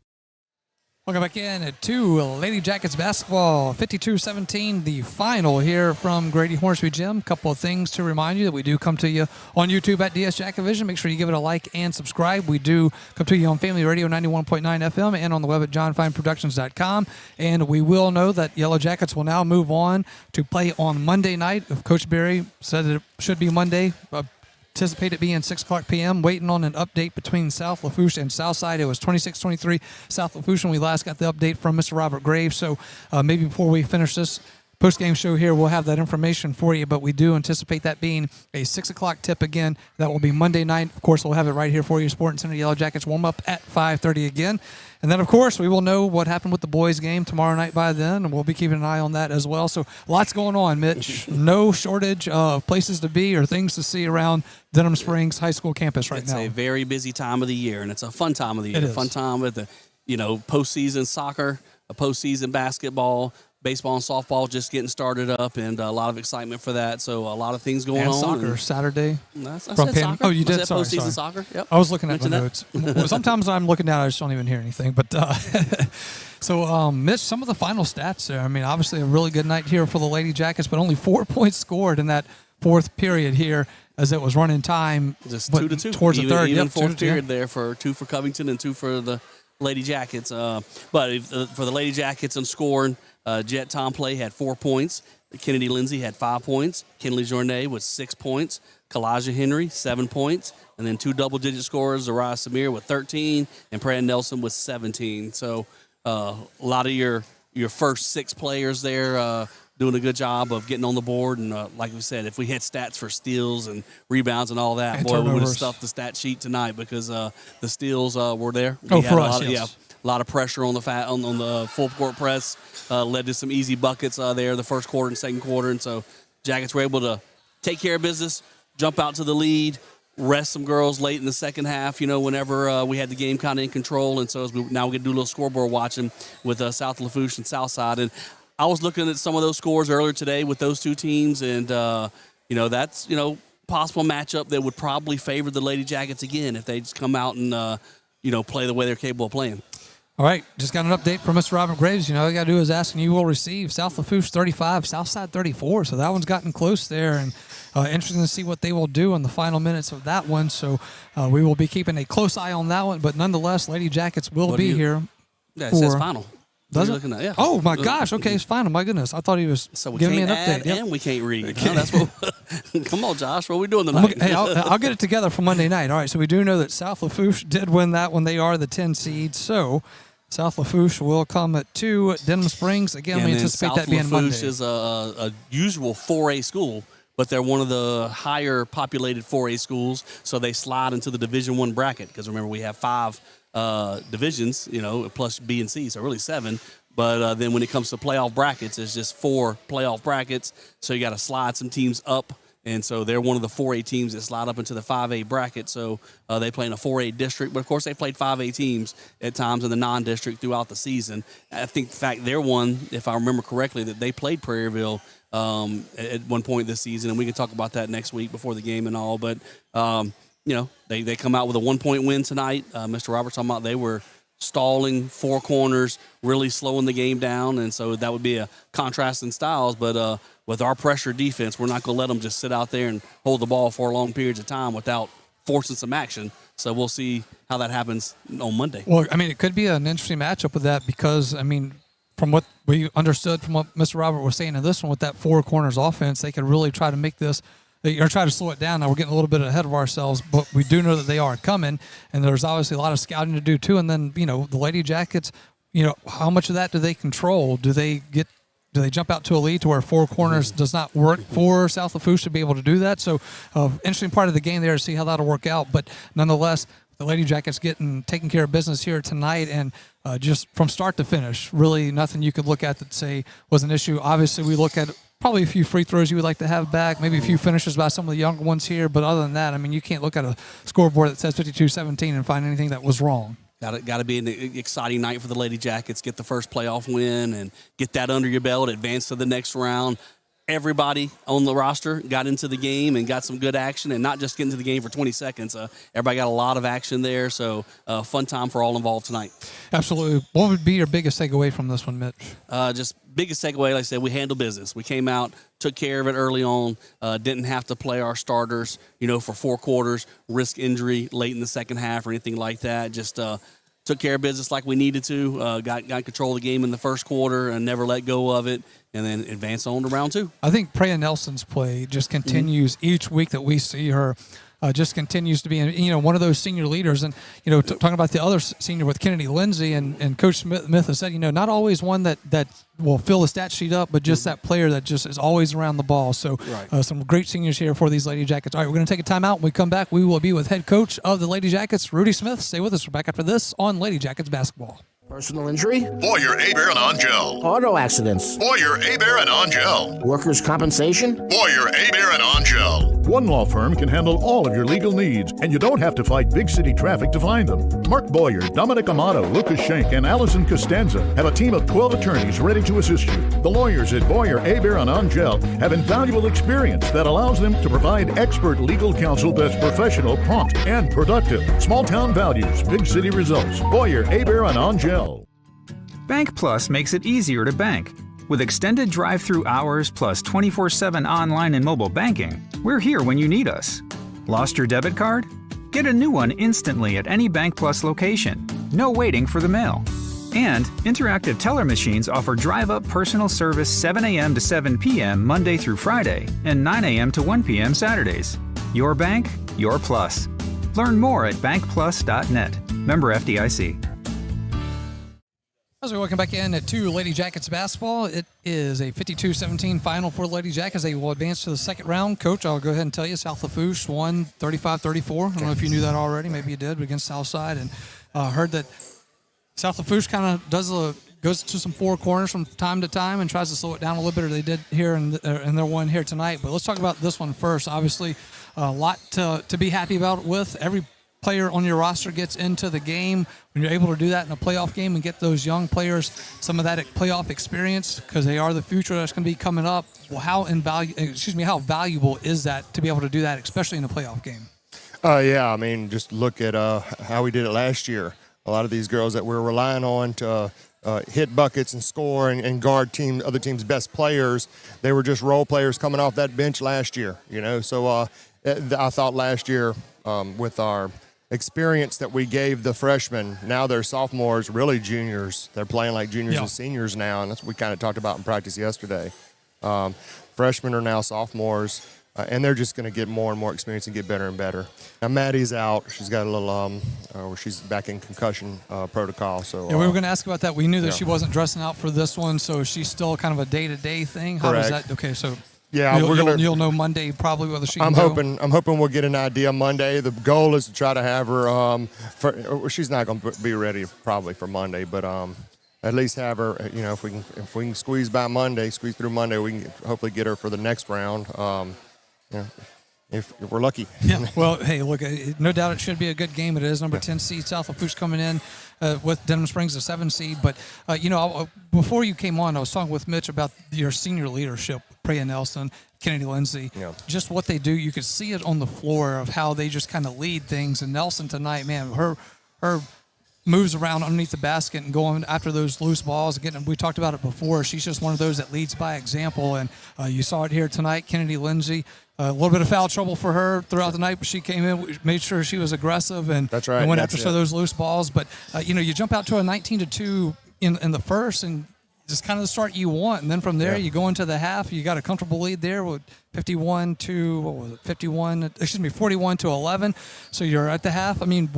Welcome back in to Lady Jackets basketball, 52-17, the final here from Grady Hornsby Gym. Couple of things to remind you that we do come to you on YouTube at DS Jacket Vision. Make sure you give it a like and subscribe. We do come to you on Family Radio 91.9 FM and on the web at johnfineproductions.com. And we will know that Yellow Jackets will now move on to play on Monday night. If Coach Berry said it should be Monday, anticipate it being 6 o'clock p.m. Waiting on an update between South Lafourche and Southside. It was 26-23 South Lafourche when we last got the update from Mr. Robert Graves. So maybe before we finish this post-game show here, we'll have that information for you. But we do anticipate that being a 6 o'clock tip again. That will be Monday night. Of course, we'll have it right here for you. Sporting Center Yellow Jackets warm up at 5:30 again. And then, of course, we will know what happened with the boys' game tomorrow night by then, and we'll be keeping an eye on that as well. So lots going on, Mitch. No shortage of places to be or things to see around Denham Springs High School campus right now. It's a very busy time of the year, and it's a fun time of the year. It is. Fun time with the, postseason soccer, a postseason basketball, baseball and softball just getting started up, and a lot of excitement for that. So a lot of things going on. Soccer Saturday. I said soccer. Oh, you did? I said postseason soccer. Yep. I was looking at my Mentioned notes. Well, sometimes I'm looking down, I just don't even hear anything. But so, Mitch, some of the final stats there. I mean, obviously a really good night here for the Lady Jackets, but only 4 points scored in that fourth period here as it was running time. Just 2-2 towards the third. Even fourth period there for 2 for Covington and 2 for the Lady Jackets. But for the Lady Jackets on scoring, Jet Tomplay had 4 points. Kennedy Lindsay had 5 points. Kinley Journet with 6 points. Kalaja Henry, 7 points. And then 2 double-digit scorers, Zariah Samir with 13 and Pran Nelson with 17. So a lot of your first 6 players there doing a good job of getting on the board. And like we said, if we had stats for steals and rebounds and all that, and boy, we would have turnovers. stuffed the stat sheet tonight because the steals were there. Oh, We for had us, a yes. lot of pressure on the full court press, led to some easy buckets there the first quarter and second quarter. And so Jackets were able to take care of business, jump out to the lead, rest some girls late in the second half, whenever we had the game kind of in control. And so now we get to do a little scoreboard watching with South Lafourche and Southside. And I was looking at some of those scores earlier today with those two teams, and, that's, possible matchup that would probably favor the Lady Jackets again if they just come out and, play the way they're capable of playing. All right, just got an update from Mr. Robert Graves. All you got to do is ask and you will receive. South Lafourche 35, Southside 34. So that one's gotten close there, and interesting to see what they will do in the final minutes of that one. So we will be keeping a close eye on that one. But nonetheless, Lady Jackets will be here. Yeah, it says final. Does What it? are you looking at? Yeah. Oh, my gosh. Okay, it's final. My goodness. I thought he was So we giving can't me an add update. Yep. and we can't read. Huh? That's what. Come on, Josh. What are we doing tonight? Hey, I'll get it together for Monday night. All right, so we do know that South Lafourche did win that one. They are the 10 seed. So South Lafourche will come at 2 at Denham Springs. Again, we anticipate that being Monday. South Lafourche is a usual 4A school, but they're one of the higher populated 4A schools, so they slide into the Division I bracket because remember we have 5 divisions, plus B and C, so really 7. But then when it comes to playoff brackets, it's just 4 playoff brackets, so you got to slide some teams up. And so they're one of the 4A teams that slide up into the 5A bracket. So they play in a 4A district. But, of course, they played 5A teams at times in the non-district throughout the season. I think, in fact, they're one, if I remember correctly, that they played Prairieville at one point this season. And we can talk about that next week before the game and all. But, they come out with a 1-point win tonight. Mr. Roberts talking about they were stalling 4 corners, really slowing the game down. And so that would be a contrast in styles. But with our pressure defense, we're not going to let them just sit out there and hold the ball for long periods of time without forcing some action. So we'll see how that happens on Monday. Well, it could be an interesting matchup with that because, from what we understood from what Mr. Robert was saying in this one with that 4 corners offense, they could really try to make this or try to slow it down. Now we're getting a little bit ahead of ourselves, but we do know that they are coming, and there's obviously a lot of scouting to do too. And then, the Lady Jackets, how much of that do they control? Do they jump out to a lead to where 4 corners does not work for South Lafourche to be able to do that? So interesting part of the game there to see how that'll work out. But nonetheless, the Lady Jackets taking care of business here tonight, and just from start to finish, really nothing you could look at that say was an issue. Obviously, we look at probably a few free throws you would like to have back, maybe a few finishes by some of the younger ones here. But other than that, you can't look at a scoreboard that says 52-17 and find anything that was wrong. Got to be an exciting night for the Lady Jackets. Get the first playoff win and get that under your belt, advance to the next round. Everybody on the roster got into the game and got some good action, and not just get into the game for 20 seconds. Everybody got a lot of action there, so fun time for all involved tonight. Absolutely. What would be your biggest takeaway from this one, Mitch? Just biggest takeaway, like I said, we handled business. We came out, took care of it early on, didn't have to play our starters, for 4 quarters, risk injury late in the second half or anything like that. Just took care of business like we needed to, got control of the game in the first quarter and never let go of it, and then advanced on to round 2. I think Prea Nelson's play just continues each week that we see her. Just continues to be, one of those senior leaders. And, talking about the other senior with Kennedy Lindsay and Coach Smith has said, not always one that will fill the stat sheet up, but just that player that just is always around the ball. So some great seniors here for these Lady Jackets. All right, we're going to take a timeout. When we come back, we will be with head coach of the Lady Jackets, Rudy Smith. Stay with us. We're back after this on Lady Jackets basketball. Personal injury? Boyer, Abear, and Angel. Auto accidents? Boyer, Abear, and Angel. Workers' compensation? Boyer, Abear, and Angel. One law firm can handle all of your legal needs, and you don't have to fight big city traffic to find them. Mark Boyer, Dominic Amato, Lucas Schenck, and Allison Costanza have a team of 12 attorneys ready to assist you. The lawyers at Boyer, Abear, and Angel have invaluable experience that allows them to provide expert legal counsel that's professional, prompt, and productive. Small town values, big city results. Boyer, Abear, and Angel. Bank Plus makes it easier to bank. With extended drive-through hours plus 24/7 online and mobile banking, we're here when you need us. Lost your debit card? Get a new one instantly at any Bank Plus location. No waiting for the mail. And interactive teller machines offer drive-up personal service 7 a.m. to 7 p.m. Monday through Friday and 9 a.m. to 1 p.m. Saturdays. Your bank, your plus. Learn more at bankplus.net. Member FDIC. As we welcome back in at 2 Lady Jackets basketball, it is a 52-17 final for the Lady Jackets. They will advance to the second round. Coach, I'll go ahead and tell you, South Lafourche won 35-34. I don't know if you knew that already. Maybe you did, but against Southside. And heard that South Lafourche kind of goes to some four corners from time to time and tries to slow it down a little bit, or they did here in their one here tonight. But let's talk about this one first. Obviously, a lot to be happy about with. Every player on your roster gets into the game. When you're able to do that in a playoff game and get those young players some of that playoff experience, because they are the future that's going to be coming up. Well, how valuable is that to be able to do that, especially in a playoff game? Yeah, I mean, just look at how we did it last year. A lot of these girls that we're relying on to hit buckets and score and guard other teams' best players, they were just role players coming off that bench last year. So I thought last year with our experience that we gave the freshmen, now they're sophomores, really juniors. They're playing like juniors and seniors now, and that's what we kind of talked about in practice yesterday. Freshmen are now sophomores, and they're just going to get more and more experience and get better and better. Now Maddie's out; she's got a little, she's back in concussion protocol. So we were going to ask about that. We knew that she wasn't dressing out for this one, so she's still kind of a day-to-day thing. How does that? Okay, so. Yeah, you'll know Monday probably whether she. I'm hoping we'll get an idea Monday. The goal is to try to have her. She's not going to be ready probably for Monday, but at least have her. If we can squeeze through Monday, we can hopefully get her for the next round. If we're lucky. Yeah. Well, hey, look, no doubt it should be a good game. It is number 10 seed South Lafourche coming in with Denham Springs, the 7 seed. But before you came on, I was talking with Mitch about your senior leadership. Priya Nelson, Kennedy Lindsay, just what they do. You could see it on the floor of how they just kind of lead things. And Nelson tonight, man, her moves around underneath the basket and going after those loose balls. Again, we talked about it before. She's just one of those that leads by example. And you saw it here tonight. Kennedy Lindsay, a little bit of foul trouble for her throughout the night, but she came in, made sure she was aggressive and, that's right, and went after some of those loose balls. But, you jump out to a 19-2 in the first and just kind of the start you want. And then from there, you go into the half. You got a comfortable lead there with 41 to 11. So you're at the half. I mean,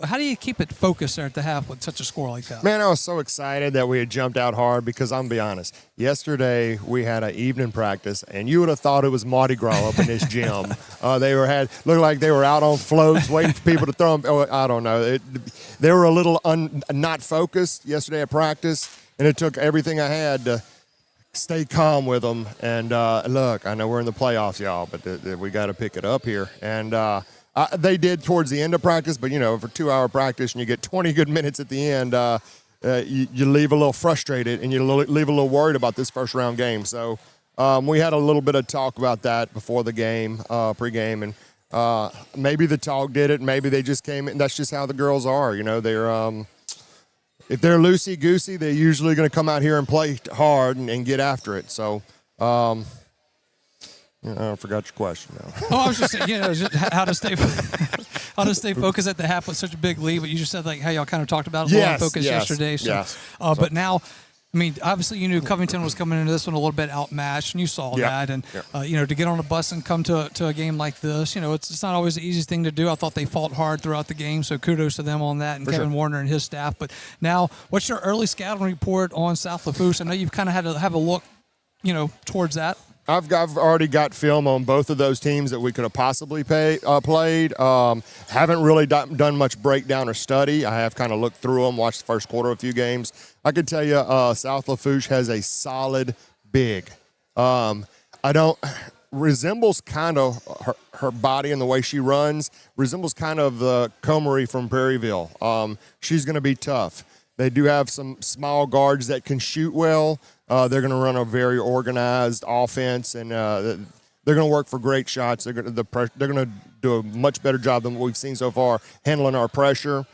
how do you keep it focused there at the half with such a score like that? Man, I was so excited that we had jumped out hard because I'm going to be honest. Yesterday, we had an evening practice, and you would have thought it was Mardi Gras up in this gym. Looked like they were out on floats waiting for people to throw them. I don't know. They were a little not focused yesterday at practice. And it took everything I had to stay calm with them. And, look, I know we're in the playoffs, y'all, but we got to pick it up here. And they did towards the end of practice, but, for 2-hour practice and you get 20 good minutes at the end, you leave a little frustrated and you leave a little worried about this first-round game. So we had a little bit of talk about that before the game, pregame. And maybe the talk did it. Maybe they just came in. That's just how the girls are. They're if they're loosey-goosey, they're usually going to come out here and play hard and get after it. So, I forgot your question now. I was just saying, just how to stay focused at the half with such a big lead. But you just said how y'all kind of talked about it on focus yesterday. So, but now, I mean, obviously you knew Covington was coming into this one a little bit outmatched, and you saw that. And, to get on a bus and come to a game like this, it's not always the easiest thing to do. I thought they fought hard throughout the game, so kudos to them on that and Kevin Warner and his staff. But now, what's your early scouting report on South Lafourche? I know you've kind of had to have a look, towards that. I've already got film on both of those teams that we could have possibly played. Haven't really done much breakdown or study. I have kind of looked through them, watched the first quarter of a few games. I could tell you South Lafourche has a solid big. Resembles kind of her body and the way she runs, resembles kind of the Comery from Prairieville. She's going to be tough. They do have some small guards that can shoot well. They're going to run a very organized offense, and they're going to work for great shots. They're going to do a much better job than what we've seen so far handling our pressure.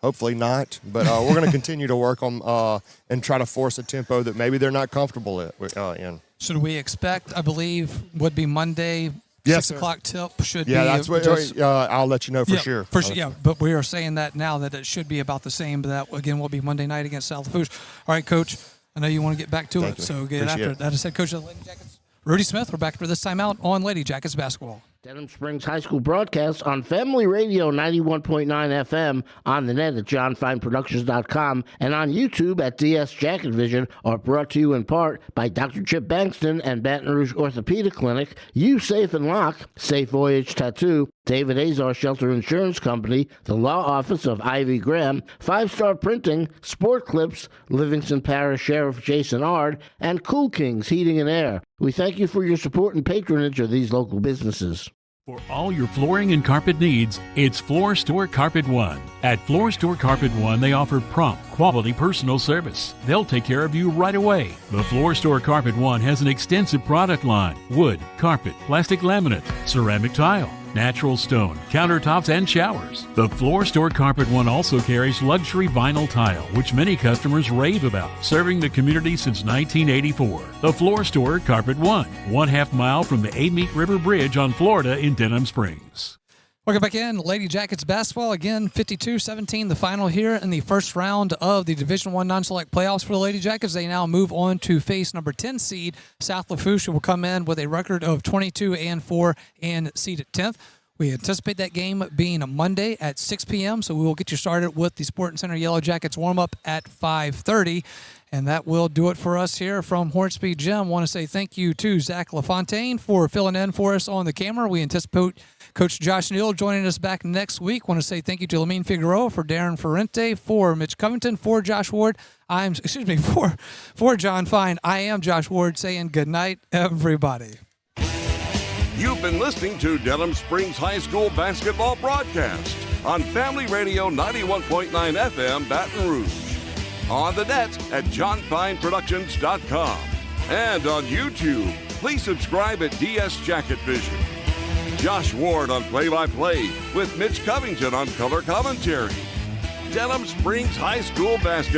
Hopefully not, but we're going to continue to work on and try to force a tempo that maybe they're not comfortable in. Should we expect, I believe, would be Monday, Yes, 6 o'clock tip should be. Yeah, that's what I'll let you know for sure. Yeah, but we are saying that now that it should be about the same, but that, again, will be Monday night against South Lafourche. All right, Coach, I know you want to get back to it, so get after it. That is head coach of the Lady Jackets, Rudy Smith. We're back for this time out on Lady Jackets basketball. Denham Springs High School broadcast on Family Radio 91.9 FM, on the net at johnfineproductions.com, and on YouTube at DS Jacket Vision are brought to you in part by Dr. Chip Bankston and Baton Rouge Orthopedic Clinic, You Safe and Lock, Safe Voyage Tattoo, David Azar Shelter Insurance Company, the Law Office of Ivy Graham, 5 Star Printing, Sport Clips, Livingston Parish Sheriff Jason Ard, and Cool Kings Heating and Air. We thank you for your support and patronage of these local businesses. For all your flooring and carpet needs, it's Floor Store Carpet One. At Floor Store Carpet One, they offer prompt, quality personal service. They'll take care of you right away. The Floor Store Carpet One has an extensive product line: wood, carpet, plastic laminate, ceramic tile, natural stone, countertops, and showers. The Floor Store Carpet One also carries luxury vinyl tile, which many customers rave about, serving the community since 1984. The Floor Store Carpet One, 1/2 mile from the Amite River Bridge on Florida in Denham Springs. Welcome back in. Lady Jackets basketball, again, 52-17, the final here in the first round of the Division I non-select playoffs for the Lady Jackets. They now move on to face number 10 seed South Lafourche, who will come in with a record of 22-4 and seeded 10th. We anticipate that game being a Monday at 6 p.m., so we will get you started with the Sporting Center Yellow Jackets warm-up at 5:30. And that will do it for us here from Hornsby Gym. I want to say thank you to Zach LaFontaine for filling in for us on the camera. We anticipate Coach Josh Neal joining us back next week. I want to say thank you to Lamine Figueroa, for Darren Ferrente, for Mitch Covington, for Josh Ward. For John Fine. I am Josh Ward saying good night, everybody. You've been listening to Denham Springs High School basketball broadcast on Family Radio 91.9 FM Baton Rouge, on the net at johnfineproductions.com, and on YouTube. Please subscribe at DS Jacket Vision. Josh Ward on play-by-play with Mitch Covington on color commentary. Denham Springs High School basketball.